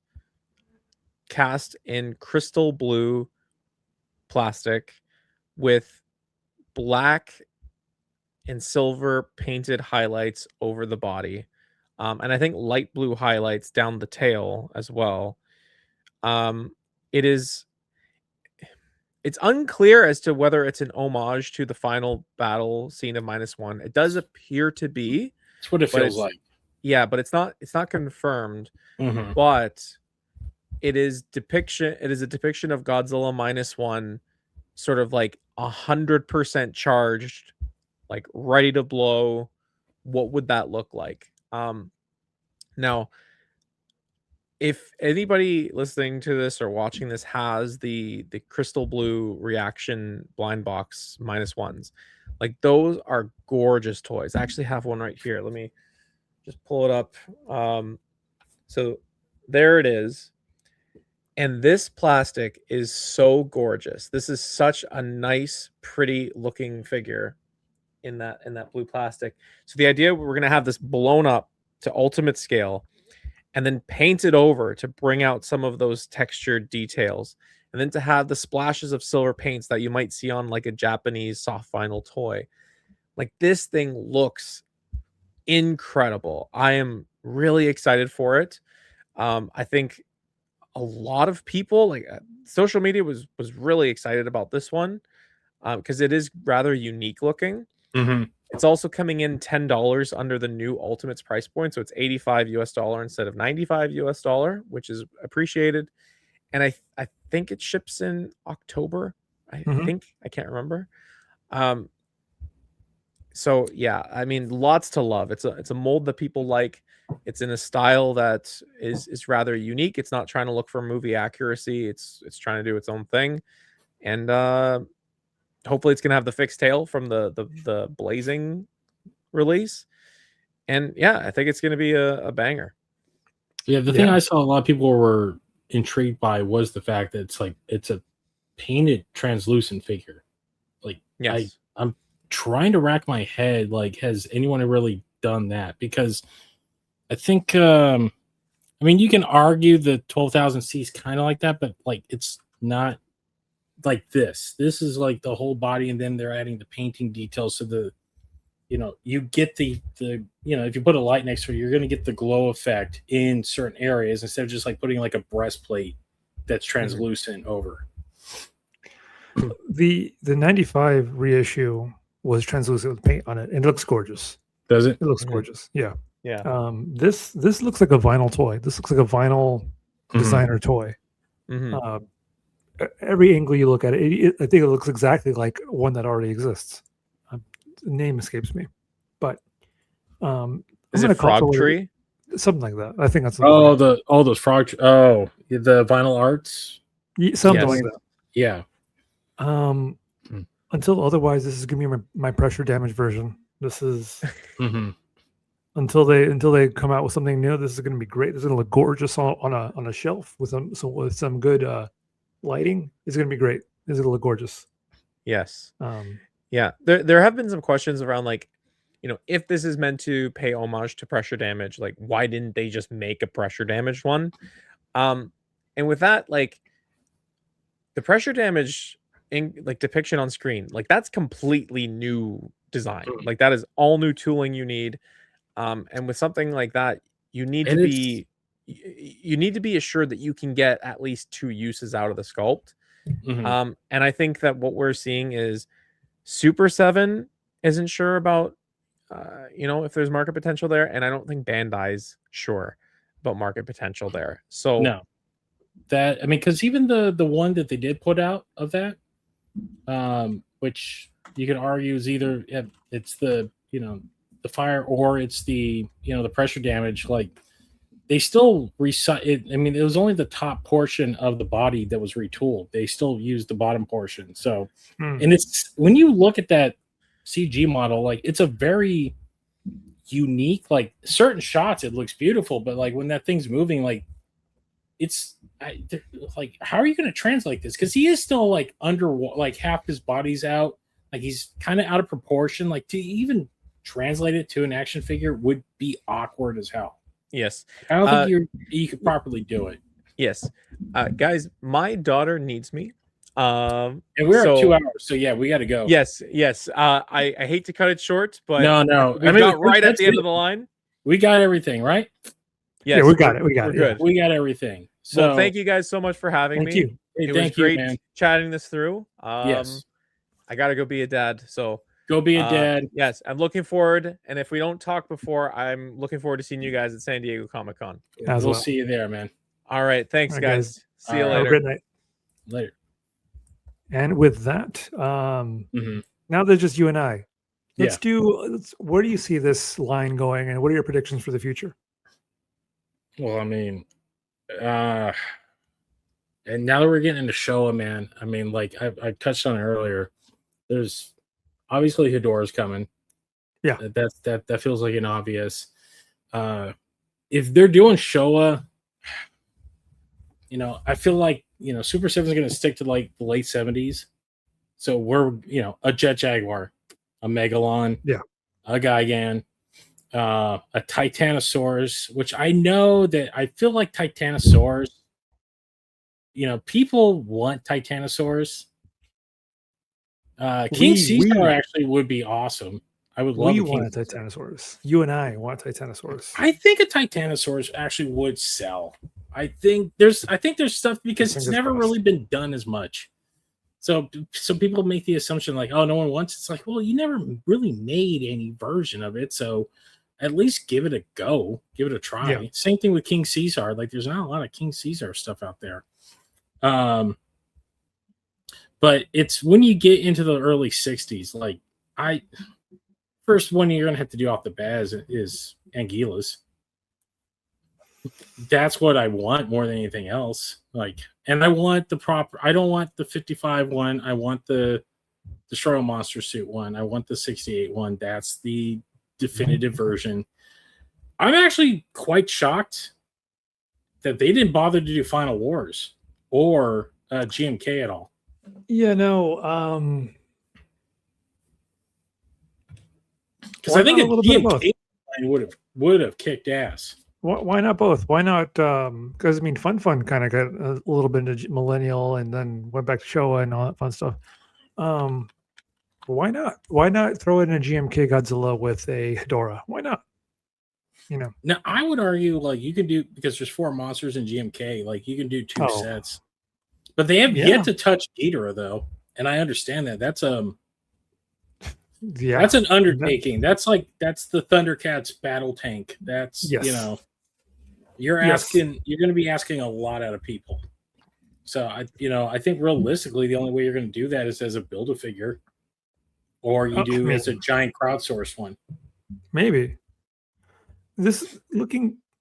cast in crystal blue plastic with black and silver painted highlights over the body. And I think light blue highlights down the tail as well. It is It's unclear as to whether it's an homage to the final battle scene of -1. It does appear to be. That's what it feels like. Yeah, but it's not confirmed. Mm-hmm. But it is a depiction of Godzilla -1, sort of like 100% charged, like ready to blow. What would that look like? Now, if anybody listening to this or watching this has the crystal blue reaction blind box -1s, like those are gorgeous toys. I actually have one right here. Let me just pull it up. So there it is. And this plastic is so gorgeous. This is such a nice, pretty looking figure in that blue plastic. So the idea, we're going to have this blown up to ultimate scale and then paint it over to bring out some of those textured details, and then to have the splashes of silver paints that you might see on like a Japanese soft vinyl toy. Like, this thing looks incredible. I am really excited for it. I think a lot of people, like social media was really excited about this one because it is rather unique looking. Mm-hmm. It's also coming in $10 under the new Ultimates price point, so it's $85 instead of $95, which is appreciated. And I think it ships in October. I think, I can't remember. So yeah, I mean, lots to love. It's a mold that people like. It's in a style that is rather unique. It's not trying to look for movie accuracy. It's trying to do its own thing, and hopefully it's gonna have the fixed tail from the Blazing release. And yeah, I think it's gonna be a banger. Yeah, the thing I saw a lot of people were intrigued by was the fact that it's a painted translucent figure. Like, yes. I'm trying to rack my head, like, has anyone really done that? Because I think I mean, you can argue the 12,000 C's kind of like that, but like, it's not like this. This is like the whole body, and then they're adding the painting details. So you get the if you put a light next to it, you're going to get the glow effect in certain areas instead of just like putting like a breastplate that's translucent over. The 95 reissue was translucent with paint on it, and it looks gorgeous. Does it? It looks gorgeous. Yeah. Yeah. This looks like a vinyl toy. This looks like a vinyl designer toy. Every angle you look at it, I think it looks exactly like one that already exists. The name escapes me, but is it Frog Tree? Something like that. I think that's those frog. Oh, the vinyl arts. Something like that. Yeah. Until otherwise, this is gonna be my pressure damage version. This is until they come out with something new. This is gonna be great. This is gonna look gorgeous on a shelf with some good lighting. It's gonna be great. It's gonna look gorgeous. Yes. Yeah. There have been some questions around, like, if this is meant to pay homage to pressure damage, like, why didn't they just make a pressure damaged one? And with that, like, the pressure damage in like depiction on screen, like, that's completely new design. Like, that is all new tooling you need. And with something like that, you need to be assured that you can get at least 2 uses out of the sculpt. And I think that what we're seeing is Super 7 isn't sure about if there's market potential there, and I don't think Bandai's sure about market potential there. So no, that, I mean, because even the one that they did put out of that, which you can argue is either it's the the fire or it's the the pressure damage, like, they still it. I mean, it was only the top portion of the body that was retooled. They still used the bottom portion. So, and it's, when you look at that CG model, like, it's a very unique, like, certain shots, it looks beautiful, but like when that thing's moving, like, it's like, how are you going to translate this? Because he is still like like half his body's out, like he's kind of out of proportion. Like, to even translate it to an action figure would be awkward as hell. Yes. I don't think you could properly do it. Yes. Guys, my daughter needs me. And we're at 2 hours, so yeah, we got to go. Yes. I hate to cut it short, but no. we got right at the end of the line. We got everything, right? Yes, yeah, we got it. We got it. Good. We got everything. So well, thank you guys so much for having me. Thank you. It was great chatting this through. Yes. I gotta go be a dad. So go be a dad. Yes, I'm looking forward. And if we don't talk before, I'm looking forward to seeing you guys at San Diego Comic-Con. We'll see you there, man. All right. Thanks, guys. See you later. Have a great night. Later. And with that, now there's just you and I. Where do you see this line going, and what are your predictions for the future? Well, I mean, and now that we're getting into Showa, man, I mean, like I touched on it earlier, there's obviously Hedorah's coming. Yeah. That feels like an obvious. If they're doing Showa, I feel like, Super 7 is going to stick to like the late 70s. So we're, a Jet Jaguar, a Megalon, a Gigan, a Titanosaurus, which I know that I feel like Titanosaurus, people want Titanosaurus. King Caesar actually would be awesome. I would love. We want a Titanosaurus. You and I want Titanosaurus. I think a Titanosaurus actually would sell. I think there's stuff because it's never really been done as much. So some people make the assumption like, oh, no one wants it. It's like, well, you never really made any version of it, so at least give it a go, give it a try. Yeah. Same thing with King Caesar. Like, there's not a lot of King Caesar stuff out there. But it's when you get into the early 60s, like first one you're gonna have to do off the bat is Anguilas. That's what I want more than anything else. Like, and I want I don't want the 55 one. I want the Destroy All Monster Suit one. I want the 68 one. That's the definitive version. I'm actually quite shocked that they didn't bother to do Final Wars or GMK at all. Yeah, no. Because I think a GMK would have kicked ass. Why not both? Why not? Because I mean, Fun kind of got a little bit into Millennial and then went back to Showa and all that fun stuff. Why not? Why not throw in a GMK Godzilla with a Hedorah? Why not? Now I would argue like you can do, because there's 4 monsters in GMK. Like you can do 2 sets, but they have yet to touch Ghidorah though, and I understand that. That's that's an undertaking. That's the Thundercats battle tank. That's you're asking, you're going to be asking a lot out of people. So I think realistically the only way you're going to do that is as a Build-A-Figure, or you do as a giant crowdsourced one. Maybe this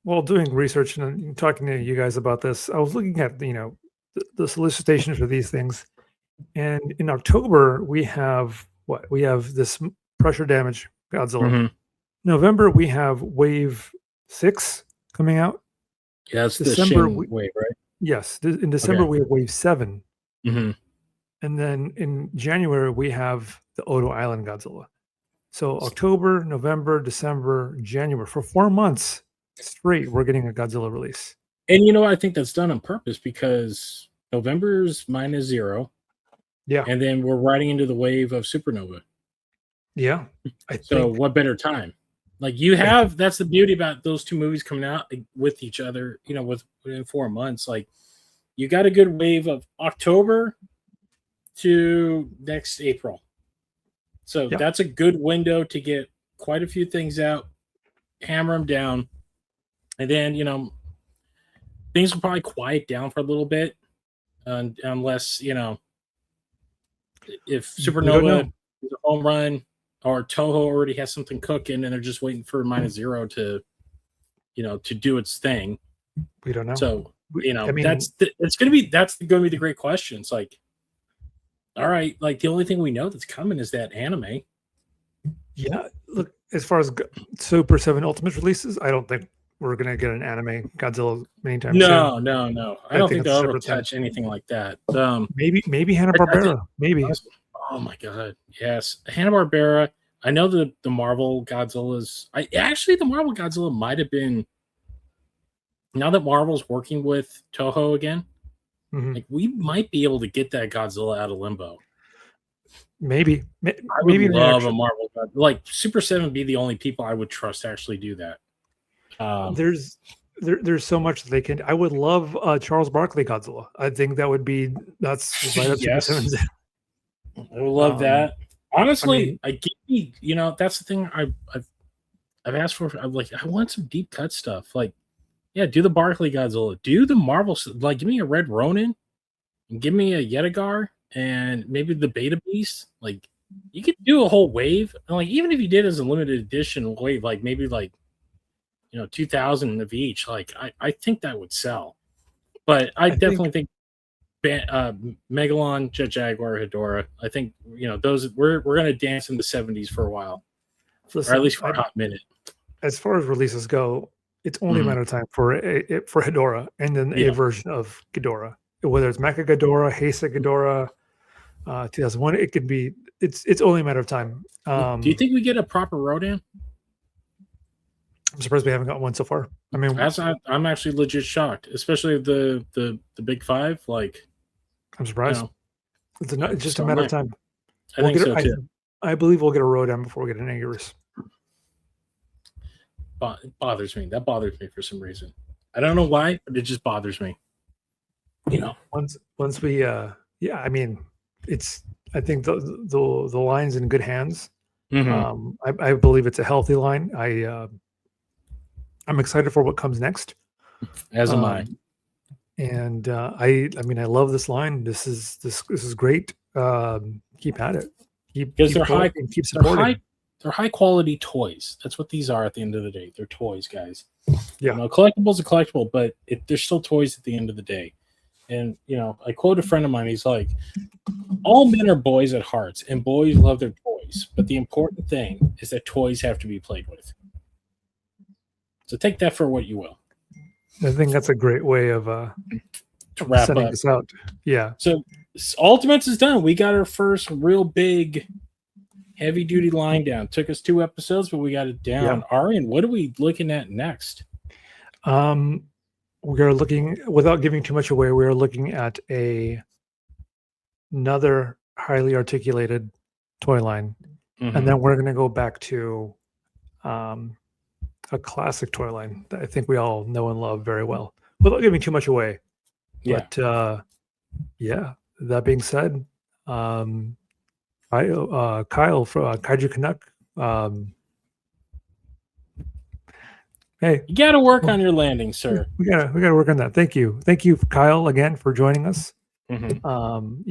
while doing research and talking to you guys about this, I was looking at the solicitation for these things, and in October we have this pressure damage Godzilla. Mm-hmm. November we have Wave 6 coming out. Yeah, it's December the Shin wave, right? Yes, in December we have Wave 7. Mm-hmm. And then in January we have the Odo Island Godzilla. So October, November, December, January, for 4 months straight, we're getting a Godzilla release. And I think that's done on purpose because November's -0. Yeah. And then we're riding into the wave of Supernova. Yeah. What better time? Like you have, that's the beauty about those 2 movies coming out with each other, within 4 months. Like you got a good wave of October to next April. So that's a good window to get quite a few things out, hammer them down. And then, things will probably quiet down for a little bit unless, if Supernova is a home run or Toho already has something cooking and they're just waiting for -0 to, to do its thing. We don't know. So, that's going to be the great question. It's like, all right, like the only thing we know that's coming is that anime. Yeah. Look, as far as Super 7 Ultimate releases, I don't think we're going to get an anime Godzilla anytime soon. No. I don't think they'll ever touch anything like that. Maybe Hanna-Barbera. Maybe. Oh my god, yes, Hanna-Barbera. I know the Marvel Godzillas. The Marvel Godzilla might have been now that Marvel's working with Toho again, Mhm. like we might be able to get that Godzilla out of limbo. Maybe I maybe would they love a actually- Marvel like Super 7 would be the only people I would trust to actually do that. there's so much that they can. I would love Charles Barkley Godzilla. I think that's right up Yes. Super 7's. I would love that. Honestly, I mean- that's the thing I've asked for. I'm like, I want some deep cut stuff. Like, yeah, do the Barkley Godzilla, do the Marvel, like, give me a Red Ronin, and give me a Yetagar, and maybe the Beta Beast. Like, you could do a whole wave, and like even if you did as a limited edition wave, like maybe like 2,000 of each. Like, I think that would sell. But I definitely think Megalon, Jet Jaguar, Hedorah. I think those we're gonna dance in the 70s for a while, Listen, or at least for a hot minute. As far as releases go, it's only a matter of time for Hedorah and then a version of Ghidorah, whether it's Mecha Ghidorah, Heisa Ghidorah, 2001. It could be. It's only a matter of time. Do you think we get a proper Rodan? I'm surprised we haven't got one so far. I mean, I'm actually legit shocked, especially the big five. Like, I'm surprised. It's just a so matter of time. I think so too. I believe we'll get a Rodan before we get an Anguirus. It bothers me. That bothers me for some reason. I don't know why, but it just bothers me. Once we I mean, I think the line's in good hands. I believe it's a healthy line. I'm excited for what comes next. As am I. And I mean, I love this line. This is great. Keep at it. Because they're high. Keep supporting. They're high quality toys. That's what these are at the end of the day. They're toys, guys. Yeah. Collectibles are collectible, but they're still toys at the end of the day. And I quote a friend of mine. He's like, "All men are boys at heart, and boys love their toys. But the important thing is that toys have to be played with." So take that for what you will. I think that's a great way of to wrap sending up this out. Yeah. So Ultimates is done. We got our first real big heavy duty line down. Took us 2 episodes, but we got it down. Yeah. Arian, what are we looking at next? We are looking, without giving too much away, we are looking at another highly articulated toy line. And then we're going to go back to a classic toy line that I think we all know and love very well, without giving too much away. Yeah. But that being said, Kyle from Kaiju Canuck. Hey, you got to work on your landing, sir. We gotta work on that. Thank you, Kyle, again for joining us. You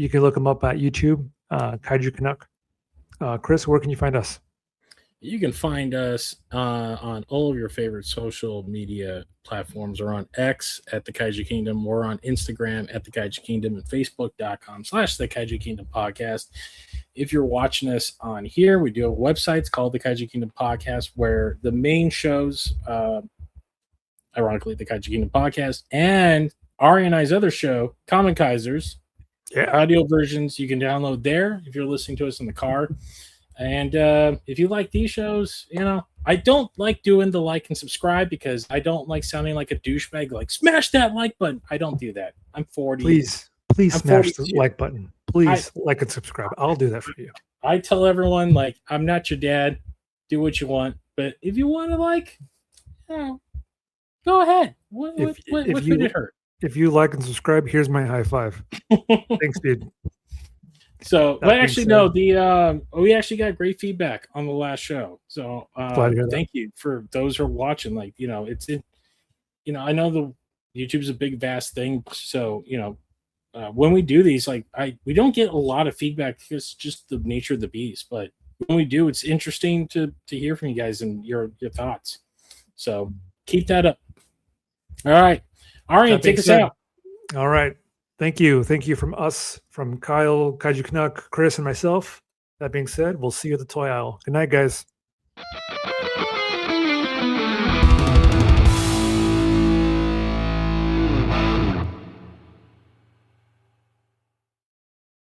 can look him up at YouTube, Kaiju Canuck. Chris, where can you find us? You can find us on all of your favorite social media platforms. We're on X at the Kaiju Kingdom. We're on Instagram at the Kaiju Kingdom and Facebook.com/the Kaiju Kingdom Podcast. If you're watching us on here, we do have a website. It's called the Kaiju Kingdom Podcast, where the main shows, ironically, the Kaiju Kingdom Podcast, and Ari and I's other show, Common Kaisers, audio versions you can download there if you're listening to us in the car. And if you like these shows, I don't like doing the like and subscribe because I don't like sounding like a douchebag. Like, smash that like button. I don't do that. I'm 40. Please smash the like button. Please like and subscribe. I'll do that for you. I tell everyone, like, I'm not your dad. Do what you want. But if you want to go ahead. What could it hurt? If you like and subscribe, here's my high five. Thanks, dude. So, but actually, no, we actually got great feedback on the last show. So, thank you for those who are watching. Like, I know the YouTube's a big, vast thing. So, when we do these, we don't get a lot of feedback because it's just the nature of the beast. But when we do, it's interesting to hear from you guys and your thoughts. So, keep that up. All right, Arian, take us out. All right. Thank you from us, from Kyle, Kaiju Canuck, Chris, and myself. That being said, we'll see you at the toy aisle. Good night, guys.